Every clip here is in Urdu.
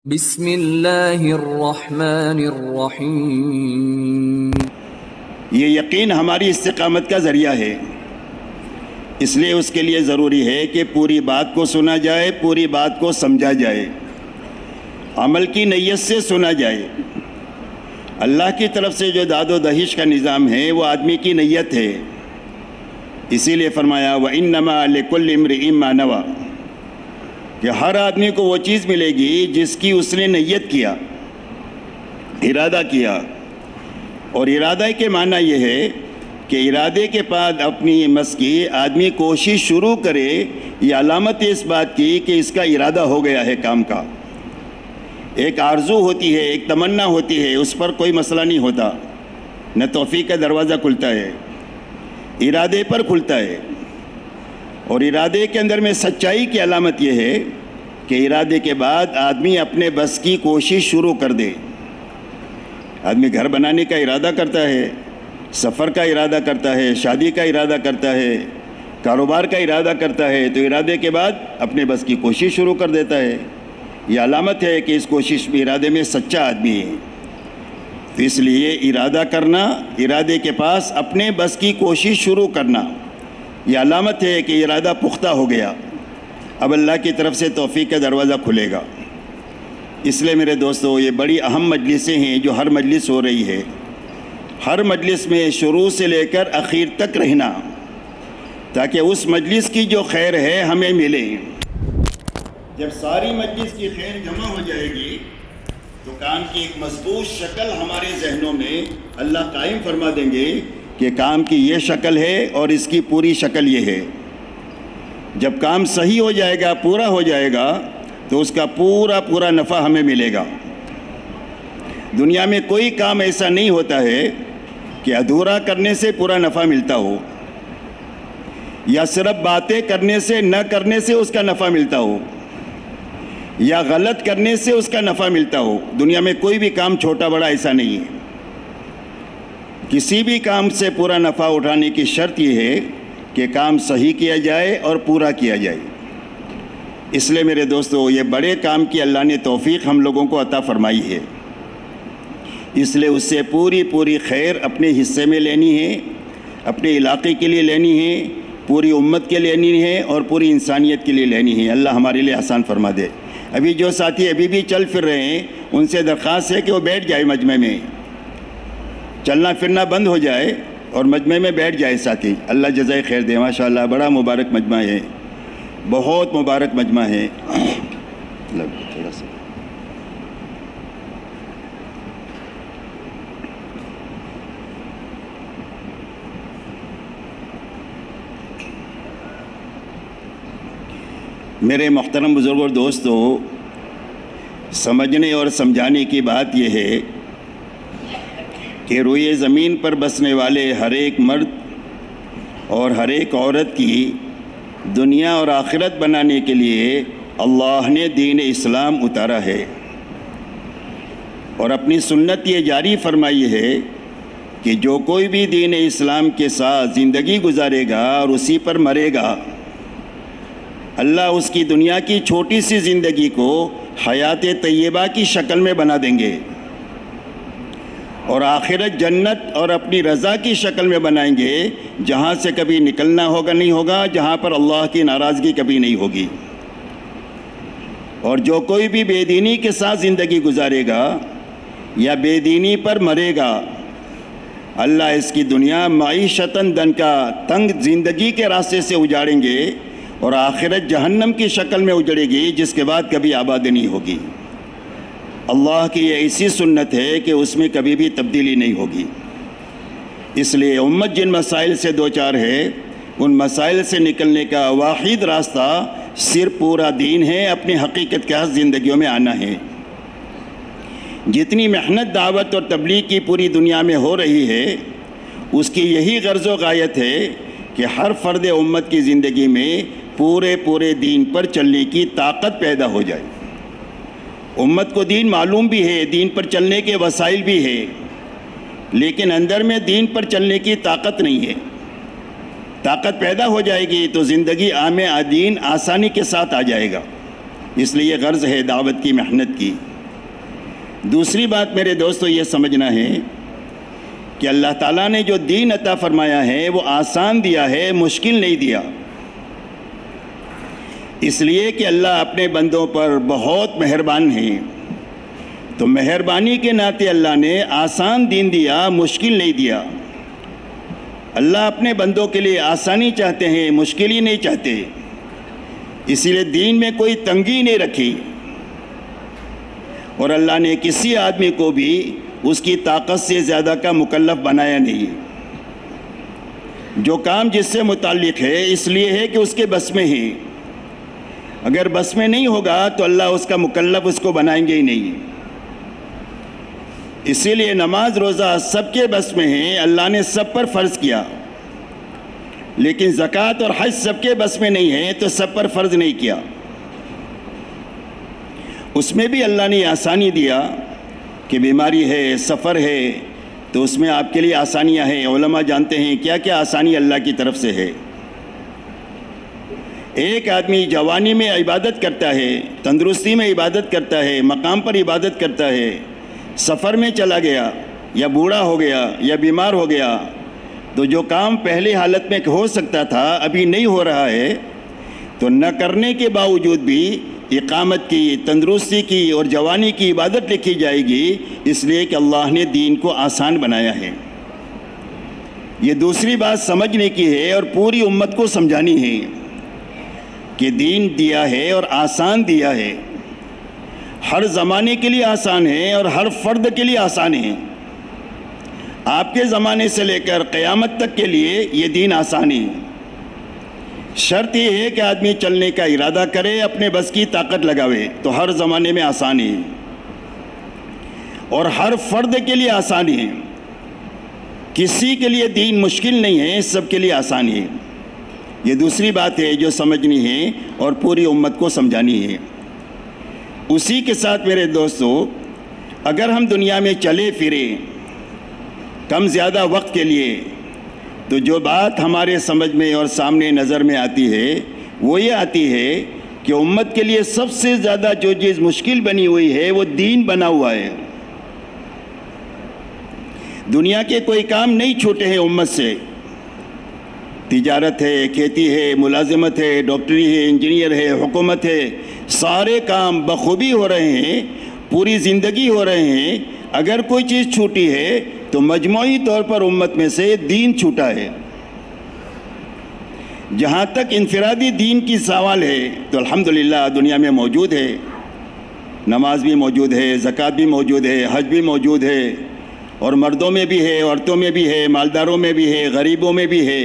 بسم اللہ الرحمن الرحیم۔ یہ یقین ہماری استقامت کا ذریعہ ہے، اس لیے اس کے لیے ضروری ہے کہ پوری بات کو سنا جائے، پوری بات کو سمجھا جائے، عمل کی نیت سے سنا جائے۔ اللہ کی طرف سے جو داد و دہش کا نظام ہے وہ آدمی کی نیت ہے، اسی لیے فرمایا وَإِنَّمَا لِكُلِّ امْرِئٍ مَّا نَوَىٰ، کہ ہر آدمی کو وہ چیز ملے گی جس کی اس نے نیت کیا، ارادہ کیا۔ اور ارادہ کے معنی یہ ہے کہ ارادے کے بعد اپنی مس کی آدمی کوشش شروع کرے، یہ علامت ہے اس بات کی کہ اس کا ارادہ ہو گیا ہے کام کا۔ ایک آرزو ہوتی ہے، ایک تمنا ہوتی ہے، اس پر کوئی مسئلہ نہیں ہوتا، نہ توفیق کا دروازہ کھلتا ہے، ارادے پر کھلتا ہے۔ اور ارادے کے اندر میں سچائی کی علامت یہ ہے کہ ارادے کے بعد آدمی اپنے بس کی کوشش شروع کر دے۔ آدمی گھر بنانے کا ارادہ کرتا ہے، سفر کا ارادہ کرتا ہے، شادی کا ارادہ کرتا ہے، کاروبار کا ارادہ کرتا ہے، تو ارادے کے بعد اپنے بس کی کوشش شروع کر دیتا ہے۔ یہ علامت ہے کہ اس کوشش میں، ارادے میں سچا آدمی ہے۔ تو اس لیے ارادہ کرنا، ارادے کے پاس اپنے بس کی کوشش شروع کرنا، یہ علامت ہے کہ ارادہ پختہ ہو گیا، اب اللہ کی طرف سے توفیق کا دروازہ کھلے گا۔ اس لیے میرے دوستو، یہ بڑی اہم مجلسیں ہیں جو ہر مجلس ہو رہی ہے۔ ہر مجلس میں شروع سے لے کر اخیر تک رہنا، تاکہ اس مجلس کی جو خیر ہے ہمیں ملے۔ جب ساری مجلس کی خیر جمع ہو جائے گی تو کام کی ایک مضبوط شکل ہمارے ذہنوں میں اللہ قائم فرما دیں گے کہ کام کی یہ شکل ہے اور اس کی پوری شکل یہ ہے۔ جب کام صحیح ہو جائے گا، پورا ہو جائے گا، تو اس کا پورا نفع ہمیں ملے گا۔ دنیا میں کوئی کام ایسا نہیں ہوتا ہے کہ ادھورا کرنے سے پورا نفع ملتا ہو، یا صرف باتیں کرنے سے، نہ کرنے سے اس کا نفع ملتا ہو، یا غلط کرنے سے اس کا نفع ملتا ہو۔ دنیا میں کوئی بھی کام چھوٹا بڑا ایسا نہیں ہے۔ کسی بھی کام سے پورا نفع اٹھانے کی شرط یہ ہے کہ کام صحیح کیا جائے اور پورا کیا جائے۔ اس لیے میرے دوستو، یہ بڑے کام کی اللہ نے توفیق ہم لوگوں کو عطا فرمائی ہے، اس لیے اس سے پوری خیر اپنے حصے میں لینی ہے، اپنے علاقے کے لیے لینی ہے، پوری امت کے لیے لینی ہے، اور پوری انسانیت کے لیے لینی ہے۔ اللہ ہمارے لیے آسان فرما دے۔ ابھی جو ساتھی ابھی بھی چل پھر رہے ہیں، ان سے درخواست ہے کہ وہ بیٹھ جائے، مجمع میں چلنا پھرنا بند ہو جائے اور مجمع میں بیٹھ جائے ساتھی۔ اللہ جزائے خیر دے۔ ماشاءاللہ بڑا مبارک مجمع ہے، بہت مبارک مجمع ہے۔ تھوڑا سا میرے محترم بزرگ اور دوستو، سمجھنے اور سمجھانے کی بات یہ ہے کہ روئے زمین پر بسنے والے ہر ایک مرد اور ہر ایک عورت کی دنیا اور آخرت بنانے کے لیے اللہ نے دین اسلام اتارا ہے، اور اپنی سنت یہ جاری فرمائی ہے کہ جو کوئی بھی دین اسلام کے ساتھ زندگی گزارے گا اور اسی پر مرے گا، اللہ اس کی دنیا کی چھوٹی سی زندگی کو حیات طیبہ کی شکل میں بنا دیں گے، اور آخرت جنت اور اپنی رضا کی شکل میں بنائیں گے، جہاں سے کبھی نکلنا نہیں ہوگا، جہاں پر اللہ کی ناراضگی کبھی نہیں ہوگی۔ اور جو کوئی بھی بے دینی کے ساتھ زندگی گزارے گا یا بے دینی پر مرے گا، اللہ اس کی دنیا معیشتاً دن کا تنگ زندگی کے راستے سے اجاڑیں گے، اور آخرت جہنم کی شکل میں اجڑے گی، جس کے بعد کبھی آباد نہیں ہوگی۔ اللہ کی یہ ایسی سنت ہے کہ اس میں کبھی بھی تبدیلی نہیں ہوگی۔ اس لیے امت جن مسائل سے دوچار ہے، ان مسائل سے نکلنے کا واحد راستہ صرف پورا دین ہے، اپنی حقیقت کے ساتھ زندگیوں میں آنا ہے۔ جتنی محنت دعوت اور تبلیغ کی پوری دنیا میں ہو رہی ہے، اس کی یہی غرض و غایت ہے کہ ہر فرد امت کی زندگی میں پورے دین پر چلنے کی طاقت پیدا ہو جائے۔ امت کو دین معلوم بھی ہے، دین پر چلنے کے وسائل بھی ہے، لیکن اندر میں دین پر چلنے کی طاقت نہیں ہے۔ طاقت پیدا ہو جائے گی تو زندگی عام دین آسانی کے ساتھ آ جائے گا۔ اس لیے غرض ہے دعوت کی، محنت کی۔ دوسری بات میرے دوستو یہ سمجھنا ہے کہ اللہ تعالیٰ نے جو دین عطا فرمایا ہے وہ آسان دیا ہے، مشکل نہیں دیا، اس لیے کہ اللہ اپنے بندوں پر بہت مہربان ہیں، تو مہربانی کے ناطے اللہ نے آسان دین دیا، مشکل نہیں دیا۔ اللہ اپنے بندوں کے لیے آسانی چاہتے ہیں، مشکل ہی نہیں چاہتے، اسی لیے دین میں کوئی تنگی نہیں رکھی، اور اللہ نے کسی آدمی کو بھی اس کی طاقت سے زیادہ کا مکلف بنایا نہیں۔ جو کام جس سے متعلق ہے اس لیے ہے کہ اس کے بس میں ہے، اگر بس میں نہیں ہوگا تو اللہ اس کا مکلف اس کو بنائیں گے ہی نہیں۔ اسی لیے نماز روزہ سب کے بس میں ہیں، اللہ نے سب پر فرض کیا، لیکن زکوٰۃ اور حج سب کے بس میں نہیں ہے تو سب پر فرض نہیں کیا۔ اس میں بھی اللہ نے آسانی دیا کہ بیماری ہے، سفر ہے، تو اس میں آپ کے لیے آسانیاں ہیں۔ علماء جانتے ہیں کیا کیا آسانی اللہ کی طرف سے ہے۔ ایک آدمی جوانی میں عبادت کرتا ہے، تندرستی میں عبادت کرتا ہے، مقام پر عبادت کرتا ہے، سفر میں چلا گیا یا بوڑھا ہو گیا یا بیمار ہو گیا، تو جو کام پہلے حالت میں ہو سکتا تھا ابھی نہیں ہو رہا ہے، تو نہ کرنے کے باوجود بھی اقامت کی، تندرستی کی اور جوانی کی عبادت لکھی جائے گی، اس لیے کہ اللہ نے دین کو آسان بنایا ہے۔ یہ دوسری بات سمجھنے کی ہے اور پوری امت کو سمجھانی ہے کہ دین دیا ہے اور آسان دیا ہے، ہر زمانے کے لیے آسان ہے اور ہر فرد کے لیے آسان ہے۔ آپ کے زمانے سے لے کر قیامت تک کے لیے یہ دین آسان ہے۔ شرط یہ ہے کہ آدمی چلنے کا ارادہ کرے، اپنے بس کی طاقت لگاوے، تو ہر زمانے میں آسان ہے اور ہر فرد کے لیے آسان ہے، کسی کے لیے دین مشکل نہیں ہے، سب کے لیے آسان ہے۔ یہ دوسری بات ہے جو سمجھنی ہے اور پوری امت کو سمجھانی ہے۔ اسی کے ساتھ میرے دوستو، اگر ہم دنیا میں چلے پھرے کم زیادہ وقت کے لیے، تو جو بات ہمارے سمجھ میں اور سامنے نظر میں آتی ہے وہ یہ آتی ہے کہ امت کے لیے سب سے زیادہ جو چیز مشکل بنی ہوئی ہے وہ دین بنا ہوا ہے۔ دنیا کے کوئی کام نہیں چھوٹے ہیں امت سے، تجارت ہے، کھیتی ہے، ملازمت ہے، ڈاکٹری ہے، انجینئر ہے، حکومت ہے، سارے کام بخوبی ہو رہے ہیں، پوری زندگی ہو رہے ہیں۔ اگر کوئی چیز چھوٹی ہے تو مجموعی طور پر امت میں سے دین چھوٹا ہے۔ جہاں تک انفرادی دین کی سوال ہے تو الحمدللہ دنیا میں موجود ہے، نماز بھی موجود ہے، زکوٰۃ بھی موجود ہے، حج بھی موجود ہے، اور مردوں میں بھی ہے، عورتوں میں بھی ہے، مالداروں میں بھی ہے، غریبوں میں بھی ہے۔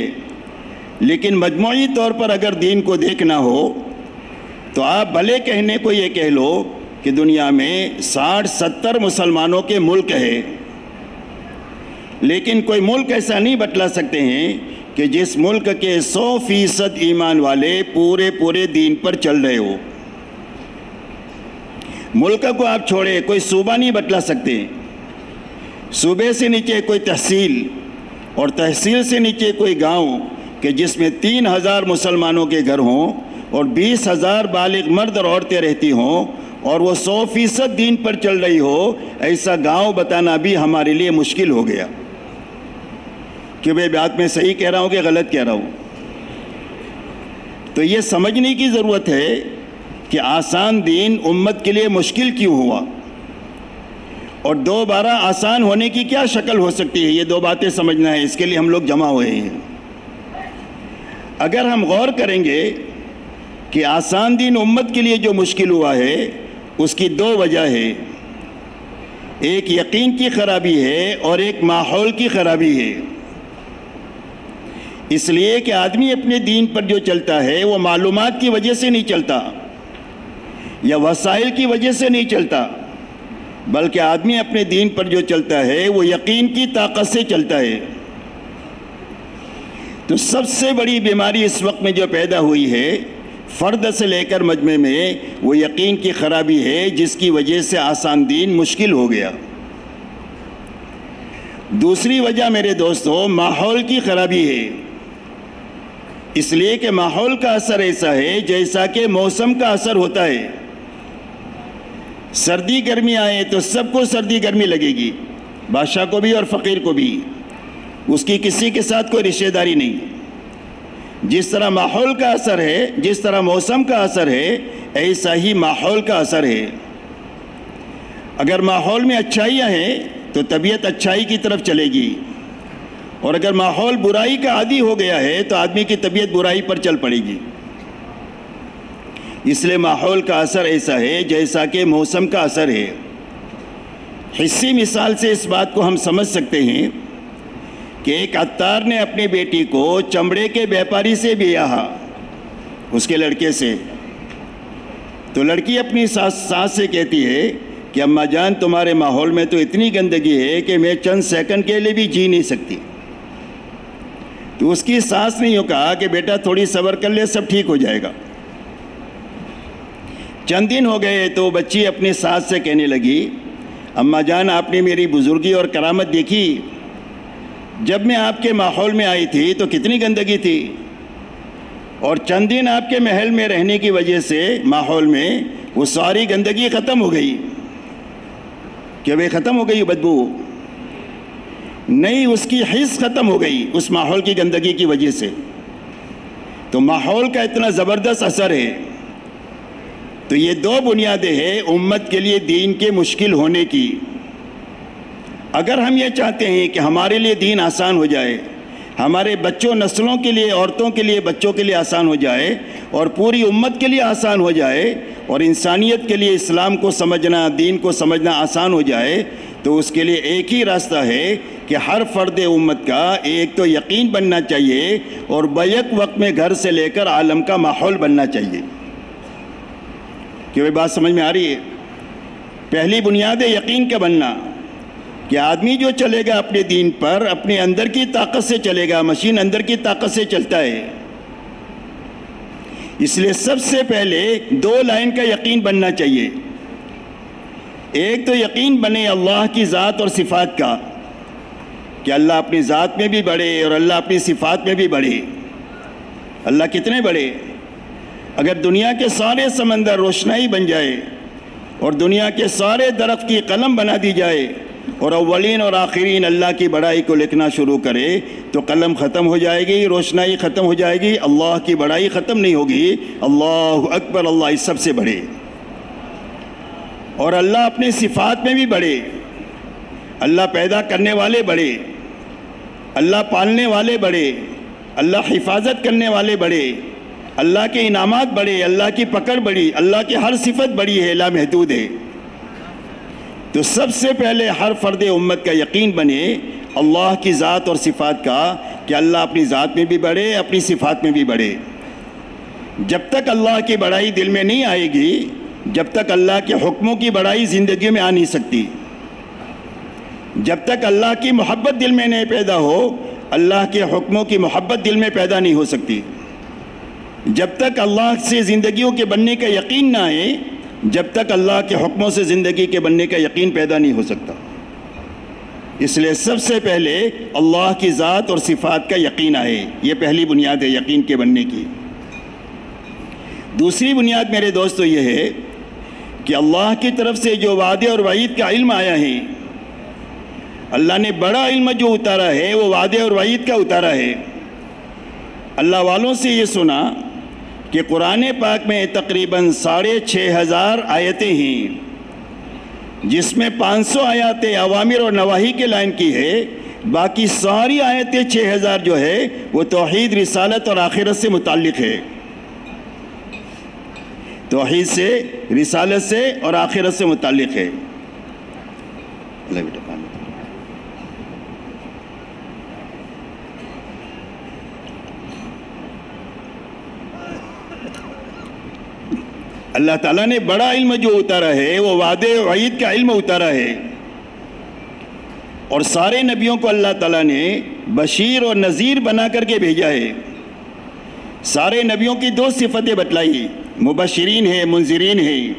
لیکن مجموعی طور پر اگر دین کو دیکھنا ہو تو آپ بھلے کہنے کو یہ کہہ لو کہ دنیا میں 60-70 مسلمانوں کے ملک ہے، لیکن کوئی ملک ایسا نہیں بتلا سکتے ہیں کہ جس ملک کے 100% ایمان والے پورے دین پر چل رہے ہو۔ ملک کو آپ چھوڑے، کوئی صوبہ نہیں بتلا سکتے، صوبے سے نیچے کوئی تحصیل اور تحصیل سے نیچے کوئی گاؤں کہ جس میں 3000 مسلمانوں کے گھر ہوں اور 20,000 بالغ مرد اور عورتیں رہتی ہوں اور وہ 100% دین پر چل رہی ہو، ایسا گاؤں بتانا بھی ہمارے لیے مشکل ہو گیا کہ بھئی بات میں صحیح کہہ رہا ہوں کہ غلط کہہ رہا ہوں۔ تو یہ سمجھنے کی ضرورت ہے کہ آسان دین امت کے لیے مشکل کیوں ہوا، اور دوبارہ آسان ہونے کی کیا شکل ہو سکتی ہے، یہ دو باتیں سمجھنا ہے، اس کے لیے ہم لوگ جمع ہوئے ہیں۔ اگر ہم غور کریں گے کہ آسان دین امت کے لیے جو مشکل ہوا ہے اس کی دو وجہ ہے، ایک یقین کی خرابی ہے اور ایک ماحول کی خرابی ہے۔ اس لیے کہ آدمی اپنے دین پر جو چلتا ہے وہ معلومات کی وجہ سے نہیں چلتا یا وسائل کی وجہ سے نہیں چلتا، بلکہ آدمی اپنے دین پر جو چلتا ہے وہ یقین کی طاقت سے چلتا ہے۔ تو سب سے بڑی بیماری اس وقت میں جو پیدا ہوئی ہے فرد سے لے کر مجمع میں، وہ یقین کی خرابی ہے، جس کی وجہ سے آسان دین مشکل ہو گیا۔ دوسری وجہ میرے دوستو ماحول کی خرابی ہے، اس لیے کہ ماحول کا اثر ایسا ہے جیسا کہ موسم کا اثر ہوتا ہے۔ سردی گرمی آئے تو سب کو سردی گرمی لگے گی، بادشاہ کو بھی اور فقیر کو بھی، اس کی کسی کے ساتھ کوئی رشتہ داری نہیں۔ جس طرح ماحول کا اثر ہے، جس طرح موسم کا اثر ہے، ایسا ہی ماحول کا اثر ہے۔ اگر ماحول میں اچھائیاں ہیں تو طبیعت اچھائی کی طرف چلے گی، اور اگر ماحول برائی کا عادی ہو گیا ہے تو آدمی کی طبیعت برائی پر چل پڑے گی۔ اس لیے ماحول کا اثر ایسا ہے جیسا کہ موسم کا اثر ہے۔ حصی مثال سے اس بات کو ہم سمجھ سکتے ہیں کہ ایک عطار نے اپنی بیٹی کو چمڑے کے بیپاری سے بیاہا، اس کے لڑکے سے۔ تو لڑکی اپنی ساس سے کہتی ہے کہ اماں جان تمہارے ماحول میں تو اتنی گندگی ہے کہ میں چند سیکنڈ کے لیے بھی جی نہیں سکتی۔ تو اس کی ساس نے یوں کہا کہ بیٹا تھوڑی صبر کر لے، سب ٹھیک ہو جائے گا۔ چند دن ہو گئے تو بچی اپنی ساس سے کہنے لگی، اماں جان آپ نے میری بزرگی اور کرامت دیکھی، جب میں آپ کے ماحول میں آئی تھی تو کتنی گندگی تھی، اور چند دن آپ کے محل میں رہنے کی وجہ سے ماحول میں وہ ساری گندگی ختم ہو گئی۔ کہ بھئی ختم ہو گئی بدبو؟ نہیں، اس کی حس ختم ہو گئی اس ماحول کی گندگی کی وجہ سے۔ تو ماحول کا اتنا زبردست اثر ہے۔ تو یہ دو بنیادیں ہیں امت کے لیے دین کے مشکل ہونے کی۔ اگر ہم یہ چاہتے ہیں کہ ہمارے لیے دین آسان ہو جائے، ہمارے بچوں نسلوں کے لیے، عورتوں کے لیے، بچوں کے لیے آسان ہو جائے، اور پوری امت کے لیے آسان ہو جائے، اور انسانیت کے لیے اسلام کو سمجھنا، دین کو سمجھنا آسان ہو جائے، تو اس کے لیے ایک ہی راستہ ہے کہ ہر فرد امت کا ایک تو یقین بننا چاہیے، اور بیک وقت میں گھر سے لے کر عالم کا ماحول بننا چاہیے۔ کہ وہ بات سمجھ میں آ رہی ہے؟ پہلی بنیاد ہے یقین کا بننا، کہ آدمی جو چلے گا اپنے دین پر اپنے اندر کی طاقت سے چلے گا، مشین اندر کی طاقت سے چلتا ہے۔ اس لیے سب سے پہلے دو لائن کا یقین بننا چاہیے۔ ایک تو یقین بنے اللہ کی ذات اور صفات کا، کہ اللہ اپنی ذات میں بھی بڑھے اور اللہ اپنی صفات میں بھی بڑھے۔ اللہ کتنے بڑے؟ اگر دنیا کے سارے سمندر روشنائی بن جائے، اور دنیا کے سارے درخت کی قلم بنا دی جائے، اور اولین اور آخرین اللہ کی بڑائی کو لکھنا شروع کرے، تو قلم ختم ہو جائے گی، روشنائی ختم ہو جائے گی، اللہ کی بڑائی ختم نہیں ہوگی۔ اللہ اکبر، اللہ سب سے بڑے۔ اور اللہ اپنی صفات میں بھی بڑے۔ اللہ پیدا کرنے والے بڑے، اللہ پالنے والے بڑے، اللہ حفاظت کرنے والے بڑے، اللہ کے انعامات بڑے، اللہ کی پکڑ بڑی، اللہ کی ہر صفت بڑی ہے، لامحدود ہے۔ تو سب سے پہلے ہر فرد امت کا یقین بنے اللہ کی ذات اور صفات کا، کہ اللہ اپنی ذات میں بھی بڑھے، اپنی صفات میں بھی بڑھے۔ جب تک اللہ کی بڑائی دل میں نہیں آئے گی، جب تک اللہ کے حکموں کی بڑائی زندگی میں آ نہیں سکتی۔ جب تک اللہ کی محبت دل میں نہیں پیدا ہو، اللہ کے حکموں کی محبت دل میں پیدا نہیں ہو سکتی۔ جب تک اللہ سے زندگیوں کے بننے کا یقین نہ آئے، جب تک اللہ کے حکموں سے زندگی کے بننے کا یقین پیدا نہیں ہو سکتا۔ اس لیے سب سے پہلے اللہ کی ذات اور صفات کا یقین آئے، یہ پہلی بنیاد ہے یقین کے بننے کی۔ دوسری بنیاد میرے دوستو یہ ہے کہ اللہ کی طرف سے جو وعدے اور وعید کا علم آیا ہے، اللہ نے بڑا علم جو اتارا ہے وہ وعدے اور وعید کا اتارا ہے۔ اللہ والوں سے یہ سنا کہ قرآن پاک میں تقریباً 6500 آیتیں ہیں، جس میں 500 آیاتیں اوامر اور نواہی کے لائن کی ہے، باقی ساری آیتیں 6000 جو ہے وہ توحید، رسالت اور آخرت سے متعلق ہے۔ توحید سے، رسالت سے اور آخرت سے متعلق ہے۔ اللہ تعالیٰ نے بڑا علم جو اتارا ہے وہ وعدے وعید کا علم اتارا ہے، اور سارے نبیوں کو اللہ تعالیٰ نے بشیر اور نذیر بنا کر کے بھیجا ہے۔ سارے نبیوں کی دو صفتیں بتلائی، مبشرین ہیں، منذرین ہیں،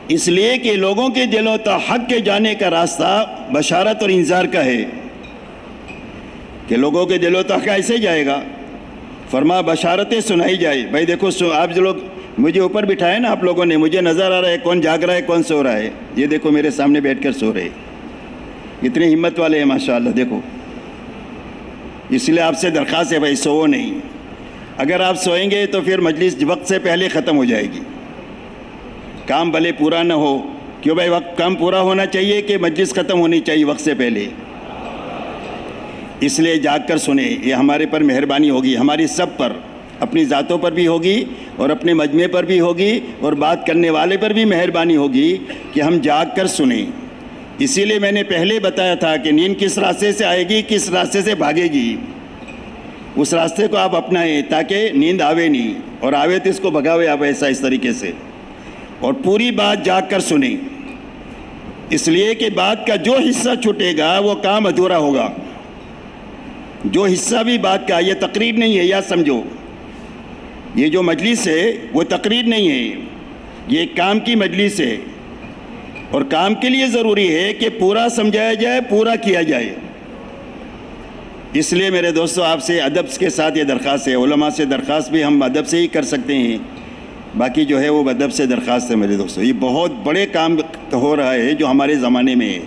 اس لیے کہ لوگوں کے دلوں تک حق کے جانے کا راستہ بشارت اور انذار کا ہے، کہ لوگوں کے دلوں تک کیسے جائے گا؟ فرما بشارتیں سنائی جائے۔ بھائی دیکھو، آپ جو لوگ مجھے اوپر بٹھایا نا آپ لوگوں نے, مجھے نظر آ رہا ہے کون جاگ رہا ہے کون سو رہا ہے. یہ دیکھو میرے سامنے بیٹھ کر سو رہے, اتنے ہمت والے ہیں ماشاءاللہ. دیکھو, اس لیے آپ سے درخواست ہے بھائی سوو نہیں. اگر آپ سوئیں گے تو پھر مجلس وقت سے پہلے ختم ہو جائے گی. کام بھلے پورا نہ ہو, کیوں بھائی وقت کام پورا ہونا چاہیے کہ مجلس ختم ہونی چاہیے وقت سے پہلے. اس لیے جاگ کر سنیں, یہ ہمارے پر مہربانی ہوگی, ہماری سب پر, اپنی ذاتوں پر بھی ہوگی اور اپنے مجمع پر بھی ہوگی اور بات کرنے والے پر بھی مہربانی ہوگی کہ ہم جاگ کر سنیں. اسی لیے میں نے پہلے بتایا تھا کہ نیند کس راستے سے آئے گی, کس راستے سے بھاگے گی, اس راستے کو آپ اپنائیں تاکہ نیند آوے نہیں, اور آوے تو اس کو بھگاوے آپ ایسا اس طریقے سے. اور پوری بات جاگ کر سنیں, اس لیے کہ بات کا جو حصہ چھوٹے گا وہ کام ادھورا ہوگا. جو حصہ بھی بات کا, یہ تقریر نہیں ہے, یا سمجھو یہ جو مجلس ہے وہ تقریر نہیں ہے, یہ ایک کام کی مجلس ہے, اور کام کے لیے ضروری ہے کہ پورا سمجھایا جائے, پورا کیا جائے. اس لیے میرے دوستو آپ سے ادب کے ساتھ یہ درخواست ہے, علماء سے درخواست بھی ہم ادب سے ہی کر سکتے ہیں, باقی جو ہے وہ ادب سے درخواست ہے میرے دوستو. یہ بہت بڑے کام ہو رہا ہے جو ہمارے زمانے میں ہے,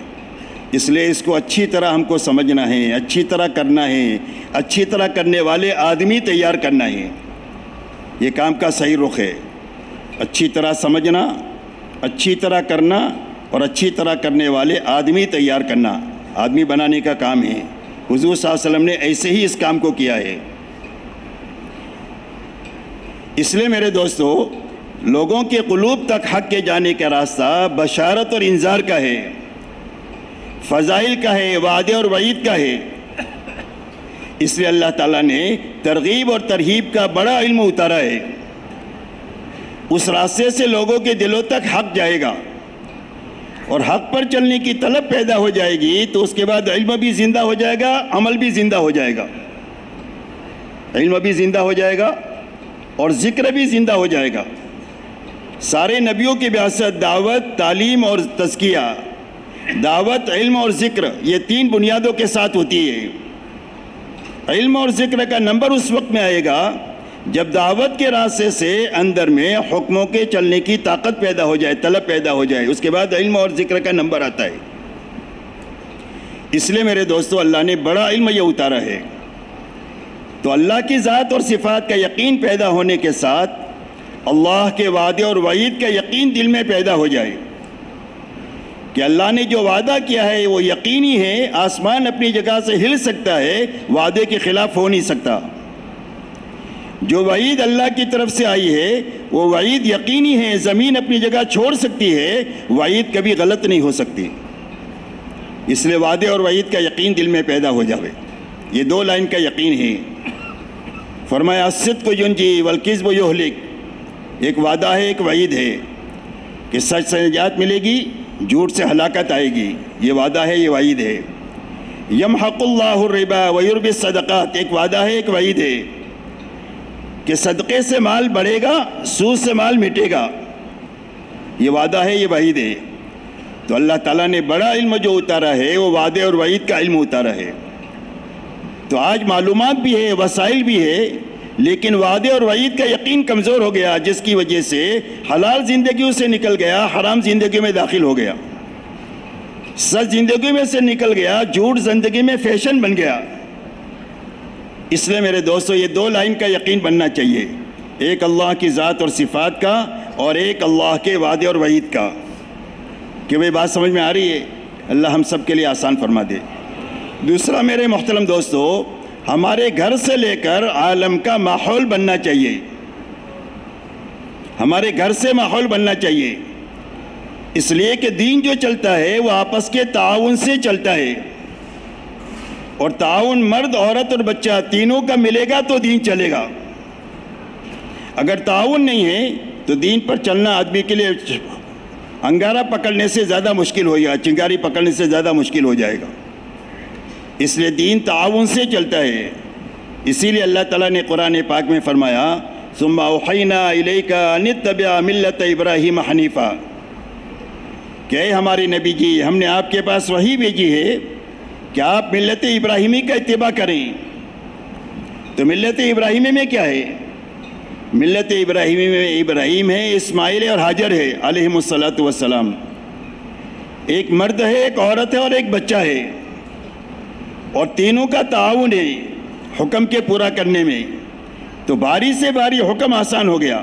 اس لیے اس کو اچھی طرح ہم کو سمجھنا ہے, اچھی طرح کرنا ہے, اچھی طرح کرنے والے آدمی تیار کرنا ہے. یہ کام کا صحیح رخ ہے, اچھی طرح سمجھنا, اچھی طرح کرنا اور اچھی طرح کرنے والے آدمی تیار کرنا, آدمی بنانے کا کام ہے. حضور صلی اللہ علیہ وسلم نے ایسے ہی اس کام کو کیا ہے. اس لیے میرے دوستو لوگوں کے قلوب تک حق کے جانے کا راستہ بشارت اور انذار کا ہے, فضائل کا ہے, وعدے اور وعید کا ہے. اس لیے اللہ تعالیٰ نے ترغیب اور ترہیب کا بڑا علم اتارا ہے. اس راستے سے لوگوں کے دلوں تک حق جائے گا اور حق پر چلنے کی طلب پیدا ہو جائے گی, تو اس کے بعد علم بھی زندہ ہو جائے گا, عمل بھی زندہ ہو جائے گا. علم بھی زندہ ہو جائے گا اور ذکر بھی زندہ ہو جائے گا. سارے نبیوں کی بعثت دعوت, تعلیم اور تزکیہ, دعوت, علم اور ذکر, یہ تین بنیادوں کے ساتھ ہوتی ہے. علم اور ذکر کا نمبر اس وقت میں آئے گا جب دعوت کے راستے سے اندر میں حکموں کے چلنے کی طاقت پیدا ہو جائے, طلب پیدا ہو جائے, اس کے بعد علم اور ذکر کا نمبر آتا ہے. اس لیے میرے دوستو اللہ نے بڑا علم یہ اتارا ہے. تو اللہ کی ذات اور صفات کا یقین پیدا ہونے کے ساتھ اللہ کے وعدے اور وعید کا یقین دل میں پیدا ہو جائے کہ اللہ نے جو وعدہ کیا ہے وہ یقینی ہے. آسمان اپنی جگہ سے ہل سکتا ہے, وعدے کے خلاف ہو نہیں سکتا. جو وعید اللہ کی طرف سے آئی ہے وہ وعید یقینی ہے, زمین اپنی جگہ چھوڑ سکتی ہے, وعید کبھی غلط نہیں ہو سکتی. اس لیے وعدے اور وعید کا یقین دل میں پیدا ہو جاوے. یہ دو لائن کا یقین ہے. فرمایا الصدق ینجی والکذب یہلک, ایک وعدہ ہے, ایک وعید ہے کہ سچ سے نجات ملے گی, جھوٹ سے ہلاکت آئے گی. یہ وعدہ ہے, یہ وعید ہے. یمحق اللہ الربا ویربی الصدقات, ایک وعدہ ہے, ایک وعید ہے کہ صدقے سے مال بڑھے گا, سود سے مال مٹے گا. یہ وعدہ ہے, یہ وعید ہے. تو اللہ تعالیٰ نے بڑا علم جو اتارا ہے وہ وعدے اور وعید کا علم اتارا ہے. تو آج معلومات بھی ہے, وسائل بھی ہے, لیکن وعدے اور وعید کا یقین کمزور ہو گیا, جس کی وجہ سے حلال زندگیوں سے نکل گیا, حرام زندگی میں داخل ہو گیا. سچ زندگی میں سے نکل گیا, جھوٹ زندگی میں فیشن بن گیا. اس لیے میرے دوستو یہ دو لائن کا یقین بننا چاہیے, ایک اللہ کی ذات اور صفات کا اور ایک اللہ کے وعدے اور وعید کا. کہ بھئی بات سمجھ میں آ رہی ہے؟ اللہ ہم سب کے لیے آسان فرما دے. دوسرا میرے محترم دوستو, ہمارے گھر سے لے کر عالم کا ماحول بننا چاہیے. ہمارے گھر سے ماحول بننا چاہیے, اس لیے کہ دین جو چلتا ہے وہ آپس کے تعاون سے چلتا ہے, اور تعاون مرد, عورت اور بچہ تینوں کا ملے گا تو دین چلے گا. اگر تعاون نہیں ہے تو دین پر چلنا آدمی کے لیے انگارہ پکڑنے سے زیادہ مشکل ہو جائے, چنگاری پکڑنے سے زیادہ مشکل ہو جائے گا. اس لیے دین تعاون سے چلتا ہے. اسی لیے اللہ تعالیٰ نے قرآن پاک میں فرمایا ثم اوحینا الیک ان اتبع ملت ابراہیم حنیفا, کہ اے ہمارے نبی جی ہم نے آپ کے پاس وحی بھیجی ہے کہ آپ ملت ابراہیمی کا اتباع کریں. تو ملت ابراہیمی میں کیا ہے؟ ملت ابراہیمی میں ابراہیم ہے، اسماعیل ہے اور حاجر ہے علیہم الصلاۃ والسلام. ایک مرد ہے، ایک عورت ہے اور ایک بچہ ہے، اور تینوں کا تعاون ہے حکم کے پورا کرنے میں. تو باری سے باری حکم آسان ہو گیا.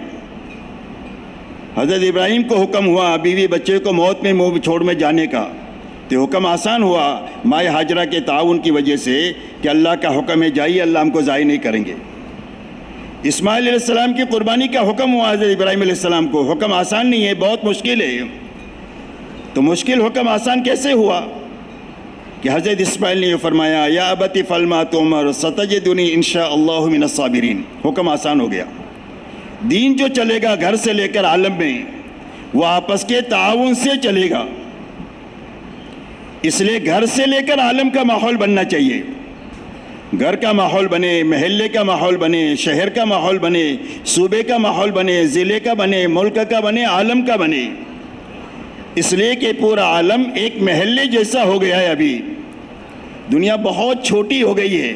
حضرت ابراہیم کو حکم ہوا بیوی بچے کو موت میں منہ چھوڑ میں جانے کا، تو حکم آسان ہوا مائے ہاجرہ کے تعاون کی وجہ سے کہ اللہ کا حکم ہے جائیے، اللہ ہم کو ضائع نہیں کریں گے. اسماعیل علیہ السلام کی قربانی کا حکم ہوا حضرت ابراہیم علیہ السلام کو. حکم آسان نہیں ہے، بہت مشکل ہے. تو مشکل حکم آسان کیسے ہوا کہ حضرت اسماعیل نے یہ فرمایا یا ابت افعل ما تؤمر ستجدنی انشاء اللہ من الصابرین. حکم آسان ہو گیا. دین جو چلے گا گھر سے لے کر عالم میں، وہ آپس کے تعاون سے چلے گا. اس لیے گھر سے لے کر عالم کا ماحول بننا چاہیے. گھر کا ماحول بنے، محلے کا ماحول بنے، شہر کا ماحول بنے، صوبے کا ماحول بنے، ضلع کا بنے، ملک کا بنے، عالم کا بنے. اس لیے کہ پورا عالم ایک محلے جیسا ہو گیا ہے. ابھی دنیا بہت چھوٹی ہو گئی ہے.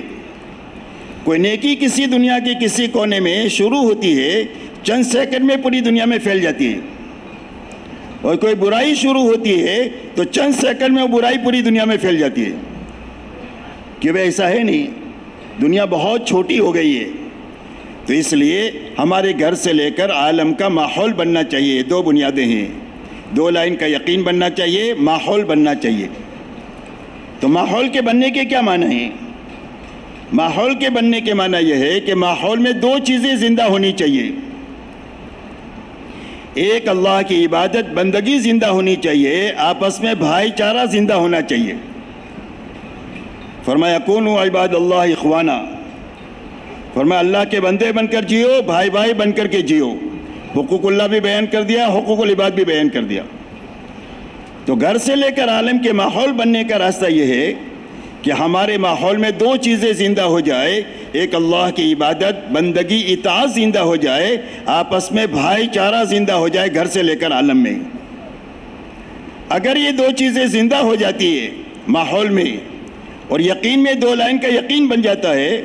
کوئی نیکی کسی دنیا کے کسی کونے میں شروع ہوتی ہے، چند سیکنڈ میں پوری دنیا میں پھیل جاتی ہے. اور کوئی برائی شروع ہوتی ہے تو چند سیکنڈ میں وہ برائی پوری دنیا میں پھیل جاتی ہے. کہ بھئی ایسا ہے نہیں، دنیا بہت چھوٹی ہو گئی ہے. تو اس لیے ہمارے گھر سے لے کر عالم کا ماحول بننا چاہیے. دو بنیادیں ہیں، دو لائن کا یقین بننا چاہیے، ماحول بننا چاہیے. تو ماحول کے بننے کے کیا معنی ہیں؟ ماحول کے بننے کے معنی یہ ہے کہ ماحول میں دو چیزیں زندہ ہونی چاہیے. ایک اللہ کی عبادت بندگی زندہ ہونی چاہیے، آپس میں بھائی چارہ زندہ ہونا چاہیے. فرمایا کونوا عباد اللہ اخوانا. فرمایا اللہ کے بندے بن کر جیو، بھائی بھائی بن کر کے جیو. حقوق اللہ بھی بیان کر دیا، حقوق العباد بھی بیان کر دیا. تو گھر سے لے کر عالم کے ماحول بننے کا راستہ یہ ہے کہ ہمارے ماحول میں دو چیزیں زندہ ہو جائے. ایک اللہ کی عبادت بندگی اطاعت زندہ ہو جائے، آپس میں بھائی چارہ زندہ ہو جائے گھر سے لے کر عالم میں. اگر یہ دو چیزیں زندہ ہو جاتی ہے ماحول میں، اور یقین میں دو لائن کا یقین بن جاتا ہے،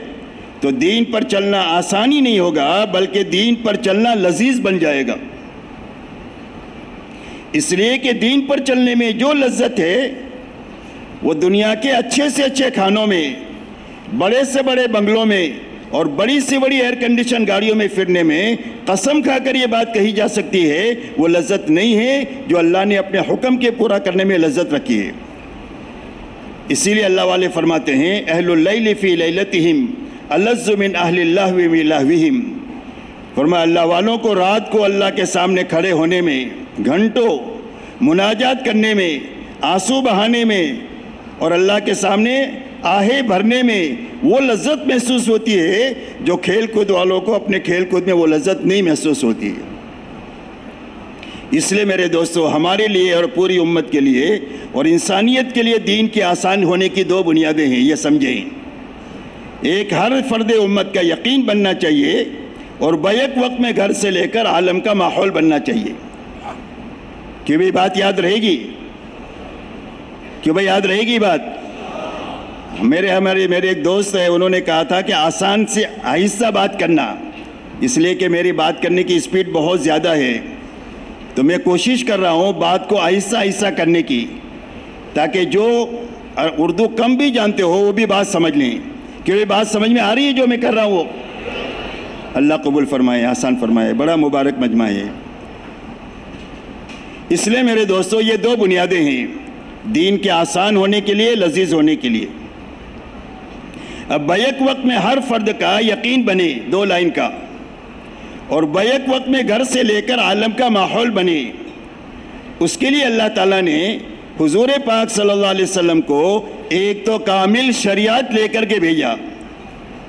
تو دین پر چلنا آسانی نہیں ہوگا بلکہ دین پر چلنا لذیذ بن جائے گا. اس لیے کہ دین پر چلنے میں جو لذت ہے وہ دنیا کے اچھے سے اچھے کھانوں میں، بڑے سے بڑے بنگلوں میں اور بڑی سے بڑی ایئر کنڈیشن گاڑیوں میں پھرنے میں قسم کھا کر یہ بات کہی جا سکتی ہے، وہ لذت نہیں ہے جو اللہ نے اپنے حکم کے پورا کرنے میں لذت رکھی ہے. اسی لیے اللہ والے فرماتے ہیں اہل اللیل فی لیلتہم الذ من اہل اللہو فی لہوہم. فرمایا اللہ والوں کو رات کو اللہ کے سامنے کھڑے ہونے میں، گھنٹوں مناجات کرنے میں، آنسو بہانے میں اور اللہ کے سامنے آہے بھرنے میں وہ لذت محسوس ہوتی ہے جو کھیل کود والوں کو اپنے کھیل کود میں وہ لذت نہیں محسوس ہوتی ہے. اس لیے میرے دوستو ہمارے لیے اور پوری امت کے لیے اور انسانیت کے لیے دین کے آسان ہونے کی دو بنیادیں ہیں، یہ سمجھیں. ایک ہر فرد امت کا یقین بننا چاہیے اور بیک وقت میں گھر سے لے کر عالم کا ماحول بننا چاہیے. کہ بھئی بات یاد رہے گی؟ کہ بھئی یاد رہے گی بات؟ میرے ایک دوست ہے، انہوں نے کہا تھا کہ آسان سے آہستہ بات کرنا، اس لیے کہ میری بات کرنے کی سپیڈ بہت زیادہ ہے. تو میں کوشش کر رہا ہوں بات کو آہستہ آہستہ کرنے کی، تاکہ جو اردو کم بھی جانتے ہو وہ بھی بات سمجھ لیں. کہ یہ بات سمجھ میں آ رہی ہے جو میں کر رہا ہوں وہ؟ اللہ قبول فرمائے، آسان فرمائے. بڑا مبارک مجمع ہے. اس لیے میرے دوستو یہ دو بنیادیں ہیں دین کے آسان ہونے کے لیے، لذیذ ہونے کے لیے. اب بیک وقت میں ہر فرد کا یقین بنے دو لائن کا، اور بیک وقت میں گھر سے لے کر عالم کا ماحول بنے. اس کے لیے اللہ تعالیٰ نے حضور پاک صلی اللہ علیہ وسلم کو ایک تو کامل شریعت لے کر کے بھیجا،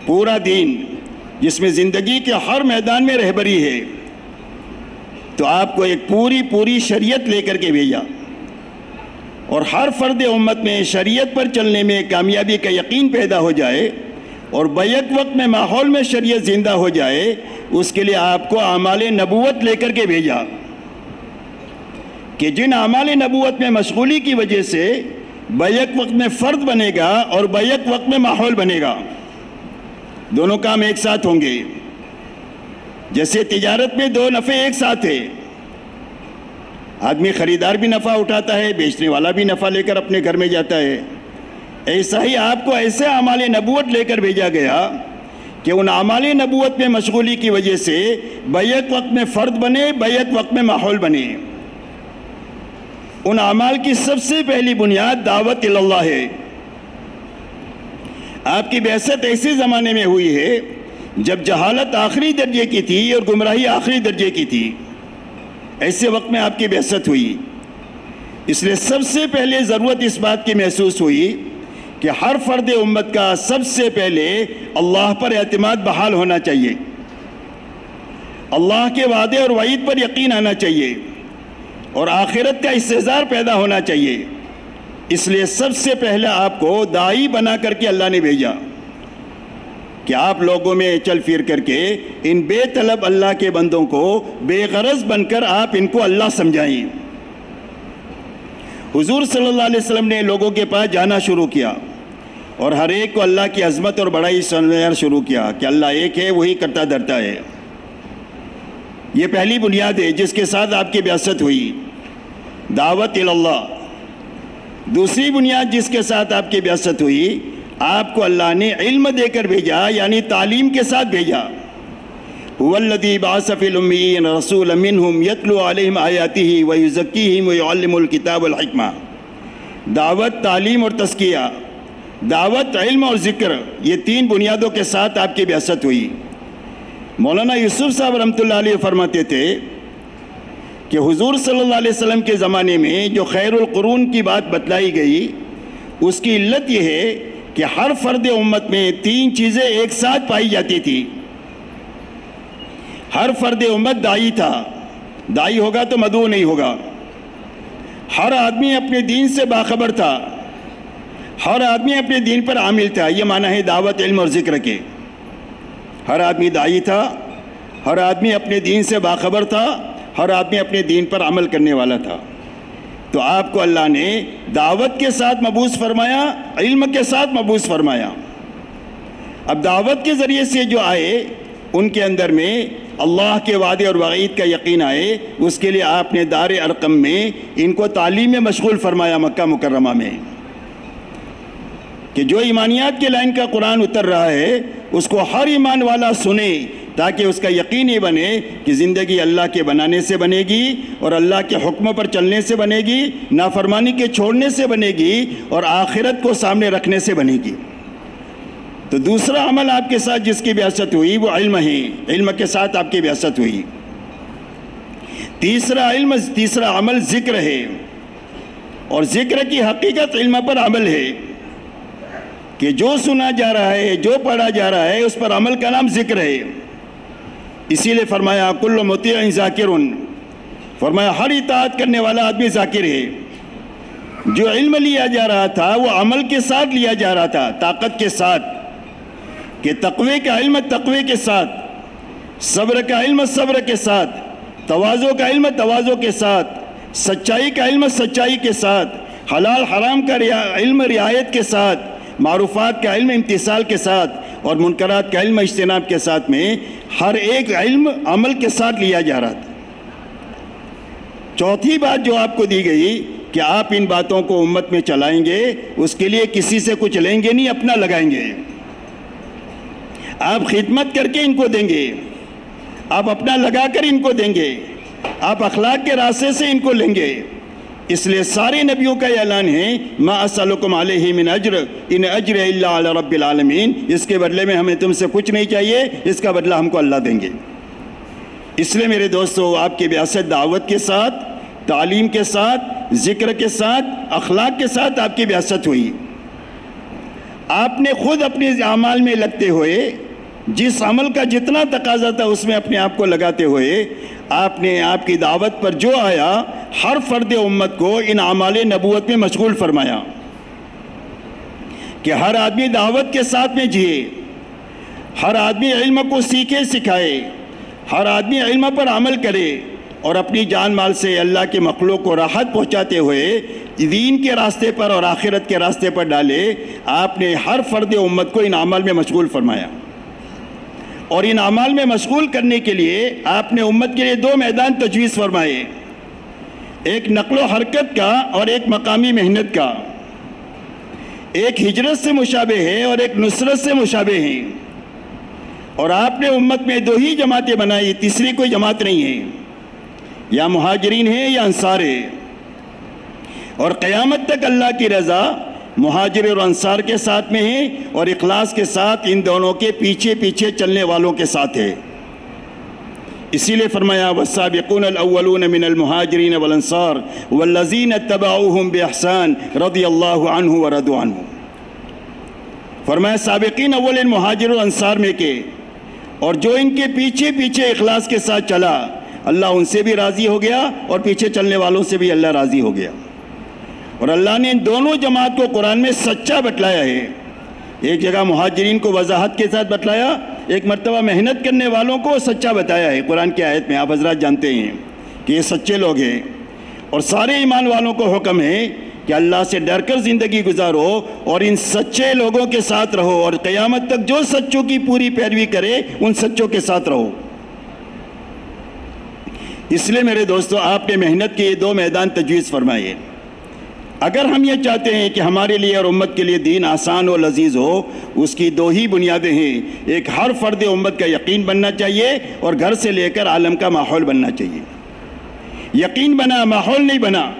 پورا دین جس میں زندگی کے ہر میدان میں رہبری ہے. تو آپ کو ایک پوری شریعت لے کر کے بھیجا، اور ہر فرد امت میں شریعت پر چلنے میں کامیابی کا یقین پیدا ہو جائے اور بیک وقت میں ماحول میں شریعت زندہ ہو جائے. اس کے لیے آپ کو اعمال نبوت لے کر کے بھیجا کہ جن اعمال نبوت میں مشغولی کی وجہ سے بیک وقت میں فرد بنے گا اور بیک وقت میں ماحول بنے گا. دونوں کام ایک ساتھ ہوں گے. جیسے تجارت میں دو نفع ایک ساتھ ہے، آدمی خریدار بھی نفع اٹھاتا ہے، بیچنے والا بھی نفع لے کر اپنے گھر میں جاتا ہے، ایسا ہی آپ کو ایسے اعمال نبوت لے کر بھیجا گیا کہ ان اعمال نبوت میں مشغولی کی وجہ سے بیک وقت میں فرد بنے، بیک وقت میں ماحول بنے۔ ان اعمال کی سب سے پہلی بنیاد دعوت اللہ ہے۔ آپ کی بعثت ایسے زمانے میں ہوئی ہے جب جہالت آخری درجے کی تھی اور گمراہی آخری درجے کی تھی، ایسے وقت میں آپ کی بعثت ہوئی۔ اس لیے سب سے پہلے ضرورت اس بات کی محسوس ہوئی کہ ہر فرد امت کا سب سے پہلے اللہ پر اعتماد بحال ہونا چاہیے، اللہ کے وعدے اور وعید پر یقین آنا چاہیے، اور آخرت کا استحضار پیدا ہونا چاہیے۔ اس لیے سب سے پہلے آپ کو داعی بنا کر کے اللہ نے بھیجا کہ آپ لوگوں میں چل پھر کر کے ان بے طلب اللہ کے بندوں کو بے غرض بن کر آپ ان کو اللہ سمجھائیں۔ حضور صلی اللہ علیہ وسلم نے لوگوں کے پاس جانا شروع کیا اور ہر ایک کو اللہ کی عظمت اور بڑائی سمجھانا شروع کیا کہ اللہ ایک ہے، وہی کرتا دھرتا ہے۔ یہ پہلی بنیاد ہے جس کے ساتھ آپ کی بعثت ہوئی، دعوت اللہ۔ دوسری بنیاد جس کے ساتھ آپ کی بعثت ہوئی، آپ کو اللہ نے علم دے کر بھیجا، یعنی تعلیم کے ساتھ بھیجا۔ هو الذی بعث فی الامیین رسولا منہم یتلو علیہم آیاتہ ویزکیہم ویعلم الکتاب والحکمہ۔ دعوت، تعلیم اور تزکیہ، دعوت، علم اور ذکر، یہ تین بنیادوں کے ساتھ آپ کی بعثت ہوئی۔ مولانا یوسف صاحب رحمۃ اللہ علیہ فرماتے تھے کہ حضور صلی اللہ علیہ وسلم کے زمانے میں جو خیر القرون کی بات بتلائی گئی، اس کی علت یہ ہے کہ ہر فرد امت میں تین چیزیں ایک ساتھ پائی جاتی تھی۔ ہر فرد امت داعی تھا، داعی ہوگا تو مدعو نہیں ہوگا۔ ہر آدمی اپنے دین سے باخبر تھا، ہر آدمی اپنے دین پر عامل تھا۔ یہ معنی ہے دعوت، علم اور ذکر کے۔ ہر آدمی داعی تھا، ہر آدمی اپنے دین سے باخبر تھا، ہر آدمی اپنے دین پر عمل کرنے والا تھا۔ تو آپ کو اللہ نے دعوت کے ساتھ مبعوث فرمایا، علم کے ساتھ مبعوث فرمایا۔ اب دعوت کے ذریعے سے جو آئے ان کے اندر میں اللہ کے وعدے اور وعید کا یقین آئے، اس کے لیے آپ نے دار ارقم میں ان کو تعلیم میں مشغول فرمایا، مکہ مکرمہ میں، کہ جو ایمانیات کے لائن کا قرآن اتر رہا ہے اس کو ہر ایمان والا سنے، تاکہ اس کا یقین یہ بنے کہ زندگی اللہ کے بنانے سے بنے گی اور اللہ کے حکموں پر چلنے سے بنے گی، نافرمانی کے چھوڑنے سے بنے گی اور آخرت کو سامنے رکھنے سے بنے گی۔ تو دوسرا عمل آپ کے ساتھ جس کی بعثت ہوئی وہ علم ہے، علم کے ساتھ آپ کی بعثت ہوئی۔ تیسرا عمل ذکر ہے، اور ذکر کی حقیقت علم پر عمل ہے کہ جو سنا جا رہا ہے، جو پڑھا جا رہا ہے، اس پر عمل کا نام ذکر ہے۔ اسی لیے فرمایا کل مطیع ذاکر، فرمایا ہر اطاعت کرنے والا آدمی ذاکر ہے۔ جو علم لیا جا رہا تھا وہ عمل کے ساتھ لیا جا رہا تھا، طاقت کے ساتھ، کہ تقوی کا علم تقوی کے ساتھ، صبر کا علم صبر کے ساتھ، تواضع کا علم تواضع کے ساتھ، سچائی کا علم سچائی کے ساتھ، حلال حرام کا علم رعایت کے ساتھ، معروفات کا علم امتثال کے ساتھ، اور منکرات کا علم اجتناب کے ساتھ، میں ہر ایک علم عمل کے ساتھ لیا جا رہا تھا۔ چوتھی بات جو آپ کو دی گئی کہ آپ ان باتوں کو امت میں چلائیں گے، اس کے لیے کسی سے کچھ لیں گے نہیں، اپنا لگائیں گے۔ آپ خدمت کر کے ان کو دیں گے، آپ اپنا لگا کر ان کو دیں گے، آپ اخلاق کے راستے سے ان کو لیں گے۔ اس لیے سارے نبیوں کا یہ اعلان ہے ما اسألکم علیہ من اجر ان اجر الا علی رب العالمین، اس کے بدلے میں ہمیں تم سے کچھ نہیں چاہیے، اس کا بدلہ ہم کو اللہ دیں گے۔ اس لیے میرے دوستو، آپ کی بعثت دعوت کے ساتھ، تعلیم کے ساتھ، ذکر کے ساتھ، اخلاق کے ساتھ آپ کی بعثت ہوئی۔ آپ نے خود اپنے اعمال میں لگتے ہوئے، جس عمل کا جتنا تقاضا تھا اس میں اپنے آپ کو لگاتے ہوئے، آپ نے آپ کی دعوت پر جو آیا ہر فرد امت کو ان اعمال نبوت میں مشغول فرمایا کہ ہر آدمی دعوت کے ساتھ میں جیے، ہر آدمی علم کو سیکھے سکھائے، ہر آدمی علم پر عمل کرے، اور اپنی جان مال سے اللہ کے مخلوق کو راحت پہنچاتے ہوئے دین کے راستے پر اور آخرت کے راستے پر ڈالے۔ آپ نے ہر فرد امت کو ان اعمال میں مشغول فرمایا، اور ان اعمال میں مشغول کرنے کے لیے آپ نے امت کے لیے دو میدان تجویز فرمائے، ایک نقل و حرکت کا اور ایک مقامی محنت کا۔ ایک ہجرت سے مشابہ ہے اور ایک نصرت سے مشابہ ہے، اور آپ نے امت میں دو ہی جماعتیں بنائی، تیسری کوئی جماعت نہیں ہے، یا مہاجرین ہے یا انصار ہے، اور قیامت تک اللہ کی رضا مہاجر اور انصار کے ساتھ میں ہے، اور اخلاص کے ساتھ ان دونوں کے پیچھے پیچھے چلنے والوں کے ساتھ ہے۔ اسی لیے فرمایا والسابقون الاولون من المہاجرین والانصار والذین اتبعوہم باحسان رضی اللہ عنہ ورضوا عنہ۔ فرمایا سابقین اول مہاجر اور انصار میں کے، اور جو ان کے پیچھے پیچھے اخلاص کے ساتھ چلا اللہ ان سے بھی راضی ہو گیا، اور پیچھے چلنے والوں سے بھی اللہ راضی ہو گیا۔ اور اللہ نے ان دونوں جماعت کو قرآن میں سچا بتلایا ہے، ایک جگہ مہاجرین کو وضاحت کے ساتھ بتلایا، ایک مرتبہ محنت کرنے والوں کو سچا بتایا ہے۔ قرآن کی آیت میں آپ حضرات جانتے ہیں کہ یہ سچے لوگ ہیں، اور سارے ایمان والوں کو حکم ہے کہ اللہ سے ڈر کر زندگی گزارو اور ان سچے لوگوں کے ساتھ رہو، اور قیامت تک جو سچوں کی پوری پیروی کرے ان سچوں کے ساتھ رہو۔ اس لیے میرے دوستو آپ نے محنت کے یہ دو میدان تجویز فرمائے۔ اگر ہم یہ چاہتے ہیں کہ ہمارے لیے اور امت کے لیے دین آسان و لذیذ ہو، اس کی دو ہی بنیادیں ہیں، ایک ہر فرد امت کا یقین بننا چاہیے، اور گھر سے لے کر عالم کا ماحول بننا چاہیے۔ یقین بنا، ماحول نہیں بنا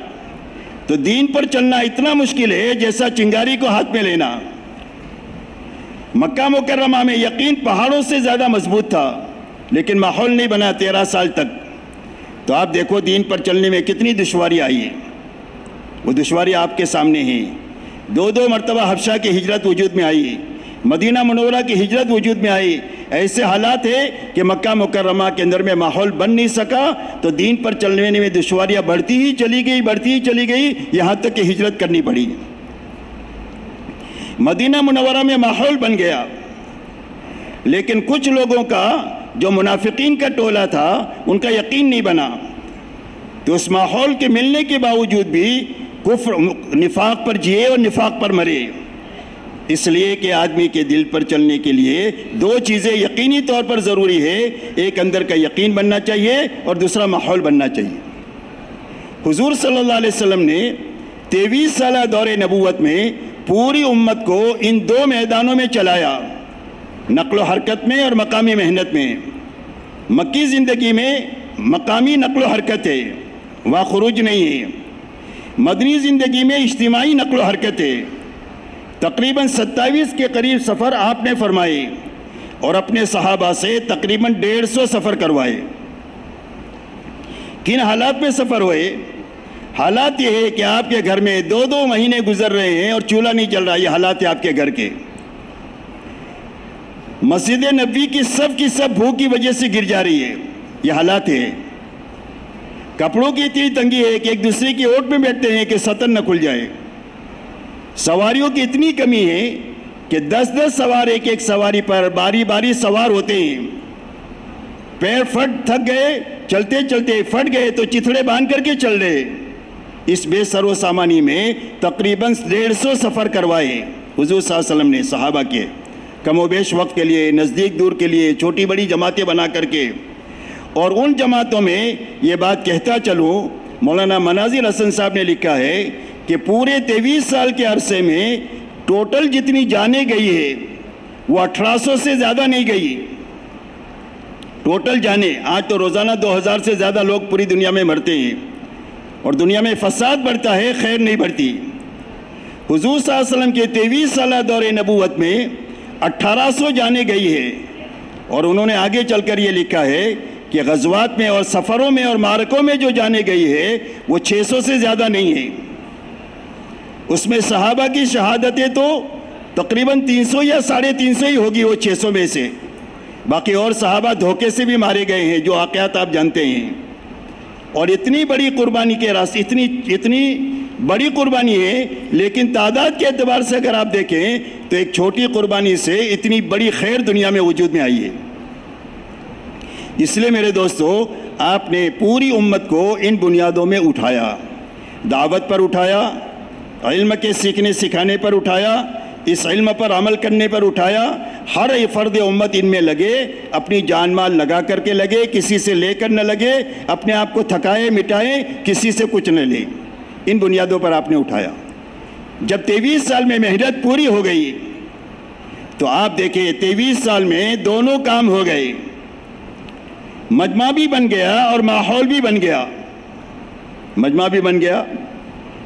تو دین پر چلنا اتنا مشکل ہے جیسا چنگاری کو ہاتھ میں لینا۔ مکہ مکرمہ میں یقین پہاڑوں سے زیادہ مضبوط تھا، لیکن ماحول نہیں بنا 13 سال تک۔ تو آپ دیکھو دین پر چلنے میں کتنی دشواری آئی ہے، وہ دشواری آپ کے سامنے ہیں۔ دو مرتبہ حبشہ کی ہجرت وجود میں آئی، مدینہ منورہ کی ہجرت وجود میں آئی، ایسے حالات ہیں کہ مکہ مکرمہ کے اندر میں ماحول بن نہیں سکا، تو دین پر چلنے میں دشواریاں بڑھتی ہی چلی گئی یہاں تک کہ ہجرت کرنی پڑی۔ مدینہ منورہ میں ماحول بن گیا، لیکن کچھ لوگوں کا جو منافقین کا ٹولہ تھا ان کا یقین نہیں بنا، تو اس ماحول کے ملنے کے باوجود بھی کفر نفاق پر جیے اور نفاق پر مرے۔ اس لیے کہ آدمی کے دل پر چلنے کے لیے دو چیزیں یقینی طور پر ضروری ہے، ایک اندر کا یقین بننا چاہیے اور دوسرا ماحول بننا چاہیے۔ حضور صلی اللہ علیہ وسلم نے 23 سالہ دور نبوت میں پوری امت کو ان دو میدانوں میں چلایا، نقل و حرکت میں اور مقامی محنت میں۔ مکی زندگی میں مقامی نقل و حرکت ہے، وہاں خروج نہیں ہے۔ مدنی زندگی میں اجتماعی نقل و حرکت ہے۔ تقریباً 27 کے قریب سفر آپ نے فرمائے، اور اپنے صحابہ سے تقریباً 150 سفر کروائے۔ کن حالات میں سفر ہوئے؟ حالات یہ ہے کہ آپ کے گھر میں 2 مہینے گزر رہے ہیں اور چولہا نہیں چل رہا، یہ حالات ہیں آپ کے گھر کے۔ مسجد نبوی کی سب بھوک کی وجہ سے گر جا رہی ہے، یہ حالات ہے۔ کپڑوں کی اتنی تنگی ہے کہ ایک دوسرے کی اوٹ میں بیٹھتے ہیں کہ سطر نہ کھل جائے۔ سواریوں کی اتنی کمی ہے کہ 10 سوار ایک سواری پر باری سوار ہوتے ہیں۔ پیر تھک گئے، چلتے پھٹ گئے تو چتھڑے باندھ کر کے چل رہے۔ اس بے سر و سامانی میں تقریباً 150 سفر کروائے حضور صلی اللہ علیہ وسلم نے صحابہ کے، کم و بیش وقت کے لیے، نزدیک دور کے لیے، چھوٹی بڑی جماعتیں بنا کر کے۔ اور ان جماعتوں میں یہ بات کہتا چلوں، مولانا مناظر حسن صاحب نے لکھا ہے کہ پورے 23 سال کے عرصے میں ٹوٹل جتنی جانیں گئی ہے وہ 1800 سے زیادہ نہیں گئی۔ ٹوٹل جانیں، آج تو روزانہ 2000 سے زیادہ لوگ پوری دنیا میں مرتے ہیں، اور دنیا میں فساد بڑھتا ہے، خیر نہیں بڑھتی۔ حضور صلی اللہ علیہ وسلم کے 23 سالہ دور نبوت میں 1800 جانیں گئی ہے، اور انہوں نے آگے چل کر یہ لکھا ہے کہ غزوات میں اور سفروں میں اور معرکوں میں جو جانے گئی ہے وہ 600 سے زیادہ نہیں ہے۔ اس میں صحابہ کی شہادتیں تو تقریباً 300 یا 350 ہی ہوگی وہ 600 میں سے، باقی اور صحابہ دھوکے سے بھی مارے گئے ہیں، جو واقعات آپ جانتے ہیں۔ اور اتنی بڑی قربانی کے راستے، اتنی بڑی قربانی ہے، لیکن تعداد کے اعتبار سے اگر آپ دیکھیں تو ایک چھوٹی قربانی سے اتنی بڑی خیر دنیا میں وجود میں آئی ہے۔ اس لیے میرے دوستو، آپ نے پوری امت کو ان بنیادوں میں اٹھایا، دعوت پر اٹھایا، علم کے سیکھنے سکھانے پر اٹھایا، اس علم پر عمل کرنے پر اٹھایا، ہر فرد امت ان میں لگے، اپنی جان مال لگا کر کے لگے، کسی سے لے کر نہ لگے، اپنے آپ کو تھکائے مٹائے، کسی سے کچھ نہ لے۔ ان بنیادوں پر آپ نے اٹھایا۔ جب 23 سال میں محنت پوری ہو گئی تو آپ دیکھیں 23 سال میں دونوں کام ہو گئے، مجمع بھی بن گیا اور ماحول بھی بن گیا، مجمع بھی بن گیا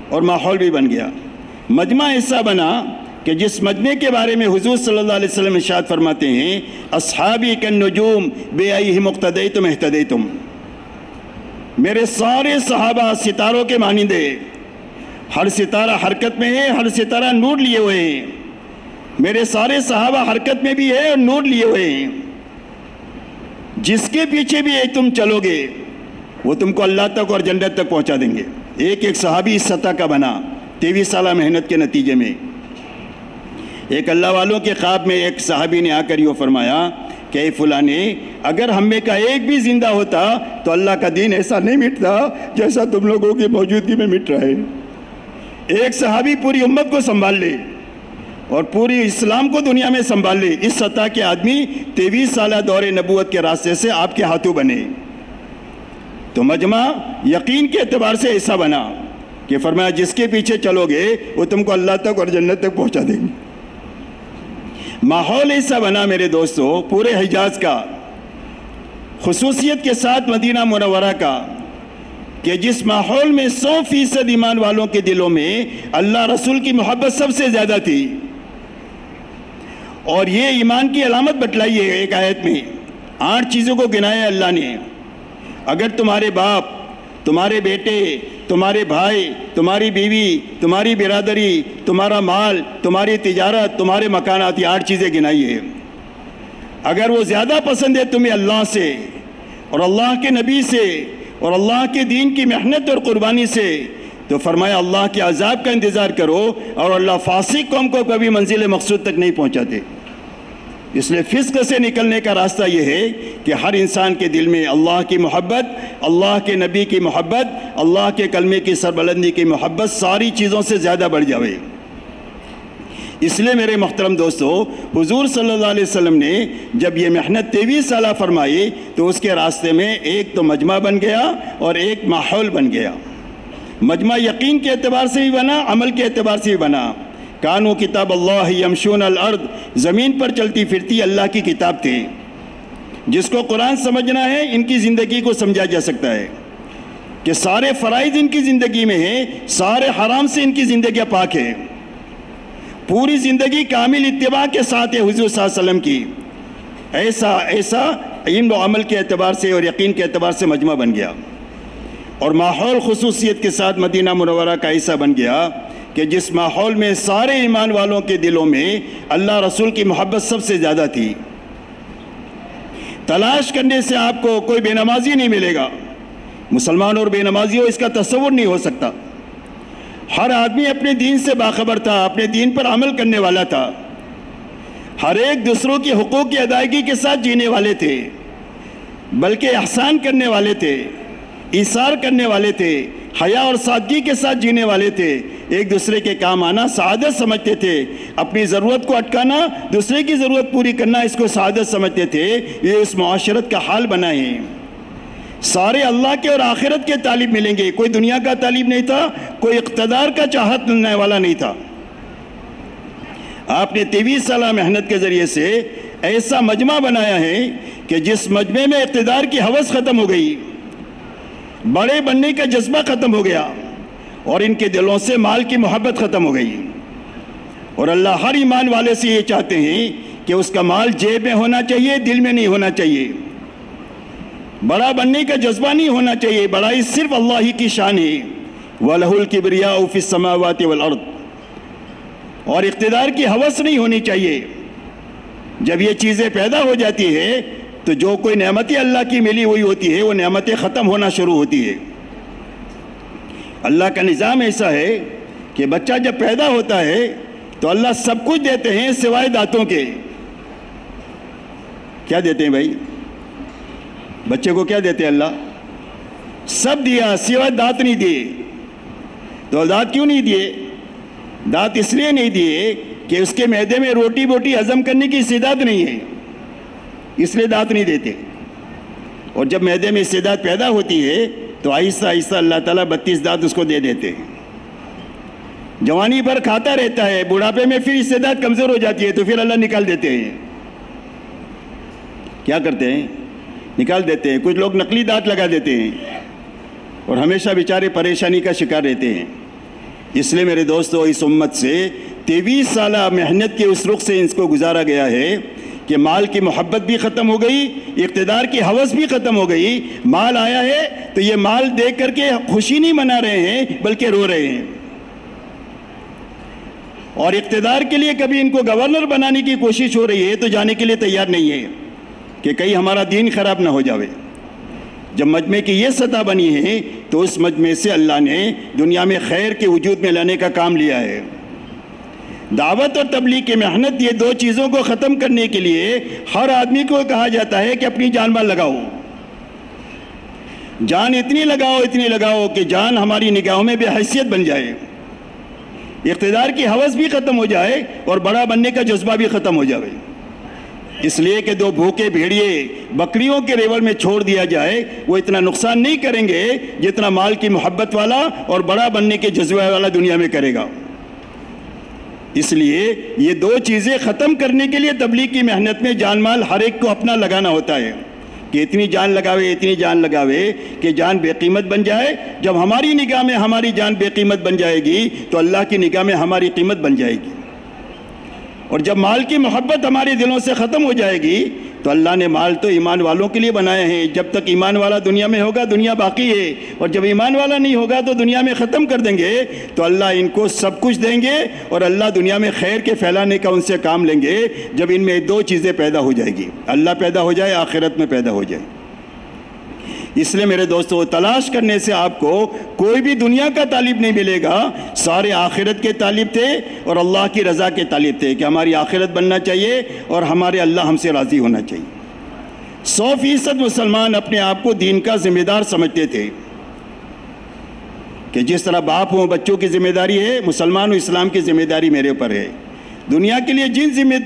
اور ماحول بھی بن گیا۔ مجمع ایسا بنا کہ جس مجمع کے بارے میں حضور صلی اللہ علیہ وسلم ارشاد فرماتے ہیں اصحابی کالنجوم بأیہم اقتدیتم اہتدیتم، میرے سارے صحابہ ستاروں کے مانند ہیں، ہر ستارہ حرکت میں ہے، ہر ستارہ نور لیے ہوئے ہیں، میرے سارے صحابہ حرکت میں بھی ہے اور نور لیے ہوئے ہیں، جس کے پیچھے بھی تم چلو گے وہ تم کو اللہ تک اور جنت تک پہنچا دیں گے۔ ایک ایک صحابی اس سطح کا بنا 23 سالہ محنت کے نتیجے میں۔ ایک اللہ والوں کے خواب میں ایک صحابی نے آ کر یہ فرمایا کہ اے فلانے، اگر ہم میں کا ایک بھی زندہ ہوتا تو اللہ کا دین ایسا نہیں مٹتا جیسا تم لوگوں کی موجودگی میں مٹ رہا ہے۔ ایک صحابی پوری امت کو سنبھال لے اور پوری اسلام کو دنیا میں سنبھال لے، اس سطح کے آدمی 23 سالہ دور نبوت کے راستے سے آپ کے ہاتھوں بنے۔ تو مجمع یقین کے اعتبار سے ایسا بنا کہ فرمایا جس کے پیچھے چلو گے وہ تم کو اللہ تک اور جنت تک پہنچا دیں گے۔ ماحول ایسا بنا میرے دوستو پورے حجاز کا، خصوصیت کے ساتھ مدینہ منورہ کا، کہ جس ماحول میں 100% ایمان والوں کے دلوں میں اللہ رسول کی محبت سب سے زیادہ تھی، اور یہ ایمان کی علامت بتلائی ہے ایک آیت میں 8 چیزوں کو گنایا اللہ نے۔ اگر تمہارے باپ، تمہارے بیٹے، تمہارے بھائی، تمہاری بیوی، تمہاری برادری، تمہارا مال، تمہاری تجارت، تمہارے مکانات، یہ 8 چیزیں گنائی ہے، اگر وہ زیادہ پسند ہے تمہیں اللہ سے اور اللہ کے نبی سے اور اللہ کے دین کی محنت اور قربانی سے، تو فرمایا اللہ کے عذاب کا انتظار کرو، اور اللہ فاسق قوم کو کبھی منزل مقصود تک نہیں پہنچاتے۔ اس لیے فسق سے نکلنے کا راستہ یہ ہے کہ ہر انسان کے دل میں اللہ کی محبت، اللہ کے نبی کی محبت، اللہ کے کلمے کی سربلندی کی محبت ساری چیزوں سے زیادہ بڑھ جاوے۔ اس لیے میرے محترم دوستو، حضور صلی اللہ علیہ وسلم نے جب یہ محنت 23 سالہ فرمائی تو اس کے راستے میں ایک تو مجمع بن گیا اور ایک ماحول بن گیا۔ مجمع یقین کے اعتبار سے بھی بنا، عمل کے اعتبار سے بھی بنا۔ کانو کتاب اللہ یمشون الارض، زمین پر چلتی پھرتی اللہ کی کتاب تھی۔ جس کو قرآن سمجھنا ہے ان کی زندگی کو سمجھا جا سکتا ہے کہ سارے فرائض ان کی زندگی میں ہیں، سارے حرام سے ان کی زندگیاں پاک ہے، پوری زندگی کامل اتباع کے ساتھ ہے حضور صلی اللہ علیہ وسلم کی۔ ایسا علم و عمل کے اعتبار سے اور یقین کے اعتبار سے مجمع بن گیا، اور ماحول خصوصیت کے ساتھ مدینہ منورہ کا ایسا بن گیا کہ جس ماحول میں سارے ایمان والوں کے دلوں میں اللہ رسول کی محبت سب سے زیادہ تھی۔ تلاش کرنے سے آپ کو کوئی بے نمازی نہیں ملے گا، مسلمان اور بے نمازی ہو اس کا تصور نہیں ہو سکتا۔ ہر آدمی اپنے دین سے باخبر تھا، اپنے دین پر عمل کرنے والا تھا، ہر ایک دوسروں کے حقوق کی ادائیگی کے ساتھ جینے والے تھے، بلکہ احسان کرنے والے تھے، ایثار کرنے والے تھے، حیا اور سادگی کے ساتھ جینے والے تھے، ایک دوسرے کے کام آنا سعادت سمجھتے تھے، اپنی ضرورت کو اٹکانا، دوسرے کی ضرورت پوری کرنا اس کو سعادت سمجھتے تھے۔ یہ اس معاشرت کا حال بنا ہے۔ سارے اللہ کے اور آخرت کے طالب ملیں گے، کوئی دنیا کا طالب نہیں تھا، کوئی اقتدار کا چاہت کرنے والا نہیں تھا۔ آپ نے 23 سالہ محنت کے ذریعے سے ایسا مجمع بنایا ہے کہ جس مجمع میں اقتدار کی ہوس ختم ہو گئی، بڑے بننے کا جذبہ ختم ہو گیا، اور ان کے دلوں سے مال کی محبت ختم ہو گئی۔ اور اللہ ہر ایمان والے سے یہ چاہتے ہیں کہ اس کا مال جیب میں ہونا چاہیے، دل میں نہیں ہونا چاہیے، بڑا بننے کا جذبہ نہیں ہونا چاہیے، بڑائی صرف اللہ ہی کی شان ہے۔ وَلَهُ الْكِبْرِيَاءُ فِي السَّمَاوَاتِ وَالْأَرْضِ، اور اقتدار کی ہوس نہیں ہونی چاہیے۔ جب یہ چیزیں پیدا ہو جاتی ہے تو جو کوئی نعمتیں اللہ کی ملی ہوئی ہوتی ہے وہ نعمتیں ختم ہونا شروع ہوتی ہے۔ اللہ کا نظام ایسا ہے کہ بچہ جب پیدا ہوتا ہے تو اللہ سب کچھ دیتے ہیں سوائے دانتوں کے۔ کیا دیتے ہیں بھائی؟ بچے کو کیا دیتے ہیں اللہ؟ سب دیا سوائے دانت نہیں دیے۔ تو دانت کیوں نہیں دیے؟ دانت اس لیے نہیں دیے کہ اس کے معدے میں روٹی بوٹی ہضم کرنے کی استعداد نہیں ہے، اس لیے دانت نہیں دیتے. اور جب معدے میں استعداد پیدا ہوتی ہے تو آہستہ آہستہ اللہ تعالیٰ 32 دانت اس کو دے دیتے ہیں. جوانی پر کھاتا رہتا ہے، بڑھاپے میں پھر استعداد کمزور ہو جاتی ہے تو پھر اللہ نکال دیتے ہیں. کیا کرتے ہیں؟ نکال دیتے ہیں. کچھ لوگ نقلی دانت لگا دیتے ہیں اور ہمیشہ بیچارے پریشانی کا شکار رہتے ہیں. اس لیے میرے دوستو، اس امت سے 23 سالہ محنت کے اس رخ سے ان کو گزارا گیا ہے کہ مال کی محبت بھی ختم ہو گئی، اقتدار کی ہوس بھی ختم ہو گئی. مال آیا ہے تو یہ مال دیکھ کر کے خوشی نہیں منا رہے ہیں بلکہ رو رہے ہیں. اور اقتدار کے لیے کبھی ان کو گورنر بنانے کی کوشش ہو رہی ہے تو جانے کے لیے تیار نہیں ہے کہ کہیں ہمارا دین خراب نہ ہو جاوے. جب مجمع کی یہ سطح بنی ہے تو اس مجمع سے اللہ نے دنیا میں خیر کے وجود میں لانے کا کام لیا ہے. دعوت اور تبلیغ کی محنت، یہ دو چیزوں کو ختم کرنے کے لیے ہر آدمی کو کہا جاتا ہے کہ اپنی جان مال لگاؤ. جان اتنی لگاؤ کہ جان ہماری نگاہوں میں بے حیثیت بن جائے، اقتدار کی ہوس بھی ختم ہو جائے اور بڑا بننے کا جذبہ بھی ختم ہو جائے. اس لیے کہ دو بھوکے بھیڑیے بکریوں کے ریوڑ میں چھوڑ دیا جائے، وہ اتنا نقصان نہیں کریں گے جتنا مال کی محبت والا اور بڑا بننے کے جذبہ والا دنیا میں کرے گا. اس لیے یہ دو چیزیں ختم کرنے کے لیے تبلیغ کی محنت میں جان مال ہر ایک کو اپنا لگانا ہوتا ہے کہ اتنی جان لگاوے کہ جان بے قیمت بن جائے. جب ہماری نگاہ میں ہماری جان بے قیمت بن جائے گی تو اللہ کی نگاہ میں ہماری قیمت بن جائے گی. اور جب مال کی محبت ہمارے دلوں سے ختم ہو جائے گی تو اللہ نے مال تو ایمان والوں کے لیے بنائے ہیں. جب تک ایمان والا دنیا میں ہوگا دنیا باقی ہے، اور جب ایمان والا نہیں ہوگا تو دنیا میں ختم کر دیں گے. تو اللہ ان کو سب کچھ دیں گے اور اللہ دنیا میں خیر کے پھیلانے کا ان سے کام لیں گے جب ان میں دو چیزیں پیدا ہو جائے گی، اللہ پیدا ہو جائے، آخرت میں پیدا ہو جائے. اس لیے میرے دوستو، تلاش کرنے سے آپ کو کوئی بھی دنیا کا طالب نہیں ملے گا. سارے آخرت کے طالب تھے اور اللہ کی رضا کے طالب تھے کہ ہماری آخرت بننا چاہیے اور ہمارے اللہ ہم سے راضی ہونا چاہیے. 100% مسلمان اپنے آپ کو دین کا ذمہ دار سمجھتے تھے کہ جس طرح باپ ہوں بچوں کی ذمہ داری ہے، مسلمان ہوں اسلام کی ذمہ داری میرے اوپر ہے. دنیا کے لیے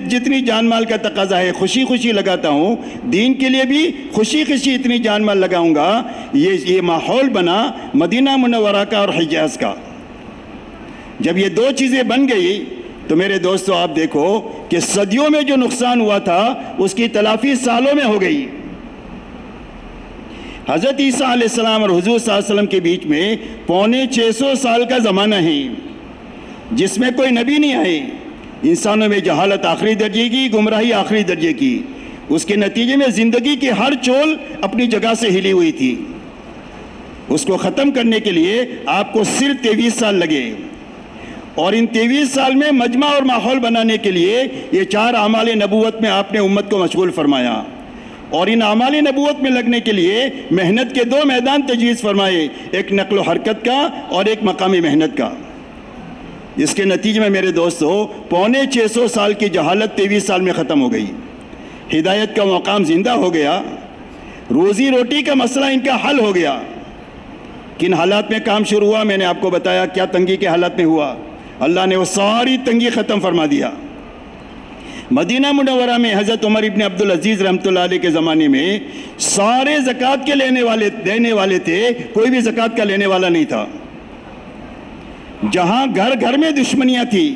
جتنی جان مال کا تقاضا ہے خوشی لگاتا ہوں، دین کے لیے بھی خوشی اتنی جان مال لگاؤں گا. یہ ماحول بنا مدینہ منورہ کا اور حجاز کا. جب یہ دو چیزیں بن گئی تو میرے دوستو آپ دیکھو کہ صدیوں میں جو نقصان ہوا تھا اس کی تلافی سالوں میں ہو گئی. حضرت عیسیٰ علیہ السلام اور حضور صلی اللہ علیہ وسلم کے بیچ میں 650 سال کا زمانہ ہے جس میں کوئی نبی نہیں آئے. انسانوں میں جہالت آخری درجے کی، گمراہی آخری درجے کی. اس کے نتیجے میں زندگی کی ہر چول اپنی جگہ سے ہلی ہوئی تھی. اس کو ختم کرنے کے لیے آپ کو صرف 23 سال لگے، اور ان 23 سال میں مجمع اور ماحول بنانے کے لیے یہ 4 اعمال نبوت میں آپ نے امت کو مشغول فرمایا. اور ان اعمال نبوت میں لگنے کے لیے محنت کے 2 میدان تجویز فرمائے، ایک نقل و حرکت کا اور ایک مقامی محنت کا. اس کے نتیجے میں میرے دوستو 650 سال کی جہالت 23 سال میں ختم ہو گئی. ہدایت کا مقام زندہ ہو گیا. روزی روٹی کا مسئلہ ان کا حل ہو گیا. کن حالات میں کام شروع ہوا؟ میں نے آپ کو بتایا کیا تنگی کے حالات میں ہوا. اللہ نے وہ ساری تنگی ختم فرما دیا. مدینہ منورہ میں حضرت عمر ابن عبدالعزیز رحمۃ اللہ علیہ کے زمانے میں سارے زکوٰۃ کے دینے والے تھے، کوئی بھی زکوٰۃ کا لینے والا نہیں تھا. جہاں گھر گھر میں دشمنیاں تھی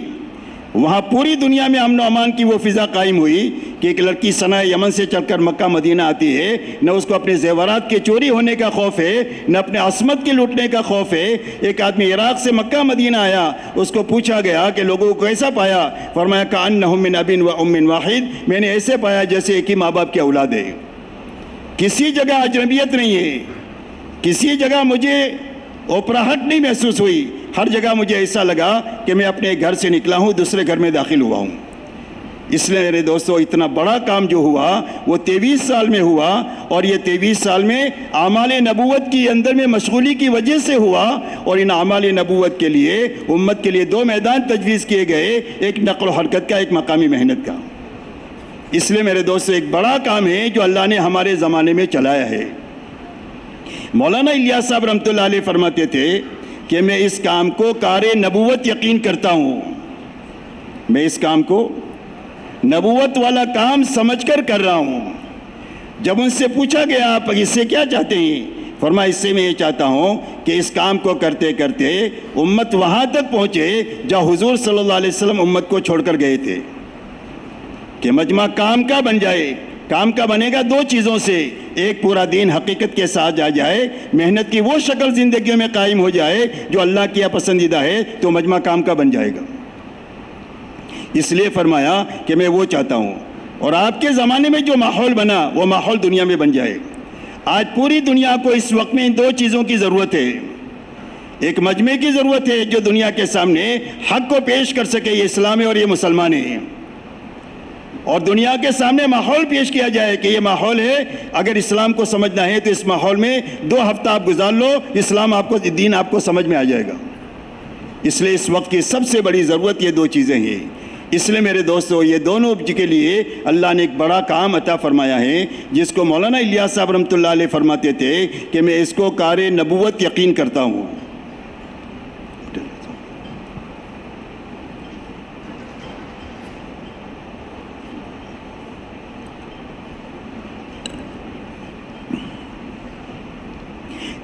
وہاں پوری دنیا میں امن و امان کی وہ فضا قائم ہوئی کہ ایک لڑکی صنع یمن سے چل کر مکہ مدینہ آتی ہے، نہ اس کو اپنے زیورات کے چوری ہونے کا خوف ہے، نہ اپنے عصمت کے لوٹنے کا خوف ہے. ایک آدمی عراق سے مکہ مدینہ آیا، اس کو پوچھا گیا کہ لوگوں کو کیسا پایا؟ فرمایا کأنہم من اب و ام واحد، میں نے ایسے پایا جیسے ایک ہی ماں باپ کی اولاد ہے. کسی جگہ اجنبیت نہیں ہے، کسی جگہ مجھے اوپراہٹ نہیں محسوس ہوئی. ہر جگہ مجھے ایسا لگا کہ میں اپنے گھر سے نکلا ہوں، دوسرے گھر میں داخل ہوا ہوں. اس لیے میرے دوستو اتنا بڑا کام جو ہوا وہ 23 سال میں ہوا، اور یہ 23 سال میں اعمال نبوت کی اندر میں مشغولی کی وجہ سے ہوا. اور ان اعمال نبوت کے لیے امت کے لیے 2 میدان تجویز کیے گئے، ایک نقل و حرکت کا، ایک مقامی محنت کا. اس لیے میرے دوستو ایک بڑا کام ہے جو اللہ نے ہمارے زمانے میں چلایا ہے. مولانا الیاس صاحب رحمۃ اللہ علیہ فرماتے تھے کہ میں اس کام کو کار نبوت یقین کرتا ہوں. میں اس کام کو نبوت والا کام سمجھ کر رہا ہوں۔ جب ان سے پوچھا گیا آپ اس سے کیا چاہتے ہیں، فرمایا اس سے میں یہ چاہتا ہوں کہ اس کام کو کرتے کرتے امت وہاں تک پہنچے جہاں حضور صلی اللہ علیہ وسلم امت کو چھوڑ کر گئے تھے، کہ مجمع کام کا بن جائے۔ کام کا بنے گا دو چیزوں سے، ایک پورا دین حقیقت کے ساتھ آ جائے، محنت کی وہ شکل زندگیوں میں قائم ہو جائے جو اللہ کی پسندیدہ ہے، تو مجمع کام کا بن جائے گا۔ اس لیے فرمایا کہ میں وہ چاہتا ہوں، اور آپ کے زمانے میں جو ماحول بنا وہ ماحول دنیا میں بن جائے۔ آج پوری دنیا کو اس وقت میں ان دو چیزوں کی ضرورت ہے۔ ایک مجمع کی ضرورت ہے جو دنیا کے سامنے حق کو پیش کر سکے، یہ اسلام ہے اور یہ مسلمان ہیں، اور دنیا کے سامنے ماحول پیش کیا جائے کہ یہ ماحول ہے، اگر اسلام کو سمجھنا ہے تو اس ماحول میں 2 ہفتہ آپ گزار لو، اسلام آپ کو، دین آپ کو سمجھ میں آ جائے گا۔ اس لیے اس وقت کی سب سے بڑی ضرورت یہ 2 چیزیں ہیں۔ اس لیے میرے دوستو، یہ دونوں کے لیے اللہ نے ایک بڑا کام عطا فرمایا ہے، جس کو مولانا الیاس صاحب رحمۃ اللہ علیہ فرماتے تھے کہ میں اس کو کار نبوت یقین کرتا ہوں۔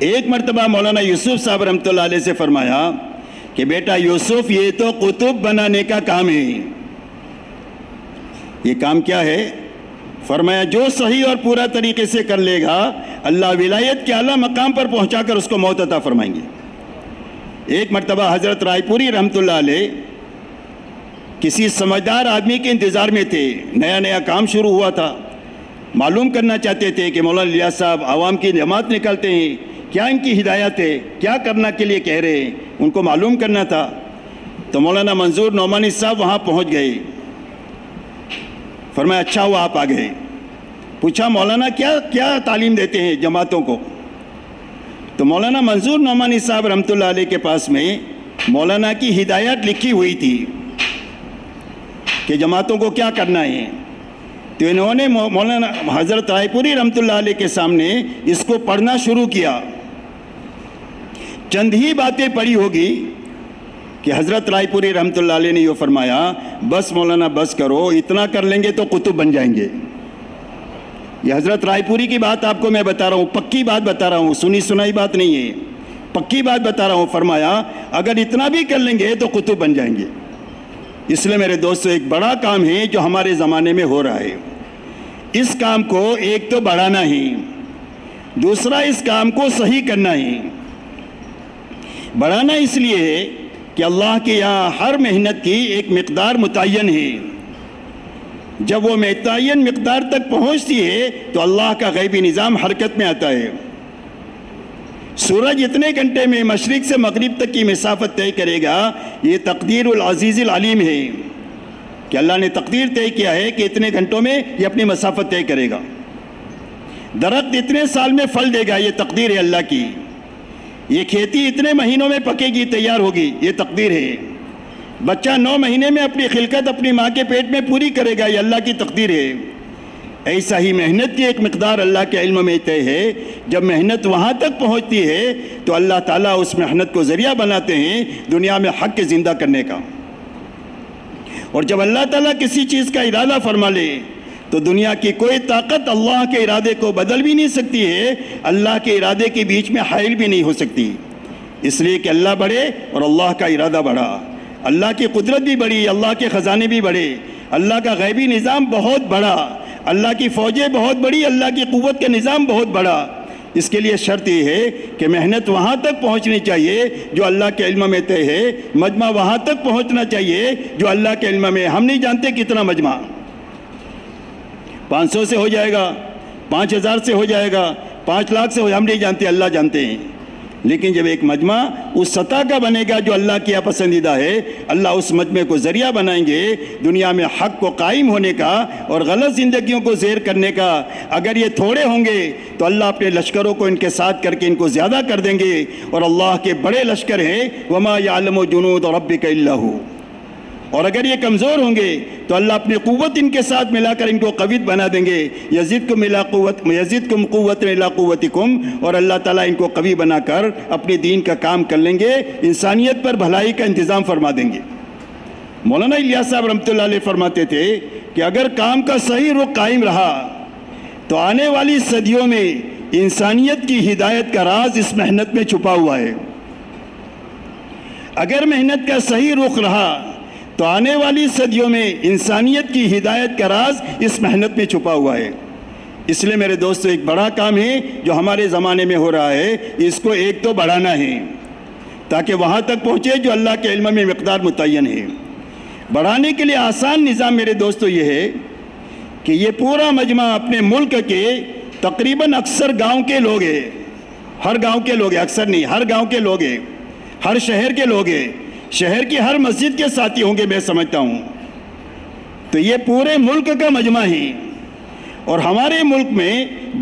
ایک مرتبہ مولانا یوسف صاحب رحمۃ اللہ علیہ سے فرمایا کہ بیٹا یوسف، یہ تو قطب بنانے کا کام ہے۔ یہ کام کیا ہے؟ فرمایا جو صحیح اور پورا طریقے سے کر لے گا، اللہ ولایت کے اعلیٰ مقام پر پہنچا کر اس کو موت عطا فرمائیں گے۔ ایک مرتبہ حضرت رائے پوری رحمۃ اللہ علیہ کسی سمجھدار آدمی کے انتظار میں تھے، نیا نیا کام شروع ہوا تھا، معلوم کرنا چاہتے تھے کہ مولانا الیاس صاحب عوام کی جماعت نکالتے ہیں، کیا ان کی ہدایت ہے، کیا کرنا کے لیے کہہ رہے ہیں، ان کو معلوم کرنا تھا۔ تو مولانا منظور نعمانی صاحب وہاں پہنچ گئے۔ فرمایا اچھا ہوا آپ آ گئے۔ پوچھا مولانا کیا تعلیم دیتے ہیں جماعتوں کو؟ تو مولانا منظور نعمانی صاحب رحمۃ اللہ علیہ کے پاس میں مولانا کی ہدایت لکھی ہوئی تھی کہ جماعتوں کو کیا کرنا ہے۔ تو انہوں نے مولانا حضرت رائے پوری رحمۃ اللہ علیہ کے سامنے اس کو پڑھنا شروع کیا۔ چند ہی باتیں پڑھی ہوگی کہ حضرت رائے پوری رحمۃ اللہ علیہ نے یہ فرمایا، بس مولانا بس کرو، اتنا کر لیں گے تو قطب بن جائیں گے۔ یہ حضرت رائے پوری کی بات آپ کو میں بتا رہا ہوں، پکی بات بتا رہا ہوں، سنی سنائی بات نہیں ہے، پکی بات بتا رہا ہوں۔ فرمایا اگر اتنا بھی کر لیں گے تو قطب بن جائیں گے۔ اس لیے میرے دوستو، ایک بڑا کام ہے جو ہمارے زمانے میں ہو رہا ہے۔ اس کام کو ایک تو بڑھانا ہے، دوسرا اس کام کو صحیح کرنا ہے۔ بڑھانا اس لیے ہے کہ اللہ کے یہاں ہر محنت کی ایک مقدار متعین ہے۔ جب وہ متعین مقدار تک پہنچتی ہے تو اللہ کا غیبی نظام حرکت میں آتا ہے۔ سورج اتنے گھنٹے میں مشرق سے مغرب تک کی مسافت طے کرے گا، یہ تقدیر العزیز العلیم ہے کہ اللہ نے تقدیر طے کیا ہے کہ اتنے گھنٹوں میں یہ اپنی مسافت طے کرے گا۔ درخت اتنے سال میں پھل دے گا، یہ تقدیر ہے اللہ کی۔ یہ کھیتی اتنے مہینوں میں پکے گی، تیار ہوگی، یہ تقدیر ہے۔ بچہ 9 مہینے میں اپنی خلقت اپنی ماں کے پیٹ میں پوری کرے گا، یہ اللہ کی تقدیر ہے۔ ایسا ہی محنت کی ایک مقدار اللہ کے علم میں طے ہے۔ جب محنت وہاں تک پہنچتی ہے تو اللہ تعالیٰ اس محنت کو ذریعہ بناتے ہیں دنیا میں حق کے زندہ کرنے کا۔ اور جب اللہ تعالیٰ کسی چیز کا ارادہ فرما لے تو دنیا کی کوئی طاقت اللہ کے ارادے کو بدل بھی نہیں سکتی ہے، اللہ کے ارادے کے بیچ میں حائل بھی نہیں ہو سکتی۔ اس لیے کہ اللہ بڑھے اور اللہ کا ارادہ بڑھا، اللہ کی قدرت بھی بڑھی، اللہ کے خزانے بھی بڑھے، اللہ کا غیبی نظام بہت بڑا، اللہ کی فوجیں بہت بڑی، اللہ کی قوت کا نظام بہت بڑا۔ اس کے لیے شرط یہ ہے کہ محنت وہاں تک پہنچنی چاہیے جو اللہ کے علم میں طے ہے، مجمع وہاں تک پہنچنا چاہیے جو اللہ کے علم میں۔ ہم نہیں جانتے کتنا مجمع، 500 سے ہو جائے گا، 5000 سے ہو جائے گا، 5 لاکھ سے ہو، ہم نہیں جانتے، اللہ جانتے ہیں۔ لیکن جب ایک مجمع اس سطح کا بنے گا جو اللہ کی پسندیدہ ہے، اللہ اس مجمع کو ذریعہ بنائیں گے دنیا میں حق کو قائم ہونے کا اور غلط زندگیوں کو زیر کرنے کا۔ اگر یہ تھوڑے ہوں گے تو اللہ اپنے لشکروں کو ان کے ساتھ کر کے ان کو زیادہ کر دیں گے، اور اللہ کے بڑے لشکر ہیں، وَمَا يَعْلَمُ جُنُودَ رَبِّكَ إِلَّا هُوَ۔ اور اگر یہ کمزور ہوں گے تو اللہ اپنی قوت ان کے ساتھ ملا کر ان کو قوت بنا دیں گے، یزدکم قوۃ الی قوتکم، اور اللہ تعالیٰ ان کو قوی بنا کر اپنے دین کا کام کر لیں گے، انسانیت پر بھلائی کا انتظام فرما دیں گے۔ مولانا الیاس صاحب رحمۃ اللہ علیہ فرماتے تھے کہ اگر کام کا صحیح رخ قائم رہا تو آنے والی صدیوں میں انسانیت کی ہدایت کا راز اس محنت میں چھپا ہوا ہے۔ اگر محنت کا صحیح رخ رہا تو آنے والی صدیوں میں انسانیت کی ہدایت کا راز اس محنت میں چھپا ہوا ہے۔ اس لیے میرے دوستو ایک بڑا کام ہے جو ہمارے زمانے میں ہو رہا ہے، اس کو ایک تو بڑھانا ہے تاکہ وہاں تک پہنچے جو اللہ کے علم میں مقدار متعین ہے۔ بڑھانے کے لیے آسان نظام میرے دوستو یہ ہے کہ یہ پورا مجمع اپنے ملک کے تقریباً اکثر گاؤں کے لوگ ہیں، ہر گاؤں کے لوگ ہیں، اکثر نہیں، ہر گاؤں کے لوگ ہیں، ہر شہر کے لوگ ہیں، شہر کی ہر مسجد کے ساتھی ہوں گے میں سمجھتا ہوں۔ تو یہ پورے ملک کا مجمع ہے، اور ہمارے ملک میں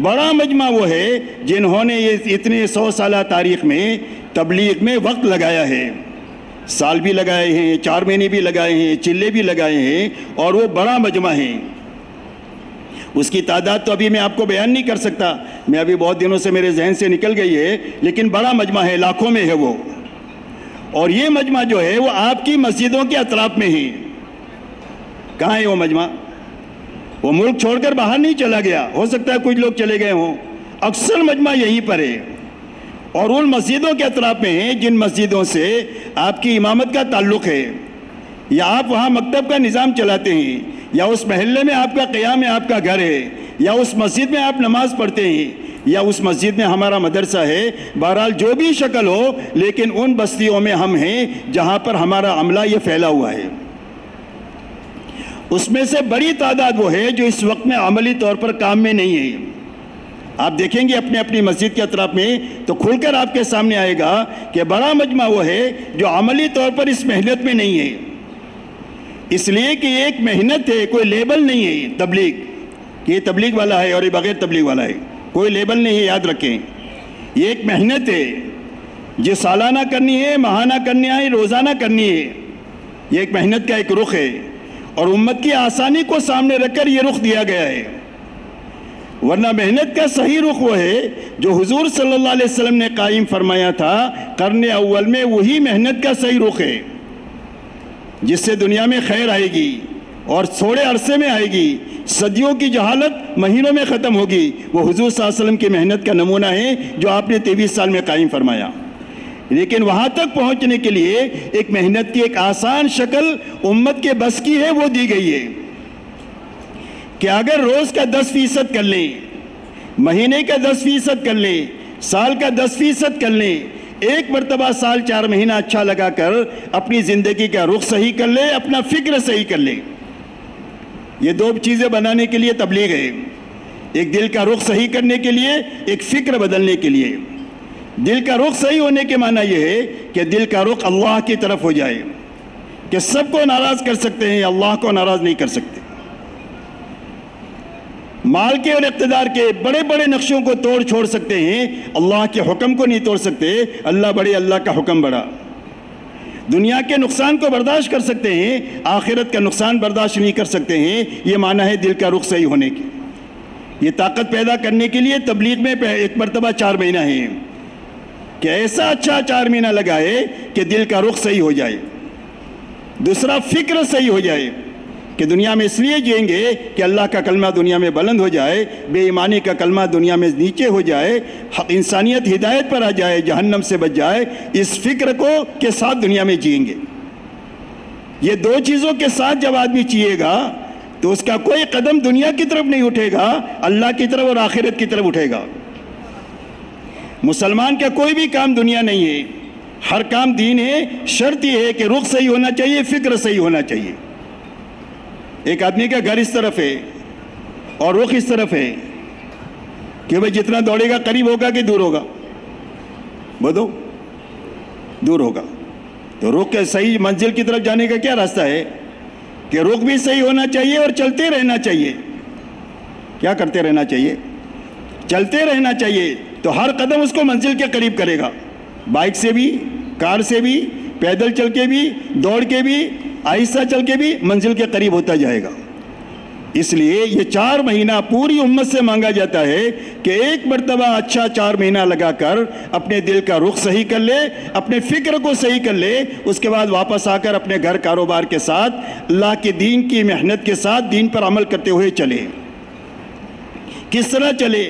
بڑا مجمع وہ ہے جنہوں نے یہ اتنے 100 سالہ تاریخ میں تبلیغ میں وقت لگایا ہے، سال بھی لگائے ہیں، 4 مہینے بھی لگائے ہیں، چلے بھی لگائے ہیں، اور وہ بڑا مجمع ہے۔ اس کی تعداد تو ابھی میں آپ کو بیان نہیں کر سکتا، میں ابھی بہت دنوں سے میرے ذہن سے نکل گئی ہے، لیکن بڑا مجمع ہے، لاکھوں میں ہے وہ۔ اور یہ مجمع جو ہے وہ آپ کی مسجدوں کے اطراف میں ہے۔ کہاں ہے وہ مجمع؟ وہ ملک چھوڑ کر باہر نہیں چلا گیا، ہو سکتا ہے کچھ لوگ چلے گئے ہوں، اکثر مجمع یہیں پر ہے، اور ان مسجدوں کے اطراف میں ہیں جن مسجدوں سے آپ کی امامت کا تعلق ہے، یا آپ وہاں مکتب کا نظام چلاتے ہیں، یا اس محلے میں آپ کا قیام ہے، آپ کا گھر ہے، یا اس مسجد میں آپ نماز پڑھتے ہیں، یا اس مسجد میں ہمارا مدرسہ ہے۔ بہرحال جو بھی شکل ہو، لیکن ان بستیوں میں ہم ہیں جہاں پر ہمارا عملہ یہ پھیلا ہوا ہے۔ اس میں سے بڑی تعداد وہ ہے جو اس وقت میں عملی طور پر کام میں نہیں ہے۔ آپ دیکھیں گے اپنے اپنی مسجد کے اطراف میں تو کھل کر آپ کے سامنے آئے گا کہ بڑا مجمع وہ ہے جو عملی طور پر اس محنت میں نہیں ہے، اس لیے کہ یہ ایک محنت ہے، کوئی لیبل نہیں ہے تبلیغ کہ یہ تبلیغ والا ہے اور یہ بغیر تبلیغ والا ہے، کوئی لیبل نہیں ہے، یاد رکھیں۔ یہ ایک محنت ہے جو سالانہ کرنی ہے، ماہانہ کرنی ہے، روزانہ کرنی ہے۔ یہ ایک محنت کا ایک رخ ہے، اور امت کی آسانی کو سامنے رکھ کر یہ رخ دیا گیا ہے، ورنہ محنت کا صحیح رخ وہ ہے جو حضور صلی اللہ علیہ وسلم نے قائم فرمایا تھا قرن اول میں، وہی محنت کا صحیح رخ ہے جس سے دنیا میں خیر آئے گی اور تھوڑے عرصے میں آئے گی، صدیوں کی جہالت مہینوں میں ختم ہوگی۔ وہ حضور صلی اللہ علیہ وسلم کی محنت کا نمونہ ہے جو آپ نے 23 سال میں قائم فرمایا۔ لیکن وہاں تک پہنچنے کے لیے ایک محنت کی ایک آسان شکل امت کے بس کی ہے، وہ دی گئی ہے کہ اگر روز کا 10% کر لیں، مہینے کا 10% کر لیں، سال کا 10% کر لیں، ایک مرتبہ سال 4 مہینہ اچھا لگا کر اپنی زندگی کا رخ صحیح کر لیں، اپنا فکر صحیح کر لیں۔ یہ 2 چیزیں بنانے کے لیے تبلیغ ہے، ایک دل کا رخ صحیح کرنے کے لیے، ایک فکر بدلنے کے لیے۔ دل کا رخ صحیح ہونے کے معنی یہ ہے کہ دل کا رخ اللہ کی طرف ہو جائے کہ سب کو ناراض کر سکتے ہیں، اللہ کو ناراض نہیں کر سکتے۔ مال کے اور اقتدار کے بڑے بڑے نقشوں کو توڑ چھوڑ سکتے ہیں، اللہ کے حکم کو نہیں توڑ سکتے۔ اللہ بڑے، اللہ کا حکم بڑا۔ دنیا کے نقصان کو برداشت کر سکتے ہیں، آخرت کا نقصان برداشت نہیں کر سکتے ہیں۔ یہ معنی ہے دل کا رخ صحیح ہونے کی۔ یہ طاقت پیدا کرنے کے لیے تبلیغ میں ایک مرتبہ 4 مہینہ ہے کہ ایسا اچھا 4 مہینہ لگائے کہ دل کا رخ صحیح ہو جائے، دوسرا فکر صحیح ہو جائے کہ دنیا میں اس لیے جئیں گے کہ اللہ کا کلمہ دنیا میں بلند ہو جائے، بے ایمانی کا کلمہ دنیا میں نیچے ہو جائے، انسانیت ہدایت پر آ جائے، جہنم سے بچ جائے۔ اس فکر کو کے ساتھ دنیا میں جئیں گے۔ یہ 2 چیزوں کے ساتھ جب آدمی جیے گا تو اس کا کوئی قدم دنیا کی طرف نہیں اٹھے گا، اللہ کی طرف اور آخرت کی طرف اٹھے گا۔ مسلمان کا کوئی بھی کام دنیا نہیں ہے، ہر کام دین ہے۔ شرط یہ ہے کہ رخ صحیح ہونا چاہیے، فکر صحیح ہونا چاہیے۔ ایک آدمی کا گھر اس طرف ہے اور رخ اس طرف ہے کہ بھئی جتنا دوڑے گا قریب ہوگا کہ دور ہوگا؟ بولو، دور ہوگا۔ تو رخ کے صحیح منزل کی طرف جانے کا کیا راستہ ہے کہ رخ بھی صحیح ہونا چاہیے اور چلتے رہنا چاہیے۔ کیا کرتے رہنا چاہیے؟ چلتے رہنا چاہیے، تو ہر قدم اس کو منزل کے قریب کرے گا، بائک سے بھی، کار سے بھی، پیدل چل کے بھی، دوڑ کے بھی، آہستہ چل کے بھی منزل کے قریب ہوتا جائے گا۔ اس لیے یہ 4 مہینہ پوری امت سے مانگا جاتا ہے کہ ایک مرتبہ اچھا 4 مہینہ لگا کر اپنے دل کا رخ صحیح کر لے، اپنے فکر کو صحیح کر لے، اس کے بعد واپس آ کر اپنے گھر کاروبار کے ساتھ اللہ کے دین کی محنت کے ساتھ دین پر عمل کرتے ہوئے چلے۔ کس طرح چلے؟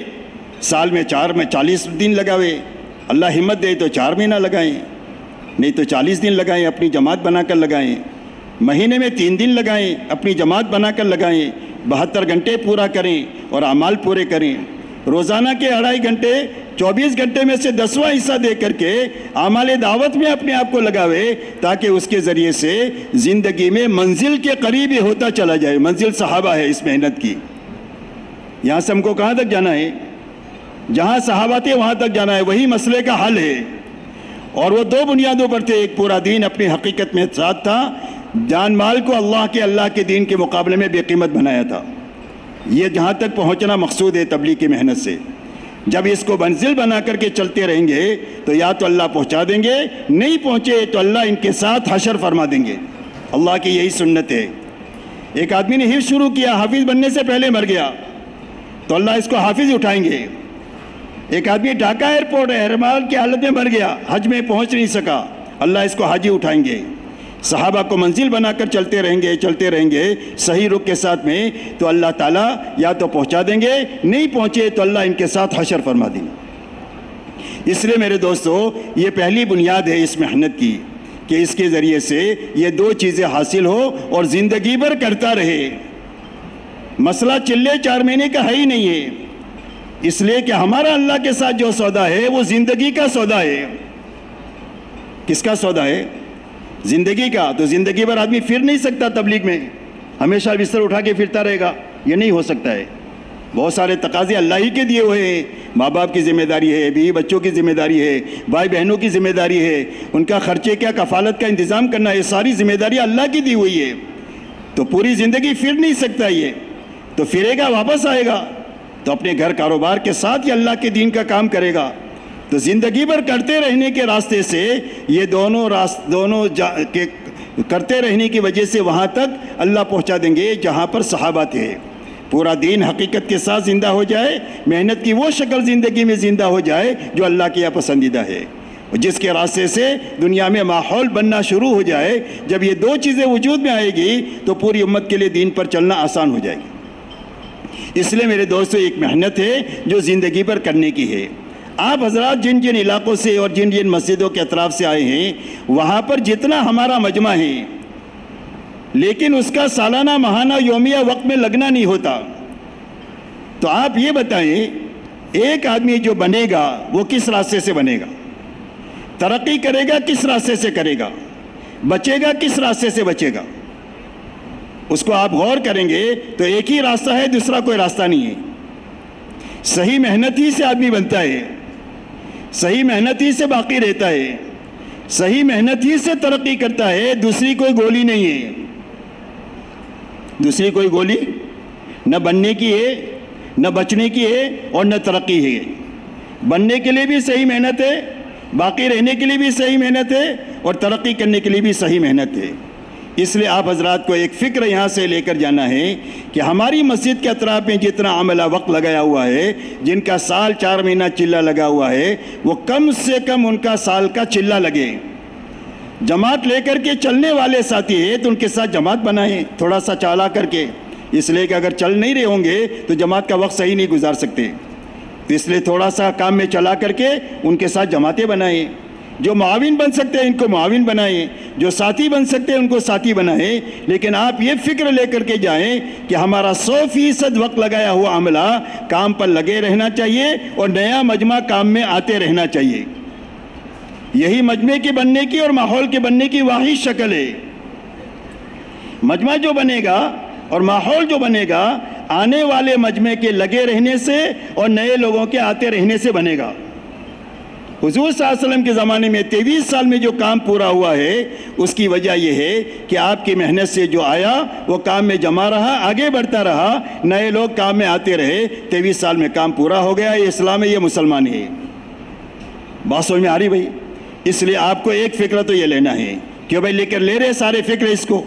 سال میں 40 دن لگاوے، اللہ ہمت دے تو 4 مہینہ لگائیں، نہیں تو 40 دن لگائیں، اپنی جماعت بنا کر لگائیں۔ مہینے میں 3 دن لگائیں، اپنی جماعت بنا کر لگائیں۔ 72 گھنٹے پورا کریں اور اعمال پورے کریں۔ روزانہ کے 2.5 گھنٹے 24 گھنٹے میں سے 10واں حصہ دے کر کے اعمال دعوت میں اپنے آپ کو لگاوے، تاکہ اس کے ذریعے سے زندگی میں منزل کے قریب ہی ہوتا چلا جائے۔ منزل صحابہ ہے اس محنت کی۔ یہاں سے ہم کو کہاں تک جانا ہے؟ جہاں صحابہ تھے وہاں تک جانا ہے، وہی مسئلے کا حل ہے۔ اور وہ 2 بنیادوں پر تھے، ایک پورا دین اپنی حقیقت میں ساتھ تھا، جان مال کو اللہ کے دین کے مقابلے میں بے قیمت بنایا تھا۔ یہ جہاں تک پہنچنا مقصود ہے تبلیغ کی محنت سے۔ جب اس کو منزل بنا کر کے چلتے رہیں گے تو یا تو اللہ پہنچا دیں گے، نہیں پہنچے تو اللہ ان کے ساتھ حشر فرما دیں گے۔ اللہ کی یہی سنت ہے۔ ایک آدمی نے حفظ شروع کیا، حافظ بننے سے پہلے مر گیا تو اللہ اس کو حافظ اٹھائیں گے۔ ایک آدمی ڈھاکہ ایئرپورٹ احرام کی حالت میں مر گیا، حج میں پہنچ نہیں سکا، اللہ اس کو حاجی اٹھائیں گے۔ صحابہ کو منزل بنا کر چلتے رہیں گے صحیح رخ کے ساتھ میں، تو اللہ تعالیٰ یا تو پہنچا دیں گے، نہیں پہنچے تو اللہ ان کے ساتھ حشر فرما دیں گے۔ اس لیے میرے دوستو، یہ پہلی بنیاد ہے اس محنت کی کہ اس کے ذریعے سے یہ 2 چیزیں حاصل ہو اور زندگی بھر کرتا رہے۔ مسئلہ چلے 4 مہینے کا ہے ہی نہیں ہے، اس لیے کہ ہمارا اللہ کے ساتھ جو سودا ہے وہ زندگی کا سودا ہے۔ کس کا سودا ہے؟ زندگی کا۔ تو زندگی بھر آدمی پھر نہیں سکتا تبلیغ میں، ہمیشہ بستر اٹھا کے پھرتا رہے گا، یہ نہیں ہو سکتا ہے۔ بہت سارے تقاضے اللہ ہی کے دیے ہوئے ہیں۔ ماں باپ کی ذمہ داری ہے، بیوی بچوں کی ذمہ داری ہے، بھائی بہنوں کی ذمہ داری ہے، ان کا خرچے کا کفالت کا انتظام کرنا، یہ ساری ذمہ داری اللہ کی دی ہوئی ہے۔ تو پوری زندگی پھر نہیں سکتا، یہ تو پھرے گا، واپس آئے گا تو اپنے گھر کاروبار کے ساتھ یہ اللہ کے دین کا کام کرے گا۔ تو زندگی بھر کرتے رہنے کے راستے سے یہ دونوں کرتے رہنے کی وجہ سے وہاں تک اللہ پہنچا دیں گے جہاں پر صحابہ تھے۔ پورا دین حقیقت کے ساتھ زندہ ہو جائے، محنت کی وہ شکل زندگی میں زندہ ہو جائے جو اللہ کے یہاں پسندیدہ ہے، جس کے راستے سے دنیا میں ماحول بننا شروع ہو جائے۔ جب یہ 2 چیزیں وجود میں آئے گی تو پوری امت کے لیے دین پر چلنا آسان ہو جائے گی۔ اس لیے میرے دوستو، ایک محنت ہے جو زندگی پر کرنے کی ہے۔ آپ حضرات جن جن علاقوں سے اور جن جن مسجدوں کے اطراف سے آئے ہیں، وہاں پر جتنا ہمارا مجمع ہے، لیکن اس کا سالانہ ماہانہ یومیہ وقت میں لگنا نہیں ہوتا۔ تو آپ یہ بتائیں، ایک آدمی جو بنے گا وہ کس راستے سے بنے گا؟ ترقی کرے گا کس راستے سے کرے گا؟ بچے گا کس راستے سے بچے گا؟ اس کو آپ غور کریں گے تو ایک ہی راستہ ہے، دوسرا کوئی راستہ نہیں ہے۔ صحیح محنت ہی سے آدمی بنتا ہے، صحیح محنت ہی سے باقی رہتا ہے، صحیح محنت ہی سے ترقی کرتا ہے، دوسری کوئی گولی نہیں ہے۔ دوسری کوئی گولی نہ بننے کی ہے، نہ بچنے کی ہے، اور نہ ترقی ہے۔ بننے کے لیے بھی صحیح محنت ہے، باقی رہنے کے لیے بھی صحیح محنت ہے، اور ترقی کرنے کے لیے بھی صحیح محنت ہے۔ اس لیے آپ حضرات کو ایک فکر یہاں سے لے کر جانا ہے کہ ہماری مسجد کے اطراف میں جتنا عملہ وقت لگایا ہوا ہے، جن کا سال 4 مہینہ چلہ لگا ہوا ہے، وہ کم سے کم ان کا سال کا چلہ لگے۔ جماعت لے کر کے چلنے والے ساتھی ہیں تو ان کے ساتھ جماعت بنائیں، تھوڑا سا چلا کر کے، اس لیے کہ اگر چل نہیں رہے ہوں گے تو جماعت کا وقت صحیح نہیں گزار سکتے۔ تو اس لیے تھوڑا سا کام میں چلا کر کے ان کے ساتھ جماعتیں بنائیں۔ جو معاون بن سکتے ہیں ان کو معاون بنائیں، جو ساتھی بن سکتے ہیں ان کو ساتھی بنائیں، لیکن آپ یہ فکر لے کر کے جائیں کہ ہمارا 100% وقت لگایا ہوا عملہ کام پر لگے رہنا چاہیے، اور نیا مجمع کام میں آتے رہنا چاہیے۔ یہی مجمع کے بننے کی اور ماحول کے بننے کی واحد شکل ہے۔ مجمع جو بنے گا اور ماحول جو بنے گا، آنے والے مجمع کے لگے رہنے سے اور نئے لوگوں کے آتے رہنے سے بنے گا۔ حضور صلی اللہ علیہ وسلم کے زمانے میں 23 سال میں جو کام پورا ہوا ہے، اس کی وجہ یہ ہے کہ آپ کی محنت سے جو آیا وہ کام میں جمع رہا، آگے بڑھتا رہا، نئے لوگ کام میں آتے رہے، 23 سال میں کام پورا ہو گیا۔ یہ اسلام ہے، یہ مسلمان ہے۔ بات سمجھ میں آ رہی بھائی؟ اس لیے آپ کو ایک فکر تو یہ لینا ہے کہ بھائی لے رہے سارے فکر اس کو،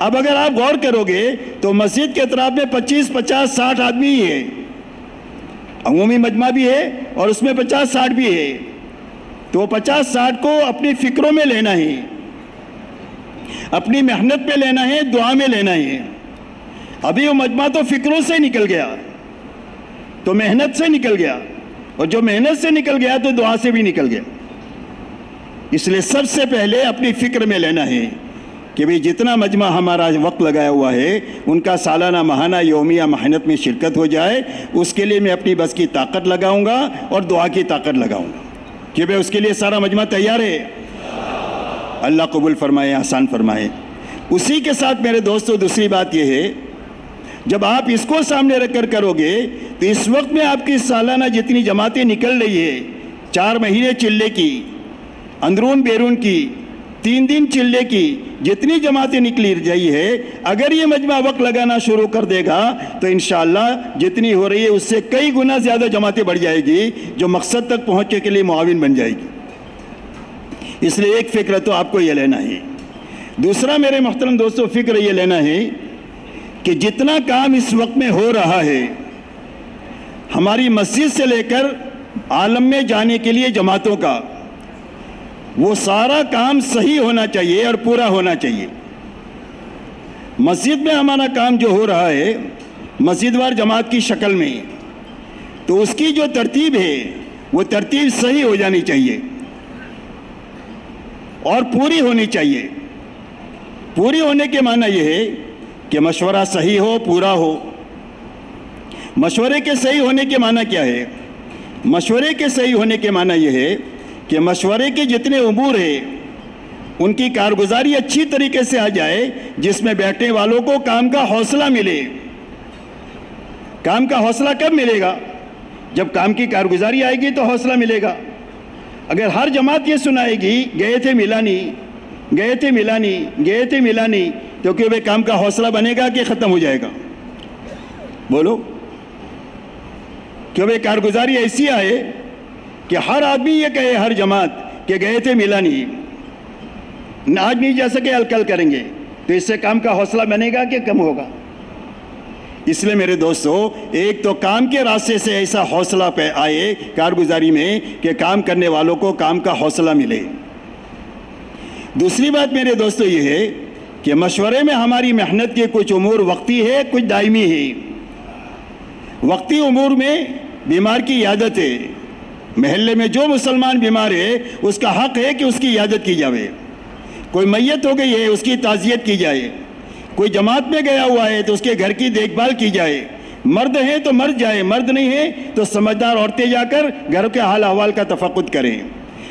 اب اگر آپ غور کرو گے تو مسجد کے اطراف میں 25, 50, 60 آدمی ہی ہے، عمومی مجمع بھی ہے اور اس میں 50, 60 بھی ہے، تو 50, 60 کو اپنی فکروں میں لینا ہے، اپنی محنت پہ لینا ہے، دعا میں لینا ہے۔ ابھی وہ مجمع تو فکروں سے نکل گیا، تو محنت سے نکل گیا، اور جو محنت سے نکل گیا تو دعا سے بھی نکل گیا۔ اس لیے سب سے پہلے اپنی فکر میں لینا ہے کہ بھی جتنا مجمع ہمارا وقت لگایا ہوا ہے ان کا سالانہ ماہانہ یومیہ محنت میں شرکت ہو جائے، اس کے لیے میں اپنی بس کی طاقت لگاؤں گا اور دعا کی طاقت لگاؤں گا کہ بھئی اس کے لیے سارا مجمع تیار ہے۔ اللہ قبول فرمائے، آسان فرمائے۔ اسی کے ساتھ میرے دوستو دوسری بات یہ ہے، جب آپ اس کو سامنے رکھ کر کرو گے تو اس وقت میں آپ کی سالانہ جتنی جماعتیں نکل رہی ہے، 4 مہینے چلے کی، اندرون بیرون کی، 3 دن چلے کی جتنی جماعتیں نکلی رہی ہے، اگر یہ مجمع وقت لگانا شروع کر دے گا تو انشاءاللہ جتنی ہو رہی ہے اس سے کئی گنا زیادہ جماعتیں بڑھ جائے گی، جو مقصد تک پہنچنے کے لیے معاون بن جائے گی۔ اس لیے ایک فکر تو آپ کو یہ لینا ہے۔ دوسرا میرے محترم دوستو فکر یہ لینا ہے کہ جتنا کام اس وقت میں ہو رہا ہے ہماری مسجد سے لے کر عالم میں جانے کے لیے جماعتوں کا، وہ سارا کام صحیح ہونا چاہیے اور پورا ہونا چاہیے۔ مسجد میں ہمارا کام جو ہو رہا ہے مسجد وار جماعت کی شکل میں، تو اس کی جو ترتیب ہے وہ ترتیب صحیح ہو جانی چاہیے اور پوری ہونی چاہیے۔ پوری ہونے کے معنی یہ ہے کہ مشورہ صحیح ہو، پورا ہو۔ مشورے کے صحیح ہونے کے معنی کیا ہے؟ مشورے کے صحیح ہونے کے معنی یہ ہے کہ مشورے کے جتنے امور ہیں ان کی کارگزاری اچھی طریقے سے آ جائے، جس میں بیٹھنے والوں کو کام کا حوصلہ ملے۔ کام کا حوصلہ کب ملے گا؟ جب کام کی کارگزاری آئے گی تو حوصلہ ملے گا۔ اگر ہر جماعت یہ سنائے گی گئے تھے ملانی، گئے تھے ملانی، گئے تھے ملانی، تو کہ وہ کام کا حوصلہ بنے گا کہ ختم ہو جائے گا؟ بولو، کہ وہ کارگزاری ایسی آئے کہ ہر آدمی یہ کہے، ہر جماعت کہ گئے تھے ملانی، آج نہیں جا سکے کل کریں گے، تو اس سے کام کا حوصلہ بنے گا کہ کم ہوگا؟ اس لیے میرے دوستو ایک تو کام کے راستے سے ایسا حوصلہ پہ آئے کارگزاری میں کہ کام کرنے والوں کو کام کا حوصلہ ملے۔ دوسری بات میرے دوستو یہ ہے کہ مشورے میں ہماری محنت کے کچھ امور وقتی ہے، کچھ دائمی ہے۔ وقتی امور میں بیمار کی عیادت ہے، محلے میں جو مسلمان بیمار ہے اس کا حق ہے کہ اس کی عیادت کی جائے۔ کوئی میت ہو گئی ہے اس کی تعزیت کی جائے، کوئی جماعت میں گیا ہوا ہے تو اس کے گھر کی دیکھ بھال کی جائے، مرد ہیں تو مرد جائے، مرد نہیں ہے تو سمجھدار عورتیں جا کر گھر کے حال احوال کا تفقد کریں۔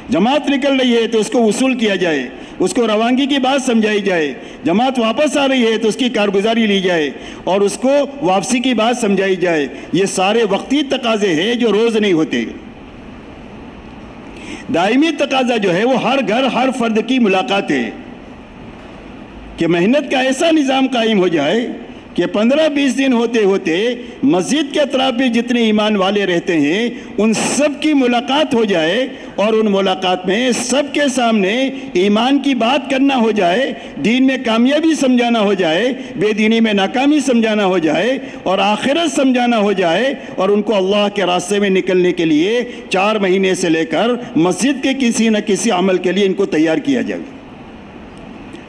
جماعت نکل رہی ہے تو اس کو وصول کیا جائے، اس کو روانگی کی بات سمجھائی جائے، جماعت واپس آ رہی ہے تو اس کی کارگزاری لی جائے اور اس کو واپسی کی بات سمجھائی جائے۔ یہ سارے وقتی تقاضے ہیں جو روز نہیں ہوتے۔ دائمی تقاضا جو ہے وہ ہر گھر ہر فرد کی ملاقات ہے، کہ محنت کا ایسا نظام قائم ہو جائے کہ 15-20 دن ہوتے ہوتے مسجد کے اطراف میں جتنے ایمان والے رہتے ہیں ان سب کی ملاقات ہو جائے، اور ان ملاقات میں سب کے سامنے ایمان کی بات کرنا ہو جائے، دین میں کامیابی سمجھانا ہو جائے، بے دینی میں ناکامی سمجھانا ہو جائے، اور آخرت سمجھانا ہو جائے، اور ان کو اللہ کے راستے میں نکلنے کے لیے 4 مہینے سے لے کر مسجد کے کسی نہ کسی عمل کے لیے ان کو تیار کیا جائے۔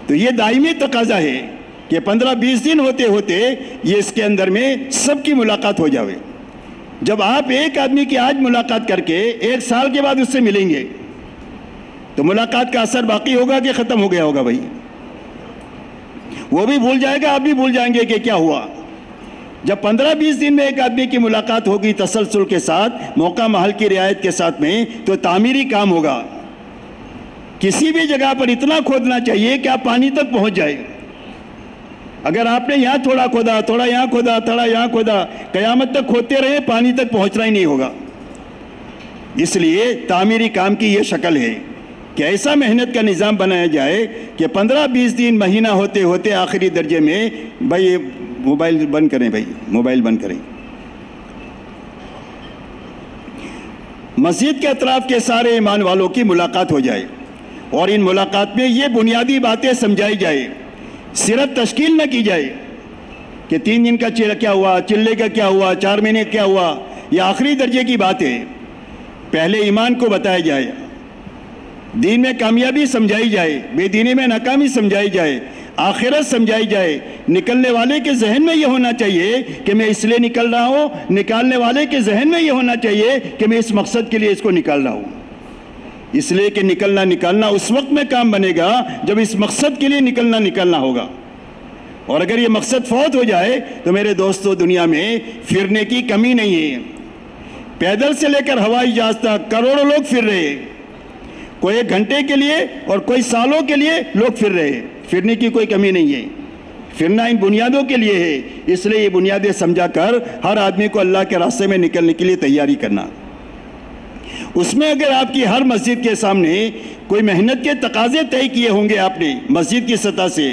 تو یہ دائمی تقاضا ہے کہ 15-20 دن ہوتے ہوتے یہ اس کے اندر میں سب کی ملاقات ہو جاوے۔ جب آپ ایک آدمی کی آج ملاقات کر کے 1 سال کے بعد اس سے ملیں گے تو ملاقات کا اثر باقی ہوگا کہ ختم ہو گیا ہوگا؟ بھائی وہ بھی بھول جائے گا، آپ بھی بھول جائیں گے کہ کیا ہوا۔ جب 15-20 دن میں ایک آدمی کی ملاقات ہوگی تسلسل کے ساتھ، موقع محل کی رعایت کے ساتھ میں، تو تعمیری کام ہوگا۔ کسی بھی جگہ پر اتنا کھودنا چاہیے کہ آپ پانی تک پہنچ جائے۔ اگر آپ نے یہاں تھوڑا کھودا، تھوڑا یہاں کھودا، تھوڑا یہاں کھودا، قیامت تک کھودتے رہے، پانی تک پہنچنا ہی نہیں ہوگا۔ اس لیے تعمیری کام کی یہ شکل ہے کہ ایسا محنت کا نظام بنایا جائے کہ 15-20 دن مہینہ ہوتے ہوتے آخری درجے میں، بھائی موبائل بند کریں، بھائی موبائل بند کریں، مسجد کے اطراف کے سارے ایمان والوں کی ملاقات ہو جائے، اور ان ملاقات میں یہ بنیادی باتیں سمجھائی جائے صرف تشکیل نہ کی جائے کہ 3 دن کا کیا ہوا، چلے کا کیا ہوا، 4 مہینے کا کیا ہوا، یہ آخری درجے کی بات ہے۔ پہلے ایمان کو بتایا جائے، دین میں کامیابی سمجھائی جائے، بے دینی میں ناکامی سمجھائی جائے، آخرت سمجھائی جائے۔ نکلنے والے کے ذہن میں یہ ہونا چاہیے کہ میں اس لیے نکل رہا ہوں، نکالنے والے کے ذہن میں یہ ہونا چاہیے کہ میں اس مقصد کے لیے اس کو نکال رہا ہوں۔ اس لیے کہ نکلنا اس وقت میں کام بنے گا جب اس مقصد کے لیے نکلنا ہوگا۔ اور اگر یہ مقصد فوت ہو جائے تو میرے دوستو، دنیا میں پھرنے کی کمی نہیں ہے۔ پیدل سے لے کر ہوائی جہاز تک کروڑوں لوگ پھر رہے ہیں، کوئی 1 گھنٹے کے لیے اور کوئی سالوں کے لیے لوگ پھر رہے ہیں۔ پھرنے کی کوئی کمی نہیں ہے، پھرنا ان بنیادوں کے لیے ہے۔ اس لیے یہ بنیادیں سمجھا کر ہر آدمی کو اللہ کے راستے میں نکلنے کے لیے تیاری کرنا۔ اس میں اگر آپ کی ہر مسجد کے سامنے کوئی محنت کے تقاضے طے کیے ہوں گے آپ نے مسجد کی سطح سے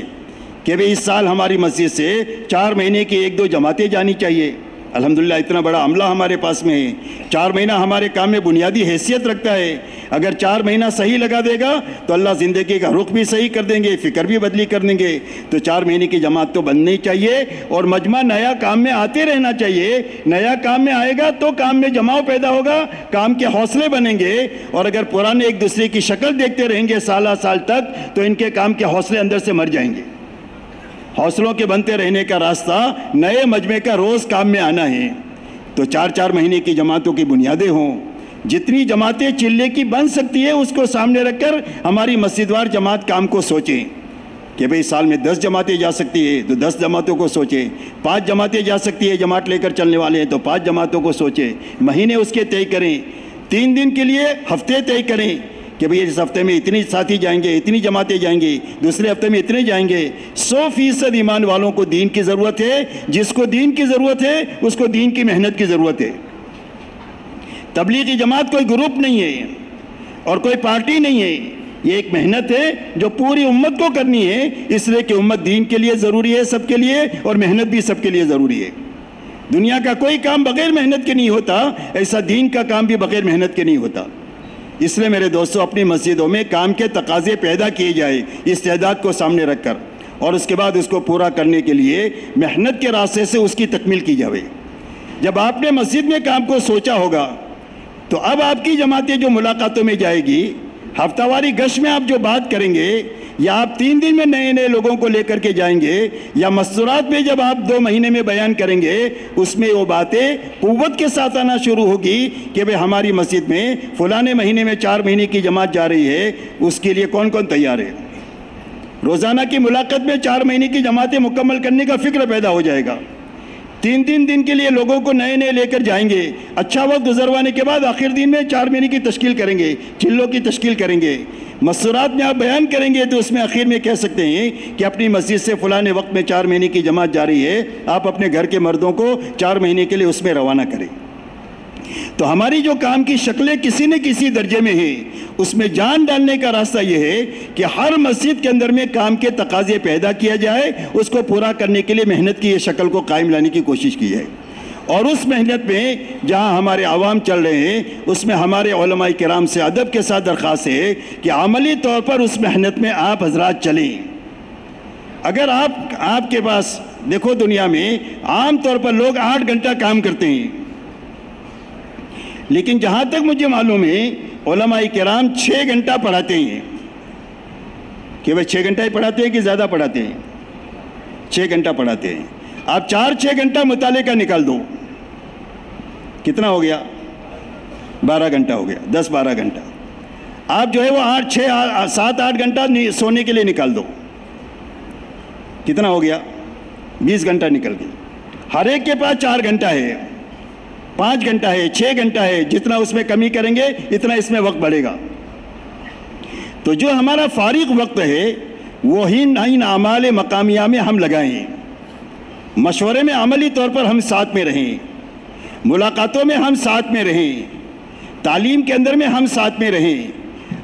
کہ بھئی اس سال ہماری مسجد سے 4 مہینے کی 1-2 جماعتیں جانی چاہیے۔ الحمدللہ اتنا بڑا عملہ ہمارے پاس میں ہے۔ 4 مہینہ ہمارے کام میں بنیادی حیثیت رکھتا ہے۔ اگر 4 مہینہ صحیح لگا دے گا تو اللہ زندگی کا رخ بھی صحیح کر دیں گے، فکر بھی بدلی کر دیں گے۔ تو 4 مہینے کی جماعت تو بننی چاہیے، اور مجمع نیا کام میں آتے رہنا چاہیے۔ نیا کام میں آئے گا تو کام میں جماؤ پیدا ہوگا، کام کے حوصلے بنیں گے۔ اور اگر پرانے ایک دوسرے کی شکل دیکھتے رہیں گے سالہ سال تک تو ان کے کام کے حوصلے اندر سے مر جائیں گے۔ حوصلوں کے بنتے رہنے کا راستہ نئے مجمع کا روز کام میں آنا ہے۔ تو 4-4 مہینے کی جماعتوں کی بنیادیں ہوں۔ جتنی جماعتیں چلے کی بن سکتی ہے اس کو سامنے رکھ کر ہماری مسجد وار جماعت کام کو سوچیں کہ بھئی سال میں 10 جماعتیں جا سکتی ہے تو 10 جماعتوں کو سوچیں، 5 جماعتیں جا سکتی ہے، جماعت لے کر چلنے والے ہیں تو 5 جماعتوں کو سوچیں، مہینے اس کے طے کریں، 3 دن کے لیے ہفتے طے کریں کہ بھئی اس ہفتے میں اتنی ساتھی جائیں گے، اتنی جماعتیں جائیں گے، دوسرے ہفتے میں اتنے جائیں گے۔ 100% ایمان والوں کو دین کی ضرورت ہے۔ جس کو دین کی ضرورت ہے اس کو دین کی محنت کی ضرورت ہے۔ تبلیغی جماعت کوئی گروپ نہیں ہے اور کوئی پارٹی نہیں ہے، یہ ایک محنت ہے جو پوری امت کو کرنی ہے، اس لیے کہ امت دین کے لیے ضروری ہے سب کے لیے، اور محنت بھی سب کے لیے ضروری ہے۔ دنیا کا کوئی کام بغیر محنت کے نہیں ہوتا، ایسا دین کا کام بھی بغیر محنت کے نہیں ہوتا۔ اس لیے میرے دوستو، اپنی مسجدوں میں کام کے تقاضے پیدا کیے جائے استعداد کو سامنے رکھ کر، اور اس کے بعد اس کو پورا کرنے کے لیے محنت کے راستے سے اس کی تکمیل کی جائے۔ جب آپ نے مسجد میں کام کو سوچا ہوگا تو اب آپ کی جماعتیں جو ملاقاتوں میں جائے گی، ہفتہ واری گشت میں آپ جو بات کریں گے، یا آپ 3 دن میں نئے نئے لوگوں کو لے کر کے جائیں گے، یا مستورات میں جب آپ 2 مہینے میں بیان کریں گے، اس میں وہ باتیں قوت کے ساتھ آنا شروع ہوگی کہ بھئی ہماری مسجد میں فلانے مہینے میں 4 مہینے کی جماعت جا رہی ہے، اس کے لیے کون کون تیار ہے۔ روزانہ کی ملاقات میں 4 مہینے کی جماعتیں مکمل کرنے کا فکر پیدا ہو جائے گا۔ 3 دن کے لیے لوگوں کو نئے نئے لے کر جائیں گے، اچھا وقت گزروانے کے بعد آخر دن میں 4 مہینے کی تشکیل کریں گے، چلوں کی تشکیل کریں گے۔ مستورات میں آپ بیان کریں گے تو اس میں آخر میں کہہ سکتے ہیں کہ اپنی مسجد سے فلانے وقت میں 4 مہینے کی جماعت جاری ہے، آپ اپنے گھر کے مردوں کو 4 مہینے کے لیے اس میں روانہ کریں۔ تو ہماری جو کام کی شکلیں کسی نہ کسی درجے میں ہیں، اس میں جان ڈالنے کا راستہ یہ ہے کہ ہر مسجد کے اندر میں کام کے تقاضے پیدا کیا جائے، اس کو پورا کرنے کے لیے محنت کی یہ شکل کو قائم لانے کی کوشش کی جائے۔ اور اس محنت میں جہاں ہمارے عوام چل رہے ہیں، اس میں ہمارے علماء کرام سے ادب کے ساتھ درخواست ہے کہ عملی طور پر اس محنت میں آپ حضرات چلیں۔ اگر آپ کے پاس دیکھو، دنیا میں عام طور پر لوگ 8 گھنٹہ کام کرتے ہیں، لیکن جہاں تک مجھے معلوم ہے علماء کرام 6 گھنٹہ پڑھاتے ہیں۔ کہ بھئی 6 گھنٹہ ہی پڑھاتے ہیں کہ زیادہ پڑھاتے ہیں؟ 6 گھنٹہ پڑھاتے ہیں۔ آپ 4-6 گھنٹہ مطالعے کا نکال دو، کتنا ہو گیا؟ 12 گھنٹہ ہو گیا، 10-12 گھنٹہ۔ آپ جو ہے وہ 7-8 گھنٹہ سونے کے لیے نکال دو، کتنا ہو گیا؟ 20 گھنٹہ نکل گیا۔ ہر ایک کے پاس 4 گھنٹہ ہے، 5 گھنٹہ ہے، 6 گھنٹہ ہے، جتنا اس میں کمی کریں گے اتنا اس میں وقت بڑھے گا۔ تو جو ہمارا فارغ وقت ہے وہی ان اعمال مقامیہ میں ہم لگائیں، مشورے میں عملی طور پر ہم ساتھ میں رہیں، ملاقاتوں میں ہم ساتھ میں رہیں، تعلیم کے اندر میں ہم ساتھ میں رہیں،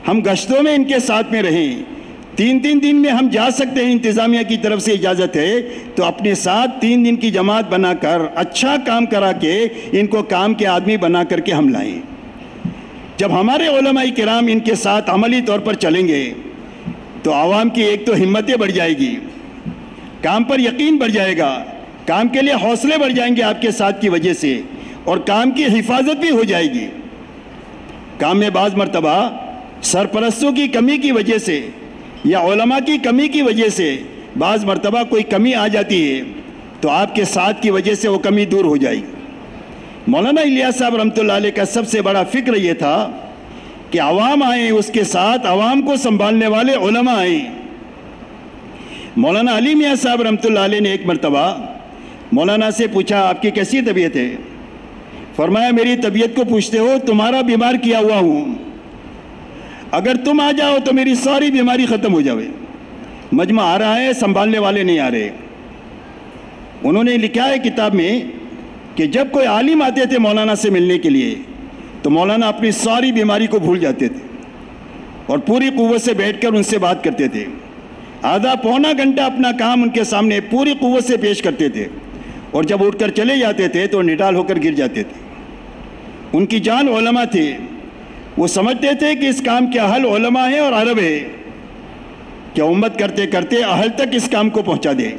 ہم گشتوں میں ان کے ساتھ میں رہیں۔ 3 دن میں ہم جا سکتے ہیں، انتظامیہ کی طرف سے اجازت ہے، تو اپنے ساتھ 3 دن کی جماعت بنا کر اچھا کام کرا کے ان کو کام کے آدمی بنا کر کے ہم لائیں۔ جب ہمارے علماء کرام ان کے ساتھ عملی طور پر چلیں گے تو عوام کی ایک تو ہمتیں بڑھ جائے گی، کام پر یقین بڑھ جائے گا، کام کے لیے حوصلے بڑھ جائیں گے آپ کے ساتھ کی وجہ سے، اور کام کی حفاظت بھی ہو جائے گی۔ کام میں بعض مرتبہ سرپرستوں کی کمی کی وجہ سے یا علماء کی کمی کی وجہ سے بعض مرتبہ کوئی کمی آ جاتی ہے، تو آپ کے ساتھ کی وجہ سے وہ کمی دور ہو جائے گی۔ مولانا الیاس صاحب رحمۃ اللہ علیہ کا سب سے بڑا فکر یہ تھا کہ عوام آئیں، اس کے ساتھ عوام کو سنبھالنے والے علماء آئیں۔ مولانا علی میاں صاحب رحمۃ اللہ علیہ نے ایک مرتبہ مولانا سے پوچھا آپ کی کیسی طبیعت ہے؟ فرمایا میری طبیعت کو پوچھتے ہو، تمہارا بیمار کیا ہوا ہوں، اگر تم آ جاؤ تو میری ساری بیماری ختم ہو جاوے۔ مجمع آ رہا ہے، سنبھالنے والے نہیں آ رہے۔ انہوں نے لکھا ہے کتاب میں کہ جب کوئی عالم آتے تھے مولانا سے ملنے کے لیے تو مولانا اپنی ساری بیماری کو بھول جاتے تھے اور پوری قوت سے بیٹھ کر ان سے بات کرتے تھے، آدھا پونا گھنٹہ اپنا کام ان کے سامنے پوری قوت سے پیش کرتے تھے، اور جب اٹھ کر چلے جاتے تھے تو نڈال ہو کر گر جاتے تھے۔ ان کی جان علماء تھے، وہ سمجھتے تھے کہ اس کام کے اہل علماء ہیں اور عرب ہے، کہ امت کرتے کرتے اہل تک اس کام کو پہنچا دے۔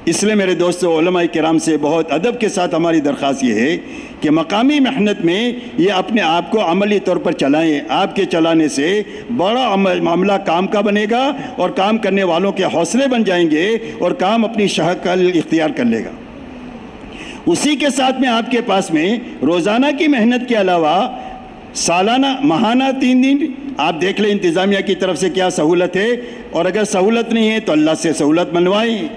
اس لیے میرے دوستو، علماء کرام سے بہت ادب کے ساتھ ہماری درخواست یہ ہے کہ مقامی محنت میں یہ اپنے آپ کو عملی طور پر چلائیں۔ آپ کے چلانے سے بڑا معاملہ کام کا بنے گا اور کام کرنے والوں کے حوصلے بن جائیں گے اور کام اپنی شکل اختیار کر لے گا۔ اسی کے ساتھ میں آپ کے پاس میں روزانہ کی محنت کے علاوہ سالانہ ماہانہ 3 دن آپ دیکھ لیں انتظامیہ کی طرف سے کیا سہولت ہے، اور اگر سہولت نہیں ہے تو اللہ سے سہولت منوائیں۔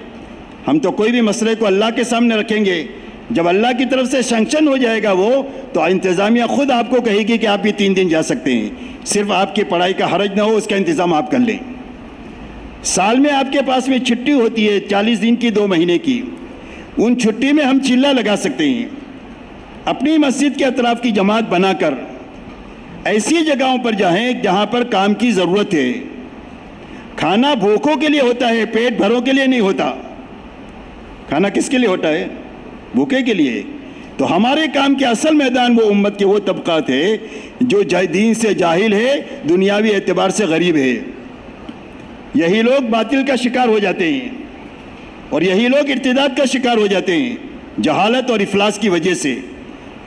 ہم تو کوئی بھی مسئلے کو اللہ کے سامنے رکھیں گے، جب اللہ کی طرف سے سینکشن ہو جائے گا وہ، تو انتظامیہ خود آپ کو کہے گی کہ آپ بھی 3 دن جا سکتے ہیں، صرف آپ کی پڑھائی کا حرج نہ ہو، اس کا انتظام آپ کر لیں۔ سال میں آپ کے پاس میں چھٹی ہوتی ہے 40 دن کی، 2 مہینے کی، ان چھٹی میں ہم چلہ لگا سکتے ہیں، اپنی مسجد کے اطراف کی جماعت بنا کر ایسی جگہوں پر جائیں جہاں پر کام کی ضرورت ہے۔ کھانا بھوکوں کے لیے ہوتا ہے، پیٹ بھروں کے لیے نہیں ہوتا۔ کھانا کس کے لیے ہوتا ہے؟ بھوکے کے لیے۔ تو ہمارے کام کے اصل میدان وہ امت کے وہ طبقات ہے جو دین سے جاہل ہے، دنیاوی اعتبار سے غریب ہے۔ یہی لوگ باطل کا شکار ہو جاتے ہیں، اور یہی لوگ ارتداد کا شکار ہو جاتے ہیں جہالت اور افلاس کی وجہ سے۔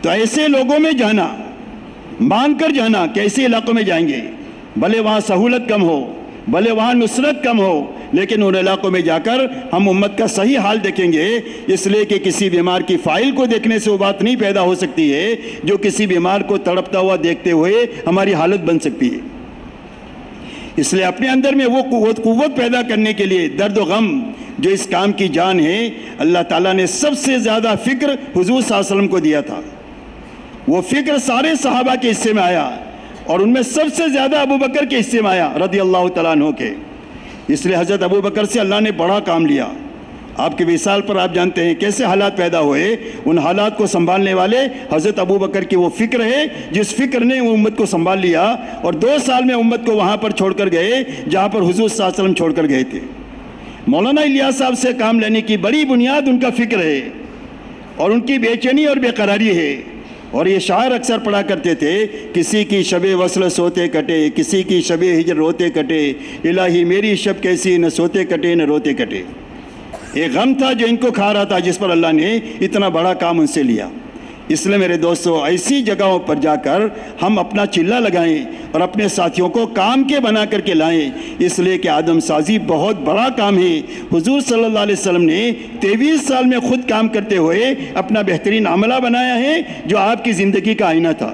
تو ایسے لوگوں میں جانا، مان کر جانا کہ ایسے علاقوں میں جائیں گے، بھلے وہاں سہولت کم ہو، بھلے وہاں نصرت کم ہو، لیکن ان علاقوں میں جا کر ہم امت کا صحیح حال دیکھیں گے، اس لیے کہ کسی بیمار کی فائل کو دیکھنے سے وہ بات نہیں پیدا ہو سکتی ہے جو کسی بیمار کو تڑپتا ہوا دیکھتے ہوئے ہماری حالت بن سکتی ہے۔ اس لیے اپنے اندر میں وہ قوت پیدا کرنے کے لیے درد و غم جو اس کام کی جان ہے، اللہ تعالیٰ نے سب سے زیادہ فکر حضور صلی اللہ علیہ وسلم کو دیا تھا۔ وہ فکر سارے صحابہ کے حصے میں آیا، اور ان میں سب سے زیادہ ابو بکر کے حصے میں آیا رضی اللہ تعالیٰ عنہ کے۔ اس لیے حضرت ابو بکر سے اللہ نے بڑا کام لیا۔ آپ کے وصال پر آپ جانتے ہیں کیسے حالات پیدا ہوئے، ان حالات کو سنبھالنے والے حضرت ابو بکر کی وہ فکر ہے جس فکر نے وہ امت کو سنبھال لیا، اور 2 سال میں امت کو وہاں پر چھوڑ کر گئے جہاں پر حضور صلی اللہ علیہ وسلم چھوڑ کر گئے تھے۔ مولانا الیاس صاحب سے کام لینے کی بڑی بنیاد ان کا فکر ہے، اور ان کی بے چینی اور بے قراری ہے۔ اور یہ شاعر اکثر پڑھا کرتے تھے، کسی کی شب وصل سوتے کٹے، کسی کی شب ہجر روتے کٹے، الہی میری شب کیسی نہ سوتے کٹے نہ روتے کٹے۔ ایک غم تھا جو ان کو کھا رہا تھا، جس پر اللہ نے اتنا بڑا کام ان سے لیا۔ اس لیے میرے دوستو، ایسی جگہوں پر جا کر ہم اپنا چلہ لگائیں اور اپنے ساتھیوں کو کام کے بنا کر کے لائیں، اس لیے کہ آدم سازی بہت بڑا کام ہے۔ حضور صلی اللہ علیہ وسلم نے 23 سال میں خود کام کرتے ہوئے اپنا بہترین عملہ بنایا ہے جو آپ کی زندگی کا آئینہ تھا۔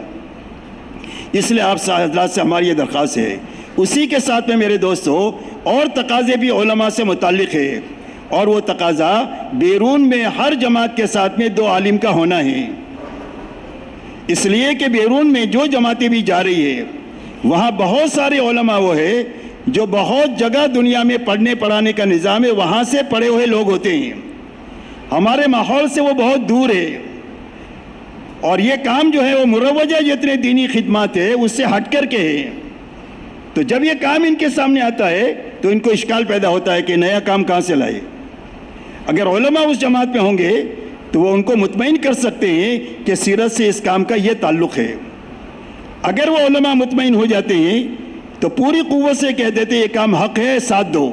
اس لیے آپ حضرات سے ہماری یہ درخواست ہے۔ اسی کے ساتھ میں میرے دوستو اور تقاضے بھی علماء سے متعلق ہے، اور وہ تقاضا بیرون میں ہر جماعت کے ساتھ میں 2 عالم کا ہونا ہے۔ اس لیے کہ بیرون میں جو جماعتیں بھی جا رہی ہے وہاں بہت سارے علماء وہ ہے جو بہت جگہ دنیا میں پڑھنے پڑھانے کا نظام ہے، وہاں سے پڑھے ہوئے لوگ ہوتے ہیں، ہمارے ماحول سے وہ بہت دور ہے، اور یہ کام جو ہے وہ مروجہ جتنے دینی خدمات ہے اس سے ہٹ کر کے ہے۔ تو جب یہ کام ان کے سامنے آتا ہے تو ان کو اشکال پیدا ہوتا ہے کہ نیا کام کہاں سے لائے۔ اگر علماء اس جماعت میں ہوں گے تو وہ ان کو مطمئن کر سکتے ہیں کہ سیرت سے اس کام کا یہ تعلق ہے۔ اگر وہ علماء مطمئن ہو جاتے ہیں تو پوری قوت سے کہہ دیتے یہ کام حق ہے، ساتھ دو،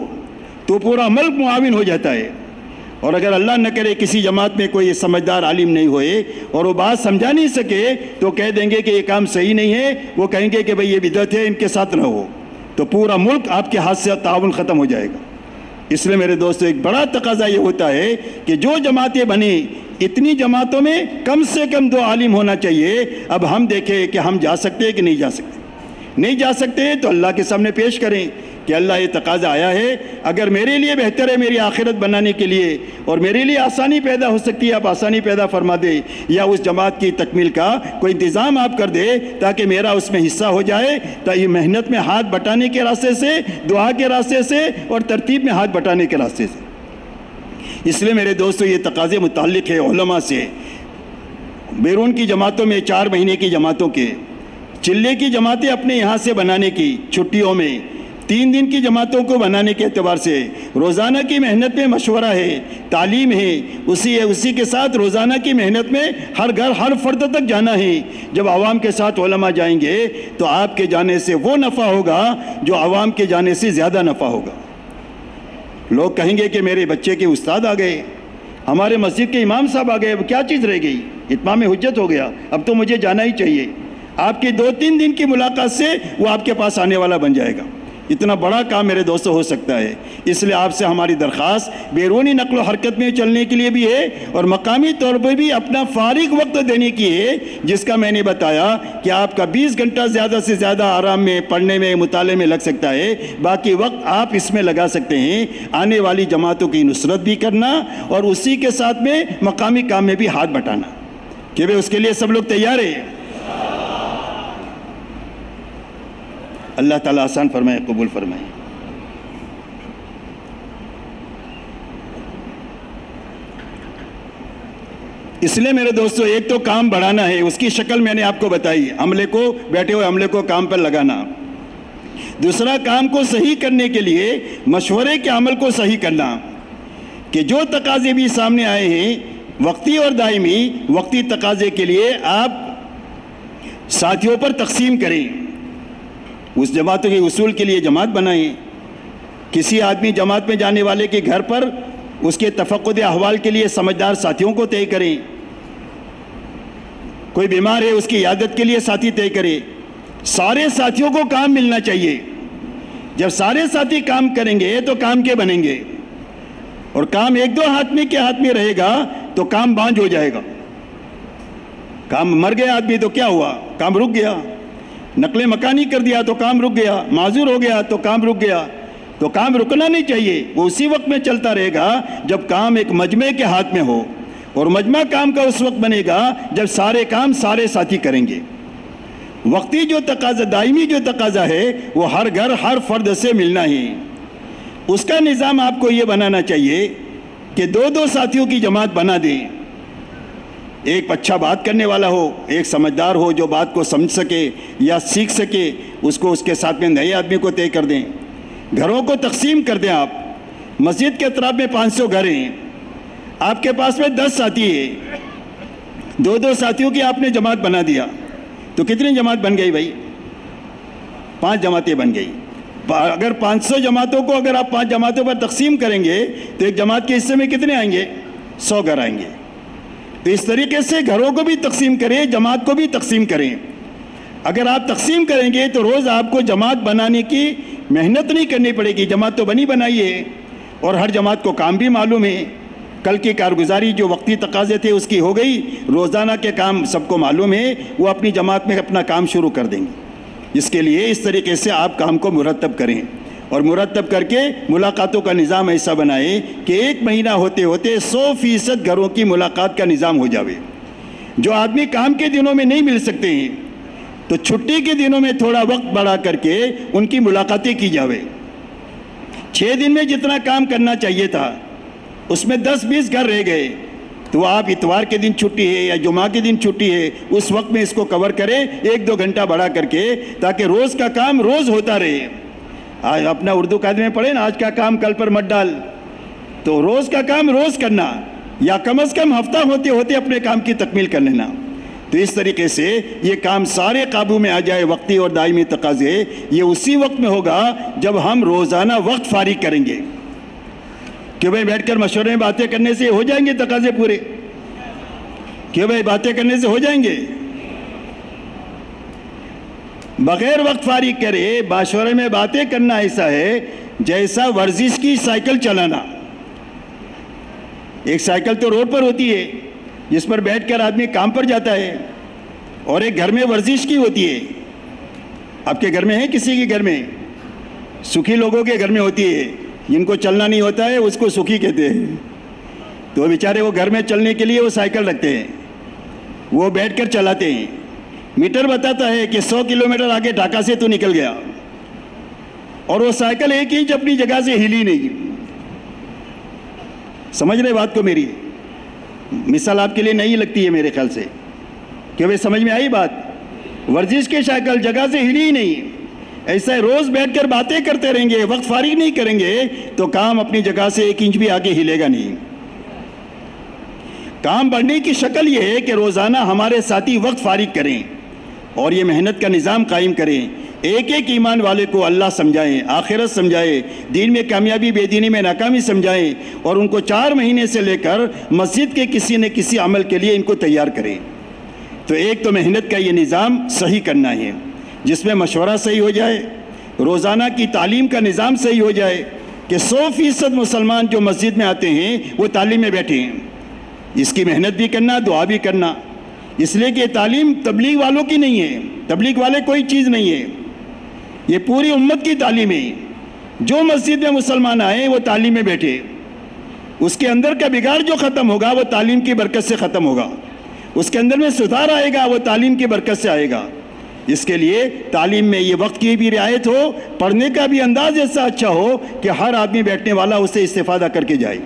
تو پورا ملک معاون ہو جاتا ہے۔ اور اگر اللہ نہ کرے کسی جماعت میں کوئی سمجھدار عالم نہیں ہوئے اور وہ بات سمجھا نہیں سکے تو کہہ دیں گے کہ یہ کام صحیح نہیں ہے، وہ کہیں گے کہ بھئی یہ بدعت ہے، ان کے ساتھ نہ ہو، تو پورا ملک آپ کے ہاتھ سے تعاون ختم ہو جائے گا۔ اس لیے میرے دوستو ایک بڑا تقاضا یہ ہوتا ہے کہ جو جماعتیں بنیں، اتنی جماعتوں میں کم سے کم 2 عالم ہونا چاہیے۔ اب ہم دیکھیں کہ ہم جا سکتے ہیں کہ نہیں جا سکتے۔ نہیں جا سکتے تو اللہ کے سامنے پیش کریں کہ اللہ یہ تقاضا آیا ہے، اگر میرے لیے بہتر ہے میری آخرت بنانے کے لیے اور میرے لیے آسانی پیدا ہو سکتی ہے، آپ آسانی پیدا فرما دے، یا اس جماعت کی تکمیل کا کوئی انتظام آپ کر دے تاکہ میرا اس میں حصہ ہو جائے، تاکہ محنت میں ہاتھ بٹانے کے راستے سے، دعا کے راستے سے اور ترتیب میں ہاتھ بٹانے کے راستے سے۔ اس لیے میرے دوستو یہ تقاضے متعلق ہے علماء سے، بیرون کی جماعتوں میں 4 مہینے کی جماعتوں کے، چلے کی جماعتیں اپنے یہاں سے بنانے کی، چھٹیوں میں 3 دن کی جماعتوں کو بنانے کے اعتبار سے روزانہ کی محنت میں مشورہ ہے، تعلیم ہے، اسی کے ساتھ روزانہ کی محنت میں ہر گھر ہر فرد تک جانا ہے۔ جب عوام کے ساتھ علماء جائیں گے تو آپ کے جانے سے وہ نفع ہوگا جو عوام کے جانے سے زیادہ نفع ہوگا۔ لوگ کہیں گے کہ میرے بچے کے استاد آ گئے، ہمارے مسجد کے امام صاحب آ گئے، اب کیا چیز رہ گئی، اتمام حجت ہو گیا، اب تو مجھے جانا ہی چاہیے۔ آپ کی 2-3 دن کی ملاقات سے وہ آپ کے پاس آنے والا بن جائے گا۔ اتنا بڑا کام میرے دوستو ہو سکتا ہے۔ اس لیے آپ سے ہماری درخواست بیرونی نقل و حرکت میں چلنے کے لیے بھی ہے اور مقامی طور پر بھی اپنا فارغ وقت دینے کی ہے، جس کا میں نے بتایا کہ آپ کا 20 گھنٹہ زیادہ سے زیادہ آرام میں، پڑھنے میں، مطالعے میں لگ سکتا ہے، باقی وقت آپ اس میں لگا سکتے ہیں آنے والی جماعتوں کی نصرت بھی کرنا اور اسی کے ساتھ میں مقامی کام میں بھی ہاتھ بٹانا۔ کہ بھئی اس کے لیے سب لوگ تیار ہیں؟ اللہ تعالیٰ آسان فرمائے، قبول فرمائے۔ اس لیے میرے دوستو ایک تو کام بڑھانا ہے، اس کی شکل میں نے آپ کو بتائی، عملے کو، بیٹھے ہوئے عملے کو کام پر لگانا۔ دوسرا کام کو صحیح کرنے کے لیے مشورے کے عمل کو صحیح کرنا، کہ جو تقاضے بھی سامنے آئے ہیں وقتی اور دائمی، وقتی تقاضے کے لیے آپ ساتھیوں پر تقسیم کریں، اس جماعتوں کے اصول کے لیے جماعت بنائیں۔ کسی آدمی جماعت میں جانے والے کے گھر پر اس کے تفقد احوال کے لیے سمجھدار ساتھیوں کو طے کریں۔ کوئی بیمار ہے اس کی عیادت کے لیے ساتھی طے کرے۔ سارے ساتھیوں کو کام ملنا چاہیے۔ جب سارے ساتھی کام کریں گے تو کام کے بنیں گے، اور کام 1-2 آدمی کے ہاتھ میں رہے گا تو کام بانجھ ہو جائے گا۔ کام مر گیا آدمی تو کیا ہوا، کام رک گیا۔ نقل مکانی کر دیا تو کام رک گیا، معذور ہو گیا تو کام رک گیا۔ تو کام رکنا نہیں چاہیے، وہ اسی وقت میں چلتا رہے گا جب کام ایک مجمع کے ہاتھ میں ہو، اور مجمع کام کا اس وقت بنے گا جب سارے کام سارے ساتھی کریں گے۔ وقتی جو تقاضا، دائمی جو تقاضا ہے وہ ہر گھر ہر فرد سے ملنا ہے۔ اس کا نظام آپ کو یہ بنانا چاہیے کہ 2-2 ساتھیوں کی جماعت بنا دیں۔ ایک اچھا بات کرنے والا ہو، ایک سمجھدار ہو جو بات کو سمجھ سکے یا سیکھ سکے، اس کو اس کے ساتھ میں نئے آدمی کو طے کر دیں۔ گھروں کو تقسیم کر دیں۔ آپ مسجد کے اطراف میں 500 گھر ہیں، آپ کے پاس میں 10 ساتھی ہیں، 2-2 ساتھیوں کی آپ نے جماعت بنا دیا تو کتنی جماعت بن گئی بھائی؟ 5 جماعتیں بن گئی۔ اگر 500 جماعتوں کو اگر آپ 5 جماعتوں پر تقسیم کریں گے تو ایک جماعت کے حصے میں کتنے آئیں گے؟ 100 گھر آئیں گے۔ تو اس طریقے سے گھروں کو بھی تقسیم کریں، جماعت کو بھی تقسیم کریں۔ اگر آپ تقسیم کریں گے تو روز آپ کو جماعت بنانے کی محنت نہیں کرنی پڑے گی۔ جماعت تو بنی بنائی ہے اور ہر جماعت کو کام بھی معلوم ہے۔ کل کی کارگزاری جو وقتی تقاضے تھے اس کی ہو گئی، روزانہ کے کام سب کو معلوم ہے، وہ اپنی جماعت میں اپنا کام شروع کر دیں گے۔ اس کے لیے اس طریقے سے آپ کام کو مرتب کریں، اور مرتب کر کے ملاقاتوں کا نظام ایسا بنائیں کہ 1 مہینہ ہوتے ہوتے 100% گھروں کی ملاقات کا نظام ہو جاوے۔ جو آدمی کام کے دنوں میں نہیں مل سکتے ہیں تو چھٹی کے دنوں میں تھوڑا وقت بڑھا کر کے ان کی ملاقاتیں کی جاوے۔ 6 دن میں جتنا کام کرنا چاہیے تھا اس میں 10-20 گھر رہ گئے، تو آپ اتوار کے دن چھٹی ہے یا جمعہ کے دن چھٹی ہے اس وقت میں اس کو کور کریں 1-2 گھنٹہ بڑھا کر کے، تاکہ روز کا کام روز ہوتا رہے۔ آج اپنا اردو قاعدے میں پڑھیں نا، آج کا کام کل پر مت ڈال، تو روز کا کام روز کرنا، یا کم از کم ہفتہ ہوتے ہوتے اپنے کام کی تکمیل کر لینا۔ تو اس طریقے سے یہ کام سارے قابو میں آ جائے۔ وقتی اور دائمی تقاضے یہ اسی وقت میں ہوگا جب ہم روزانہ وقت فارغ کریں گے، کہ بھائی بیٹھ کر مشورے میں باتیں کرنے سے ہو جائیں گے تقاضے پورے؟ کہ بھائی باتیں کرنے سے ہو جائیں گے؟ بغیر وقت فارغ کرے مشورے میں باتیں کرنا ایسا ہے جیسا ورزش کی سائیکل چلانا۔ ایک سائیکل تو روڈ پر ہوتی ہے جس پر بیٹھ کر آدمی کام پر جاتا ہے، اور ایک گھر میں ورزش کی ہوتی ہے۔ آپ کے گھر میں ہے؟ کسی کے گھر میں؟ سکھی لوگوں کے گھر میں ہوتی ہے، جن کو چلنا نہیں ہوتا ہے اس کو سکھی کہتے ہیں۔ تو بیچارے وہ گھر میں چلنے کے لیے وہ سائیکل رکھتے ہیں، وہ بیٹھ کر چلاتے ہیں۔ میٹر بتاتا ہے کہ 100 کلومیٹر آگے ڈھاکہ سے تو نکل گیا، اور وہ سائیکل ایک انچ اپنی جگہ سے ہلی نہیں۔ سمجھ رہے بات کو میری؟ مثال آپ کے لیے نہیں لگتی ہے میرے خیال سے، کہ بھئی سمجھ میں آئی بات؟ ورزش کے سائیکل جگہ سے ہلی ہی نہیں۔ ایسا روز بیٹھ کر باتیں کرتے رہیں گے، وقت فارغ نہیں کریں گے تو کام اپنی جگہ سے ایک انچ بھی آگے ہلے گا نہیں۔ کام بڑھنے کی شکل یہ ہے کہ روزانہ ہمارے ساتھی وقت فارغ کریں اور یہ محنت کا نظام قائم کریں۔ ایک ایک ایمان والے کو اللہ سمجھائیں، آخرت سمجھائیں، دین میں کامیابی بے دینی میں ناکامی سمجھائیں، اور ان کو 4 مہینے سے لے کر مسجد کے کسی نہ کسی عمل کے لیے ان کو تیار کریں۔ تو ایک تو محنت کا یہ نظام صحیح کرنا ہے جس میں مشورہ صحیح ہو جائے، روزانہ کی تعلیم کا نظام صحیح ہو جائے کہ 100% مسلمان جو مسجد میں آتے ہیں وہ تعلیم میں بیٹھے ہیں۔ اس کی محنت بھی کرنا، دعا بھی کرنا، اس لیے کہ تعلیم تبلیغ والوں کی نہیں ہے، تبلیغ والے کوئی چیز نہیں ہے، یہ پوری امت کی تعلیم ہے۔ جو مسجد میں مسلمان آئے وہ تعلیم میں بیٹھے، اس کے اندر کا بگاڑ جو ختم ہوگا وہ تعلیم کی برکت سے ختم ہوگا، اس کے اندر میں سدھار آئے گا وہ تعلیم کی برکت سے آئے گا۔ اس کے لیے تعلیم میں یہ وقت کی بھی رعایت ہو، پڑھنے کا بھی انداز ایسا اچھا ہو کہ ہر آدمی بیٹھنے والا اسے استفادہ کر کے جائے۔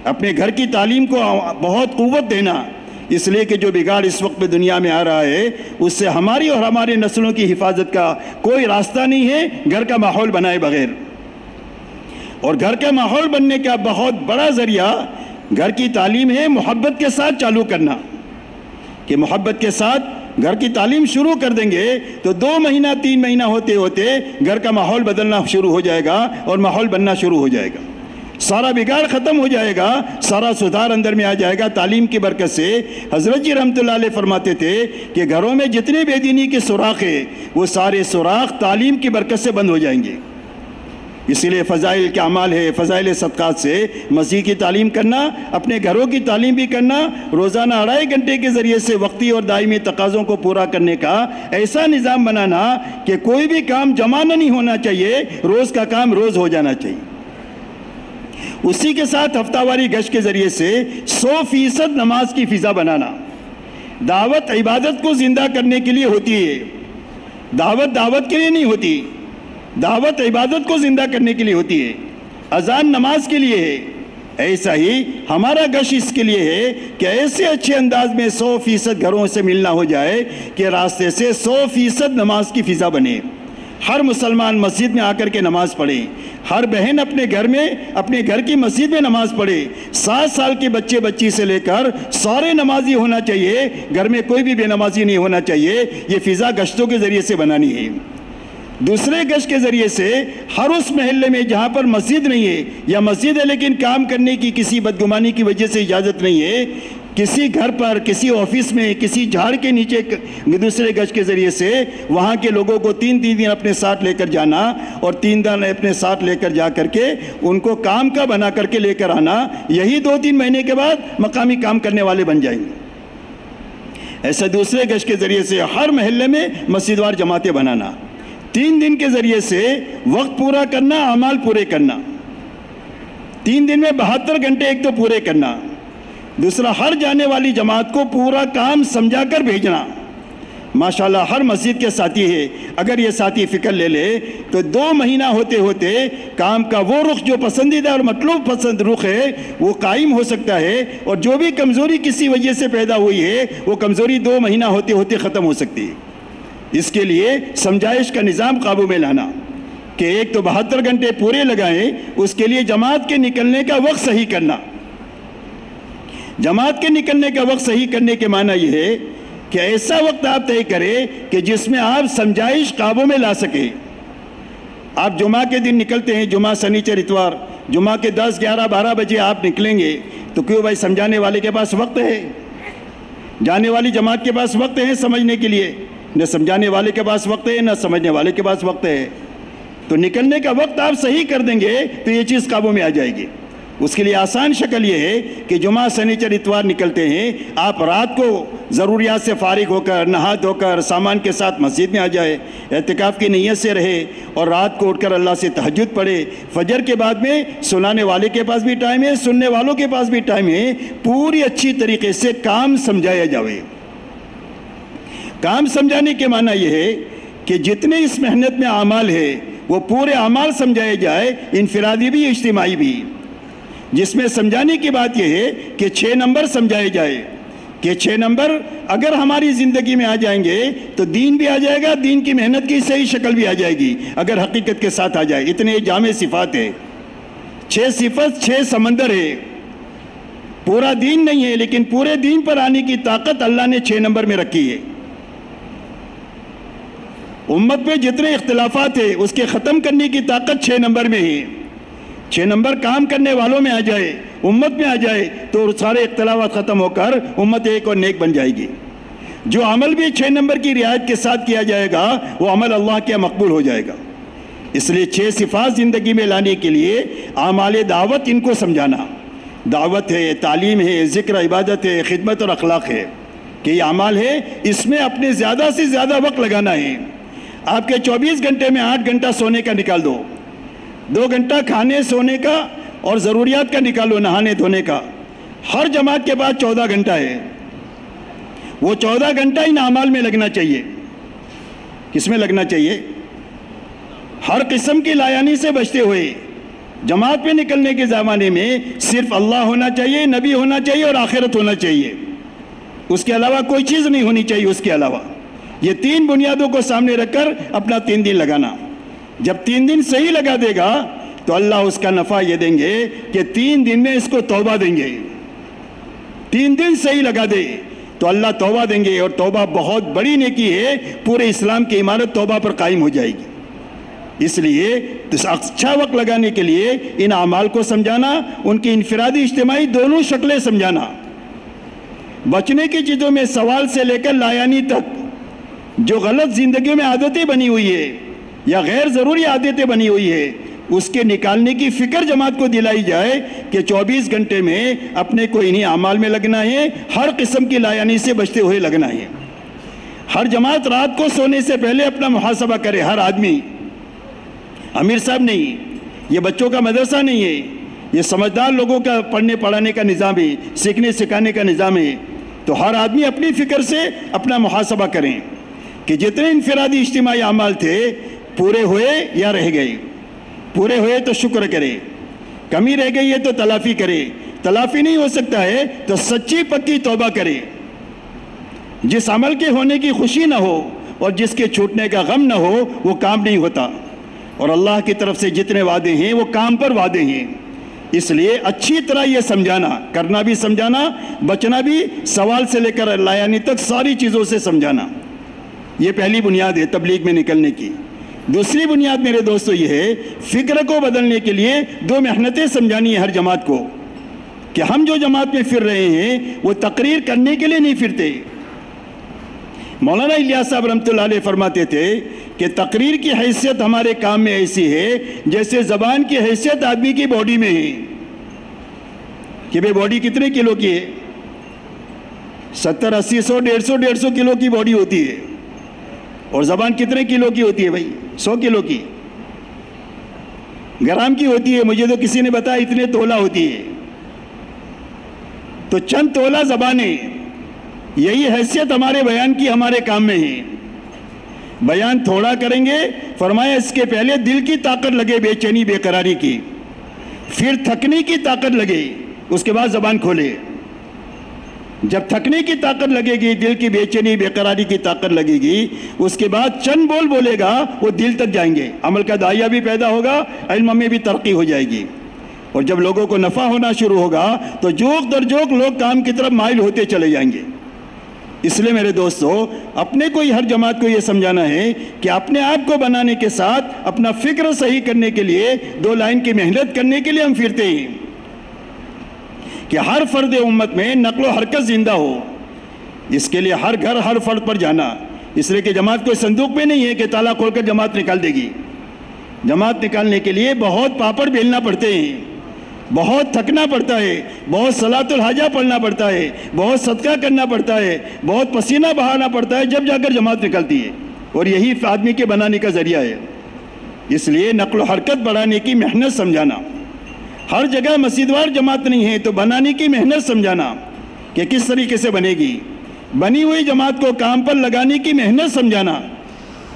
اپنے گھر کی تعلیم کو بہت قوت دینا، اس لیے کہ جو بگاڑ اس وقت میں دنیا میں آ رہا ہے اس سے ہماری اور ہمارے نسلوں کی حفاظت کا کوئی راستہ نہیں ہے گھر کا ماحول بنائے بغیر۔ اور گھر کا ماحول بننے کا بہت بڑا ذریعہ گھر کی تعلیم ہے محبت کے ساتھ چالو کرنا، کہ محبت کے ساتھ گھر کی تعلیم شروع کر دیں گے تو 2 مہینہ 3 مہینہ ہوتے ہوتے گھر کا ماحول بدلنا شروع ہو جائے گا اور ماحول بننا شروع ہو جائے گا، سارا بگاڑ ختم ہو جائے گا، سارا سدھار اندر میں آ جائے گا تعلیم کی برکت سے۔ حضرت جی رحمۃ اللہ علیہ فرماتے تھے کہ گھروں میں جتنے بے دینی کے سوراخ ہیں وہ سارے سوراخ تعلیم کی برکت سے بند ہو جائیں گے۔ اسی لیے فضائل کے اعمال ہے، فضائل صدقات سے مسیح کی تعلیم کرنا، اپنے گھروں کی تعلیم بھی کرنا، روزانہ 2.5 گھنٹے کے ذریعے سے وقتی اور دائمی تقاضوں کو پورا کرنے کا ایسا نظام بنانا کہ کوئی بھی کام جمع نہیں ہونا چاہیے، روز کا کام روز ہو جانا چاہیے۔ اسی کے ساتھ ہفتہ واری گشت کے ذریعے سے 100% نماز کی فضا بنانا۔ دعوت عبادت کو زندہ کرنے کے لیے ہوتی ہے، دعوت کے لیے نہیں ہوتی، دعوت عبادت کو زندہ کرنے کے لیے ہوتی ہے، اذان نماز کے لیے ہے۔ ایسا ہی ہمارا گشت اس کے لیے ہے کہ ایسے اچھے انداز میں 100% گھروں سے ملنا ہو جائے کہ راستے سے 100% نماز کی فضا بنے، ہر مسلمان مسجد میں آ کر کے نماز پڑھے، ہر بہن اپنے گھر میں اپنے گھر کی مسجد میں نماز پڑھے، 7 سال کے بچے بچی سے لے کر سارے نمازی ہونا چاہیے، گھر میں کوئی بھی بے نمازی نہیں ہونا چاہیے۔ یہ فضا گشتوں کے ذریعے سے بنانی ہے۔ دوسرے گشت کے ذریعے سے ہر اس محلے میں جہاں پر مسجد نہیں ہے یا مسجد ہے لیکن کام کرنے کی کسی بدگمانی کی وجہ سے اجازت نہیں ہے، کسی گھر پر، کسی آفس میں، کسی جھاڑ کے نیچے دوسرے گشت کے ذریعے سے وہاں کے لوگوں کو 3 دن اپنے ساتھ لے کر جانا اور 3 دن اپنے ساتھ لے کر جا کر کے ان کو کام کا بنا کر کے لے کر آنا، یہی 2-3 مہینے کے بعد مقامی کام کرنے والے بن جائیں گے۔ ایسے دوسرے گشت کے ذریعے سے ہر محلے میں مسجد وار جماعتیں بنانا، 3 دن کے ذریعے سے وقت پورا کرنا، اعمال پورے کرنا، 3 دن میں 72 گھنٹے ایک تو پورے کرنا، دوسرا ہر جانے والی جماعت کو پورا کام سمجھا کر بھیجنا۔ ماشاءاللہ ہر مسجد کے ساتھی ہے، اگر یہ ساتھی فکر لے لے تو 2 مہینہ ہوتے ہوتے کام کا وہ رخ جو پسندیدہ اور مطلوب پسند رخ ہے وہ قائم ہو سکتا ہے، اور جو بھی کمزوری کسی وجہ سے پیدا ہوئی ہے وہ کمزوری 2 مہینہ ہوتے ہوتے ختم ہو سکتی ہے۔ اس کے لیے سمجھائش کا نظام قابو میں لانا کہ ایک تو 72 گھنٹے پورے لگائیں، اس کے لیے جماعت کے نکلنے کا وقت صحیح کرنا۔ جماعت کے نکلنے کا وقت صحیح کرنے کے معنی یہ ہے کہ ایسا وقت آپ طے کریں کہ جس میں آپ سمجھائش قابو میں لا سکیں۔ آپ جمعہ کے دن نکلتے ہیں، جمعہ، سنیچر، اتوار، جمعہ کے 10, 11, 12 بجے آپ نکلیں گے تو کیوں بھائی سمجھانے والے کے پاس وقت ہے؟ جانے والی جماعت کے پاس وقت ہے سمجھنے کے لیے؟ نہ سمجھانے والے کے پاس وقت ہے نہ سمجھنے والے کے پاس وقت ہے. تو نکلنے کا وقت آپ صحیح کر دیں گے تو یہ چیز قابو میں آ جائے گی. اس کے لیے آسان شکل یہ ہے کہ جمعہ سنیچر اتوار نکلتے ہیں، آپ رات کو ضروریات سے فارغ ہو کر نہا دھو کر سامان کے ساتھ مسجد میں آ جائے، اعتکاف کی نیت سے رہے اور رات کو اٹھ کر اللہ سے تہجد پڑھے. فجر کے بعد میں سنانے والے کے پاس بھی ٹائم ہے، سننے والوں کے پاس بھی ٹائم ہے. پوری اچھی طریقے سے کام سمجھایا جائے. کام سمجھانے کے معنی یہ ہے کہ جتنے اس محنت میں اعمال ہے وہ پورے اعمال سمجھائے جائے، انفرادی بھی اجتماعی بھی. جس میں سمجھانے کی بات یہ ہے کہ 6 نمبر سمجھائے جائے کہ 6 نمبر اگر ہماری زندگی میں آ جائیں گے تو دین بھی آ جائے گا، دین کی محنت کی صحیح شکل بھی آ جائے گی اگر حقیقت کے ساتھ آ جائے. اتنے جامع صفات ہے، 6 صفت 6 سمندر ہے. پورا دین نہیں ہے لیکن پورے دین پر آنے کی طاقت اللہ نے 6 نمبر میں رکھی ہے. امت میں جتنے اختلافات ہیں اس کے ختم کرنے کی طاقت 6 نمبر میں ہے. 6 نمبر کام کرنے والوں میں آ جائے، امت میں آ جائے تو سارے اختلافات ختم ہو کر امت ایک اور نیک بن جائے گی. جو عمل بھی 6 نمبر کی رعایت کے ساتھ کیا جائے گا وہ عمل اللہ کے مقبول ہو جائے گا. اس لیے 6 صفات زندگی میں لانے کے لیے اعمال دعوت، ان کو سمجھانا. دعوت ہے، تعلیم ہے، ذکر عبادت ہے، خدمت اور اخلاق ہے کہ یہ اعمال ہے، اس میں اپنے زیادہ سے زیادہ وقت لگانا ہے. آپ کے 24 گھنٹے میں 8 گھنٹہ سونے کا نکال دو، 2 گھنٹہ کھانے سونے کا اور ضروریات کا نکالو، نہانے دھونے کا. ہر جماعت کے بعد 14 گھنٹہ ہے، وہ 14 گھنٹہ ان اعمال میں لگنا چاہیے. کس میں لگنا چاہیے؟ ہر قسم کی لایانی سے بچتے ہوئے. جماعت میں نکلنے کے زمانے میں صرف اللہ ہونا چاہیے، نبی ہونا چاہیے اور آخرت ہونا چاہیے. اس کے علاوہ کوئی چیز نہیں ہونی چاہیے. اس کے علاوہ یہ 3 بنیادوں کو سامنے رکھ کر اپنا 3 دن لگانا. جب 3 دن صحیح لگا دے گا تو اللہ اس کا نفع یہ دیں گے کہ 3 دن میں اس کو توبہ دیں گے. 3 دن صحیح لگا دے تو اللہ توبہ دیں گے، اور توبہ بہت بڑی نیکی ہے. پورے اسلام کی عمارت توبہ پر قائم ہو جائے گی. اس لیے اچھا وقت لگانے کے لیے ان اعمال کو سمجھانا، ان کی انفرادی اجتماعی دونوں شکلیں سمجھانا. بچنے کی چیزوں میں سوال سے لے کر لایانی تک جو غلط زندگیوں میں عادتیں بنی ہوئی ہے یا غیر ضروری عادتیں بنی ہوئی ہے، اس کے نکالنے کی فکر جماعت کو دلائی جائے کہ 24 گھنٹے میں اپنے کو انہی اعمال میں لگنا ہے، ہر قسم کی لایانی سے بچتے ہوئے لگنا ہے. ہر جماعت رات کو سونے سے پہلے اپنا محاسبہ کرے. ہر آدمی، امیر صاحب نہیں، یہ بچوں کا مدرسہ نہیں ہے، یہ سمجھدار لوگوں کا پڑھنے پڑھانے کا نظام ہے، سیکھنے سکھانے کا نظام ہے. تو ہر آدمی اپنی فکر سے اپنا محاسبہ کریں کہ جتنے انفرادی اجتماعی اعمال تھے پورے ہوئے یا رہ گئے. پورے ہوئے تو شکر کرے، کمی رہ گئی ہے تو تلافی کرے. تلافی نہیں ہو سکتا ہے تو سچی پکی توبہ کرے. جس عمل کے ہونے کی خوشی نہ ہو اور جس کے چھوٹنے کا غم نہ ہو وہ کام نہیں ہوتا. اور اللہ کی طرف سے جتنے وعدے ہیں وہ کام پر وعدے ہیں. اس لیے اچھی طرح یہ سمجھانا، کرنا بھی سمجھانا، بچنا بھی، سوال سے لے کر لایانی تک ساری چیزوں سے سمجھانا. یہ پہلی بنیاد ہے تبلیغ میں نکلنے کی. دوسری بنیاد میرے دوستو یہ ہے، فکر کو بدلنے کے لیے 2 محنتیں سمجھانی ہے ہر جماعت کو کہ ہم جو جماعت میں پھر رہے ہیں وہ تقریر کرنے کے لیے نہیں پھرتے. مولانا الیاس صاحب رحمۃ اللہ علیہ فرماتے تھے کہ تقریر کی حیثیت ہمارے کام میں ایسی ہے جیسے زبان کی حیثیت آدمی کی باڈی میں ہے کہ بھئی باڈی کتنے کلو کی ہے؟ 70 80 100 150 کلو کی باڈی ہوتی ہے. اور زبان کتنے کلو کی ہوتی ہے بھائی؟ 100 کلو کی. گرام کی ہوتی ہے، مجھے تو کسی نے بتایا اتنے تولہ ہوتی ہے. تو چند تولہ زبانیں، یہی حیثیت ہمارے بیان کی ہمارے کام میں ہے. بیان تھوڑا کریں گے، فرمایا اس کے پہلے دل کی طاقت لگے بے چینی بے قراری کی، پھر تھکنے کی طاقت لگے، اس کے بعد زبان کھولے. جب تھکنے کی طاقت لگے گی، دل کی بے چینی بے قراری کی طاقت لگے گی، اس کے بعد چند بول بولے گا وہ دل تک جائیں گے. عمل کا دائیا بھی پیدا ہوگا، علم میں بھی ترقی ہو جائے گی. اور جب لوگوں کو نفع ہونا شروع ہوگا تو جوک در جوک لوگ کام کی طرف مائل ہوتے چلے جائیں گے. اس لیے میرے دوستو اپنے کو ہی ہر جماعت کو یہ سمجھانا ہے کہ اپنے آپ کو بنانے کے ساتھ اپنا فکر صحیح کرنے کے لیے 2 لائن کی محنت کرنے کے لیے ہم پھرتے ہیں کہ ہر فرد امت میں نقل و حرکت زندہ ہو. اس کے لیے ہر گھر ہر فرد پر جانا. اس لیے کہ جماعت کوئی صندوق میں نہیں ہے کہ تالا کھول کر جماعت نکال دے گی. جماعت نکالنے کے لیے بہت پاپڑ بیلنا پڑتے ہیں, بہت تھکنا پڑتا ہے, بہت صلاۃ الحاجہ پڑھنا پڑتا ہے, بہت صدقہ کرنا پڑتا ہے, بہت پسینہ بہانا پڑتا ہے, جب جا کر جماعت نکلتی ہے. اور یہی آدمی کے بنانے کا ذریعہ ہے. اس لیے نقل و حرکت بڑھانے کی محنت سمجھانا. ہر جگہ مسجدوار جماعت نہیں ہے تو بنانے کی محنت سمجھانا کہ کس طریقے سے بنے گی. بنی ہوئی جماعت کو کام پر لگانے کی محنت سمجھانا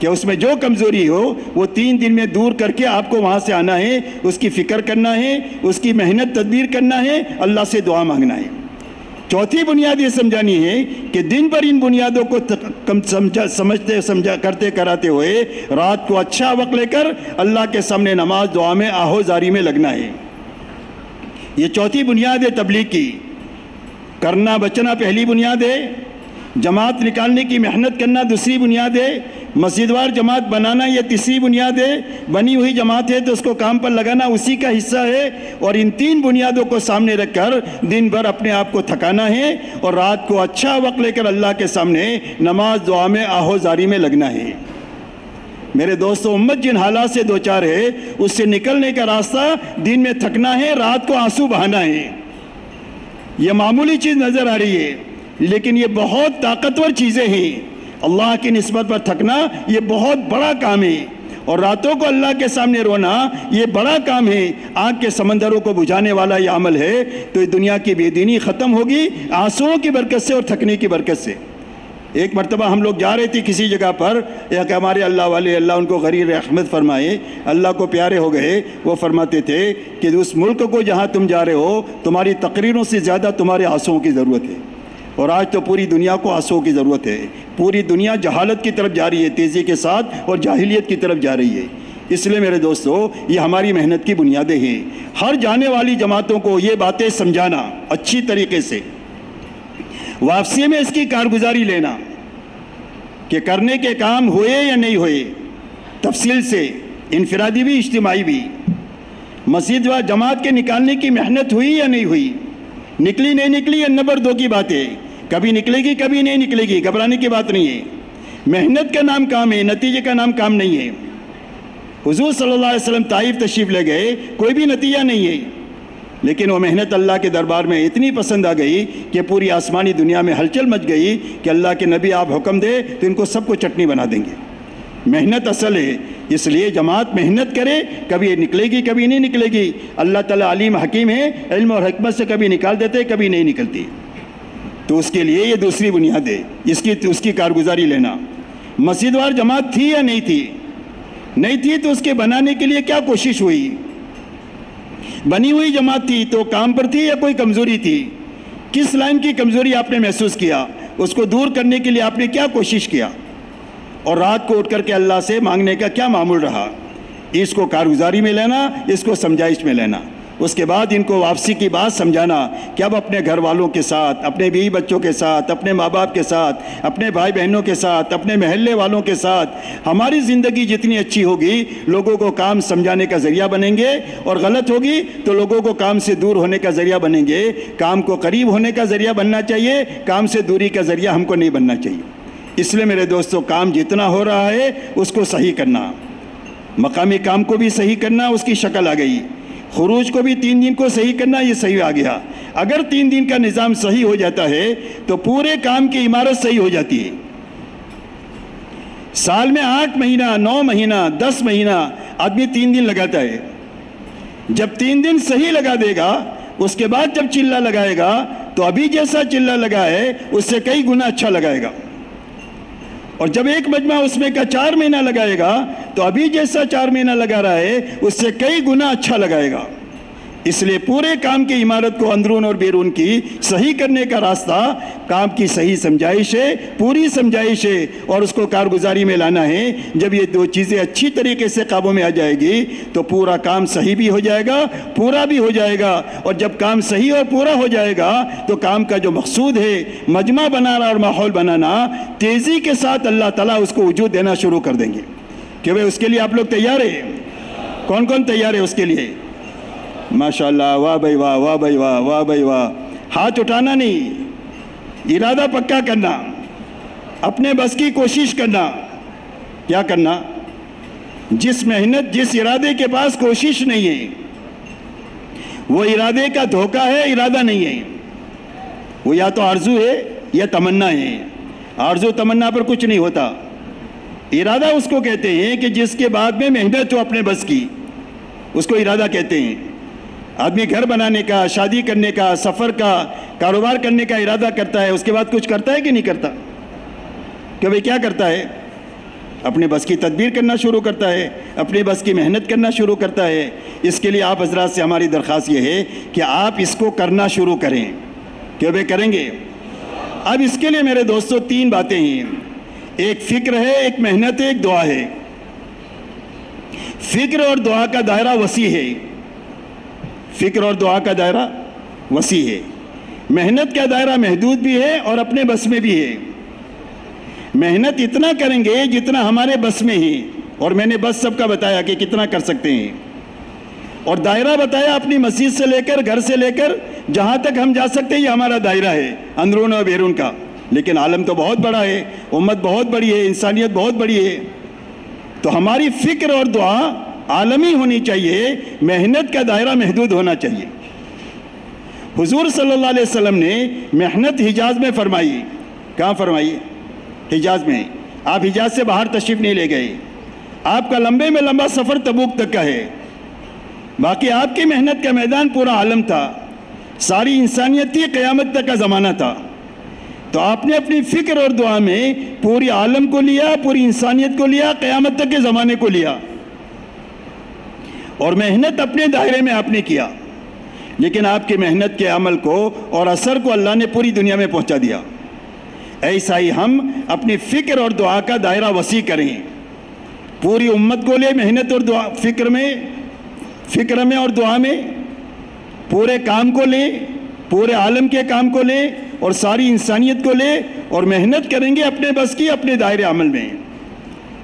کہ اس میں جو کمزوری ہو وہ 3 دن میں دور کر کے آپ کو وہاں سے آنا ہے, اس کی فکر کرنا ہے, اس کی محنت تدبیر کرنا ہے, اللہ سے دعا مانگنا ہے. چوتھی بنیاد یہ سمجھانی ہے کہ دن بھر ان بنیادوں کو کرتے کراتے ہوئے رات کو اچھا وقت لے کر اللہ کے سامنے نماز دعا میں آہو زاری میں لگنا ہے. یہ چوتھی بنیاد ہے تبلیغ کی. کرنا بچنا پہلی بنیاد ہے, جماعت نکالنے کی محنت کرنا دوسری بنیاد ہے, مسجدوار جماعت بنانا یہ تیسری بنیاد ہے, بنی ہوئی جماعت ہے تو اس کو کام پر لگانا اسی کا حصہ ہے. اور ان 3 بنیادوں کو سامنے رکھ کر دن بھر اپنے آپ کو تھکانا ہے اور رات کو اچھا وقت لے کر اللہ کے سامنے نماز دعا میں آہو زاری میں لگنا ہے. میرے دوستو امت جن حالات سے دوچار ہے اس سے نکلنے کا راستہ دن میں تھکنا ہے, رات کو آنسو بہانا ہے. یہ معمولی چیز نظر آ رہی ہے لیکن یہ بہت طاقتور چیزیں ہیں. اللہ کی نسبت پر تھکنا یہ بہت بڑا کام ہے اور راتوں کو اللہ کے سامنے رونا یہ بڑا کام ہے. آنکھ کے سمندروں کو بجھانے والا یہ عمل ہے. تو یہ دنیا کی بے دینی ختم ہوگی آنسوؤں کی برکت سے اور تھکنے کی برکت سے. ایک مرتبہ ہم لوگ جا رہے تھے کسی جگہ پر, کہ ہمارے اللہ والے, اللہ ان کو غریب رحمت فرمائے, اللہ کو پیارے ہو گئے, وہ فرماتے تھے کہ اس ملک کو جہاں تم جا رہے ہو تمہاری تقریروں سے زیادہ تمہارے آنسوؤں کی ضرورت ہے. اور آج تو پوری دنیا کو آنسوؤں کی ضرورت ہے. پوری دنیا جہالت کی طرف جا رہی ہے تیزی کے ساتھ اور جاہلیت کی طرف جا رہی ہے. اس لیے میرے دوستو یہ ہماری محنت کی بنیادیں ہیں. ہر جانے والی جماعتوں کو یہ باتیں سمجھانا اچھی طریقے سے, واپسی میں اس کی کارگزاری لینا کہ کرنے کے کام ہوئے یا نہیں ہوئے, تفصیل سے, انفرادی بھی اجتماعی بھی. مسجد و جماعت کے نکالنے کی محنت ہوئی یا نہیں ہوئی, نکلی نہیں نکلی یہ نمبر 2 کی بات ہے. کبھی نکلے گی کبھی نہیں نکلے گی, گھبرانے کی بات نہیں ہے. محنت کا نام کام ہے, نتیجے کا نام کام نہیں ہے. حضور صلی اللہ علیہ وسلم طائف تشریف لے گئے, کوئی بھی نتیجہ نہیں ہے, لیکن وہ محنت اللہ کے دربار میں اتنی پسند آ گئی کہ پوری آسمانی دنیا میں ہلچل مچ گئی کہ اللہ کے نبی آپ حکم دے تو ان کو سب کو چٹنی بنا دیں گے. محنت اصل ہے. اس لیے جماعت محنت کرے, کبھی نکلے گی کبھی نہیں نکلے گی. اللہ تعالیٰ علیم حکیم ہے, علم اور حکمت سے کبھی نکال دیتے کبھی نہیں نکلتی. تو اس کے لیے یہ دوسری بنیاد ہے, اس کی کارگزاری لینا. مسجدوار جماعت تھی یا نہیں تھی, نہیں تھی تو اس کے بنانے کے لیے کیا کوشش ہوئی. بنی ہوئی جماعت تھی تو کام پر تھی یا کوئی کمزوری تھی, کس لائن کی کمزوری آپ نے محسوس کیا, اس کو دور کرنے کے لیے آپ نے کیا کوشش کیا, اور رات کو اٹھ کر کے اللہ سے مانگنے کا کیا معمول رہا. اس کو کارگزاری میں لینا, اس کو سمجھائش میں لینا. اس کے بعد ان کو واپسی کی بات سمجھانا کہ اب اپنے گھر والوں کے ساتھ, اپنے بیوی بچوں کے ساتھ, اپنے ماں باپ کے ساتھ, اپنے بھائی بہنوں کے ساتھ, اپنے محلے والوں کے ساتھ ہماری زندگی جتنی اچھی ہوگی لوگوں کو کام سمجھانے کا ذریعہ بنیں گے, اور غلط ہوگی تو لوگوں کو کام سے دور ہونے کا ذریعہ بنیں گے. کام کو قریب ہونے کا ذریعہ بننا چاہیے, کام سے دوری کا ذریعہ ہم کو نہیں بننا چاہیے. اس لیے میرے دوستو کام جتنا ہو رہا ہے اس کو صحیح کرنا, مقامی کام کو بھی صحیح کرنا, اس کی شکل آ گئی. خروج کو بھی 3 دن کو صحیح کرنا, یہ صحیح آ گیا. اگر 3 دن کا نظام صحیح ہو جاتا ہے تو پورے کام کی عمارت صحیح ہو جاتی ہے. سال میں 8 مہینہ 9 مہینہ 10 مہینہ آدمی 3 دن لگاتا ہے. جب 3 دن صحیح لگا دے گا اس کے بعد جب چلہ لگائے گا تو ابھی جیسا چلہ لگا ہے اس سے کئی گنا اچھا لگائے گا. اور جب ایک مجمع اس میں کا 4 مہینہ لگائے گا تو ابھی جیسا 4 مہینہ لگا رہا ہے اس سے کئی گنا اچھا لگائے گا. اس لیے پورے کام کی عمارت کو اندرون اور بیرون کی صحیح کرنے کا راستہ کام کی صحیح سمجھائش ہے، پوری سمجھائش ہے، اور اس کو کارگزاری میں لانا ہے۔ جب یہ دو چیزیں اچھی طریقے سے قابو میں آ جائے گی تو پورا کام صحیح بھی ہو جائے گا، پورا بھی ہو جائے گا، اور جب کام صحیح اور پورا ہو جائے گا تو کام کا جو مقصود ہے مجمع بنانا اور ماحول بنانا، تیزی کے ساتھ اللہ تعالیٰ اس کو وجود دینا شروع کر دیں گے۔ کہ بھئی اس کے لیے آپ لوگ تیار ہیں؟ کون کون تیار ہے اس کے لیے؟ ماشاءاللہ، واہ بھائی واہ، واہ بھائی واہ، واہ بھائی واہ۔ ہاتھ اٹھانا نہیں، ارادہ پکا کرنا، اپنے بس کی کوشش کرنا۔ کیا کرنا؟ جس محنت، جس ارادے کے پاس کوشش نہیں ہے وہ ارادے کا دھوکہ ہے، ارادہ نہیں ہے۔ وہ یا تو آرزو ہے یا تمنا ہے۔ آرزو تمنا پر کچھ نہیں ہوتا۔ ارادہ اس کو کہتے ہیں کہ جس کے بعد میں محنت ہو اپنے بس کی، اس کو ارادہ کہتے ہیں۔ آدمی گھر بنانے کا، شادی کرنے کا، سفر کا، کاروبار کرنے کا ارادہ کرتا ہے، اس کے بعد کچھ کرتا ہے کہ نہیں کرتا؟ کہ بھئی کیا کرتا ہے؟ اپنے بس کی تدبیر کرنا شروع کرتا ہے، اپنے بس کی محنت کرنا شروع کرتا ہے۔ اس کے لیے آپ حضرات سے ہماری درخواست یہ ہے کہ آپ اس کو کرنا شروع کریں۔ کہ بھئی کریں گے؟ اب اس کے لیے میرے دوستو 3 باتیں ہیں۔ ایک فکر ہے، ایک محنت ہے، ایک دعا ہے۔ فکر اور دعا کا دائرہ وسیع ہے۔ فکر اور دعا کا دائرہ وسیع ہے۔ محنت کا دائرہ محدود بھی ہے اور اپنے بس میں بھی ہے۔ محنت اتنا کریں گے جتنا ہمارے بس میں ہے، اور میں نے بس سب کا بتایا کہ کتنا کر سکتے ہیں، اور دائرہ بتایا اپنی مسجد سے لے کر، گھر سے لے کر جہاں تک ہم جا سکتے ہیں، یہ ہمارا دائرہ ہے اندرون اور بیرون کا۔ لیکن عالم تو بہت بڑا ہے، امت بہت بڑی ہے، انسانیت بہت بڑی ہے، تو ہماری فکر اور دعا عالمی ہونی چاہیے، محنت کا دائرہ محدود ہونا چاہیے۔ حضور صلی اللہ علیہ وسلم نے محنت حجاز میں فرمائی۔ کہاں فرمائی؟ حجاز میں۔ آپ حجاز سے باہر تشریف نہیں لے گئے، آپ کا لمبے میں لمبا سفر تبوک تک کا ہے۔ باقی آپ کی محنت کا میدان پورا عالم تھا، ساری انسانیت تھی، قیامت تک کا زمانہ تھا۔ تو آپ نے اپنی فکر اور دعا میں پوری عالم کو لیا، پوری انسانیت کو لیا، قیامت تک کے زمانے کو لیا، اور محنت اپنے دائرے میں آپ نے کیا۔ لیکن آپ کی محنت کے عمل کو اور اثر کو اللہ نے پوری دنیا میں پہنچا دیا۔ ایسا ہی ہم اپنی فکر اور دعا کا دائرہ وسیع کریں، پوری امت کو لے محنت اور دعا، فکر میں اور دعا میں، پورے کام کو لیں، پورے عالم کے کام کو لیں اور ساری انسانیت کو لیں، اور محنت کریں گے اپنے بس کی، اپنے دائرے عمل میں۔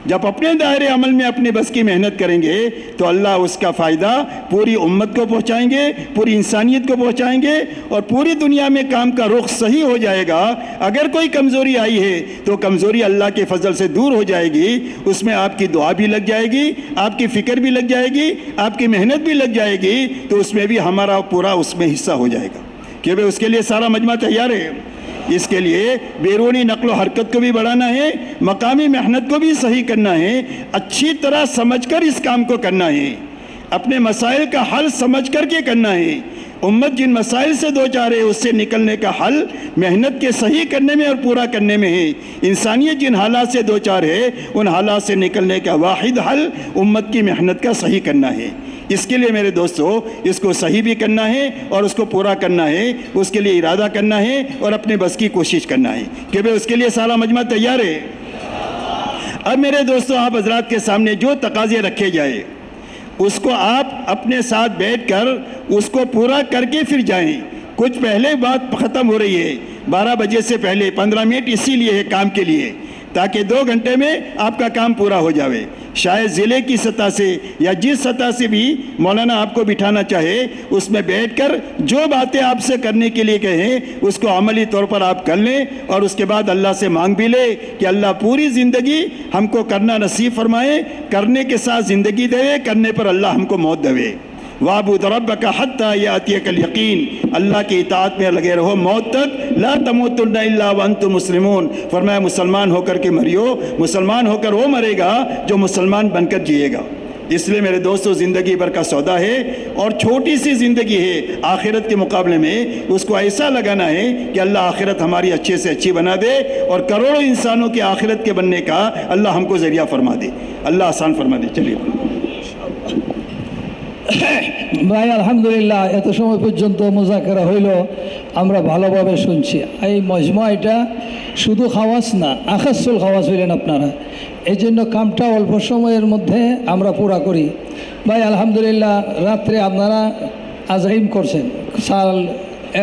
جب اپنے دائرے عمل میں اپنے بس کی محنت کریں گے تو اللہ اس کا فائدہ پوری امت کو پہنچائیں گے، پوری انسانیت کو پہنچائیں گے، اور پوری دنیا میں کام کا رخ صحیح ہو جائے گا۔ اگر کوئی کمزوری آئی ہے تو کمزوری اللہ کے فضل سے دور ہو جائے گی، اس میں آپ کی دعا بھی لگ جائے گی، آپ کی فکر بھی لگ جائے گی، آپ کی محنت بھی لگ جائے گی، تو اس میں بھی ہمارا پورا اس میں حصہ ہو جائے گا۔ کہ بھئی اس کے لیے سارا مجمع تیار ہے؟ اس کے لیے بیرونی نقل و حرکت کو بھی بڑھانا ہے، مقامی محنت کو بھی صحیح کرنا ہے، اچھی طرح سمجھ کر اس کام کو کرنا ہے، اپنے مسائل کا حل سمجھ کر کے کرنا ہے۔ امت جن مسائل سے دوچار ہے اس سے نکلنے کا حل محنت کے صحیح کرنے میں اور پورا کرنے میں ہے۔ انسانیت جن حالات سے دوچار ہے ان حالات سے نکلنے کا واحد حل امت کی محنت کا صحیح کرنا ہے۔ اس کے لیے میرے دوستو اس کو صحیح بھی کرنا ہے اور اس کو پورا کرنا ہے، اس کے لیے ارادہ کرنا ہے اور اپنے بس کی کوشش کرنا ہے۔ کہ بھئی اس کے لیے سارا مجمع تیار ہے؟ اب میرے دوستو آپ حضرات کے سامنے جو تقاضے رکھے جائے اس کو آپ اپنے ساتھ بیٹھ کر اس کو پورا کر کے پھر جائیں۔ کچھ پہلے بات ختم ہو رہی ہے، 12 بجے سے پہلے 15 منٹ اسی لیے ہے، کام کے لیے، تاکہ 2 گھنٹے میں آپ کا کام پورا ہو جاوے۔ شاید ضلع کی سطح سے یا جس سطح سے بھی مولانا آپ کو بٹھانا چاہے اس میں بیٹھ کر جو باتیں آپ سے کرنے کے لیے کہیں اس کو عملی طور پر آپ کر لیں، اور اس کے بعد اللہ سے مانگ بھی لے کہ اللہ پوری زندگی ہم کو کرنا نصیب فرمائے، کرنے کے ساتھ زندگی دے، کرنے پر اللہ ہم کو موت دے۔ وَاعْبُدْ رَبَّكَ حَتَّى يَأْتِيَكَ الْيَقِينُ، اللہ کی اطاعت میں لگے رہو موت تک۔ لا تموتن الا وانتم مسلمون، فرمایا مسلمان ہو کر کے مریو۔ مسلمان ہو کر وہ مرے گا جو مسلمان بن کر جیے گا۔ اس لیے میرے دوستو زندگی بھر کا سودا ہے، اور چھوٹی سی زندگی ہے آخرت کے مقابلے میں، اس کو ایسا لگانا ہے کہ اللہ آخرت ہماری اچھے سے اچھی بنا دے، اور کروڑوں انسانوں کی آخرت کے بننے کا اللہ ہم کو ذریعہ فرما دے۔ اللہ آسان فرما دے۔ چلیے ভাই আলহামদুলিল্লাহ, এত সময় পর্যন্ত মুজাকারা হইল, আমরা ভালোভাবে শুনছি। এই মজমা এটা শুধু খাওয়াজ না, আখাসুল খাওয়াজ হইলেন আপনারা, এই জন্য কামটা অল্প সময়ের মধ্যে আমরা পুরা করি। ভাই আলহামদুলিল্লাহ, রাত্রে আপনারা আজহিম করছেন, সাল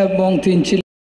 এবং 3 ছিল।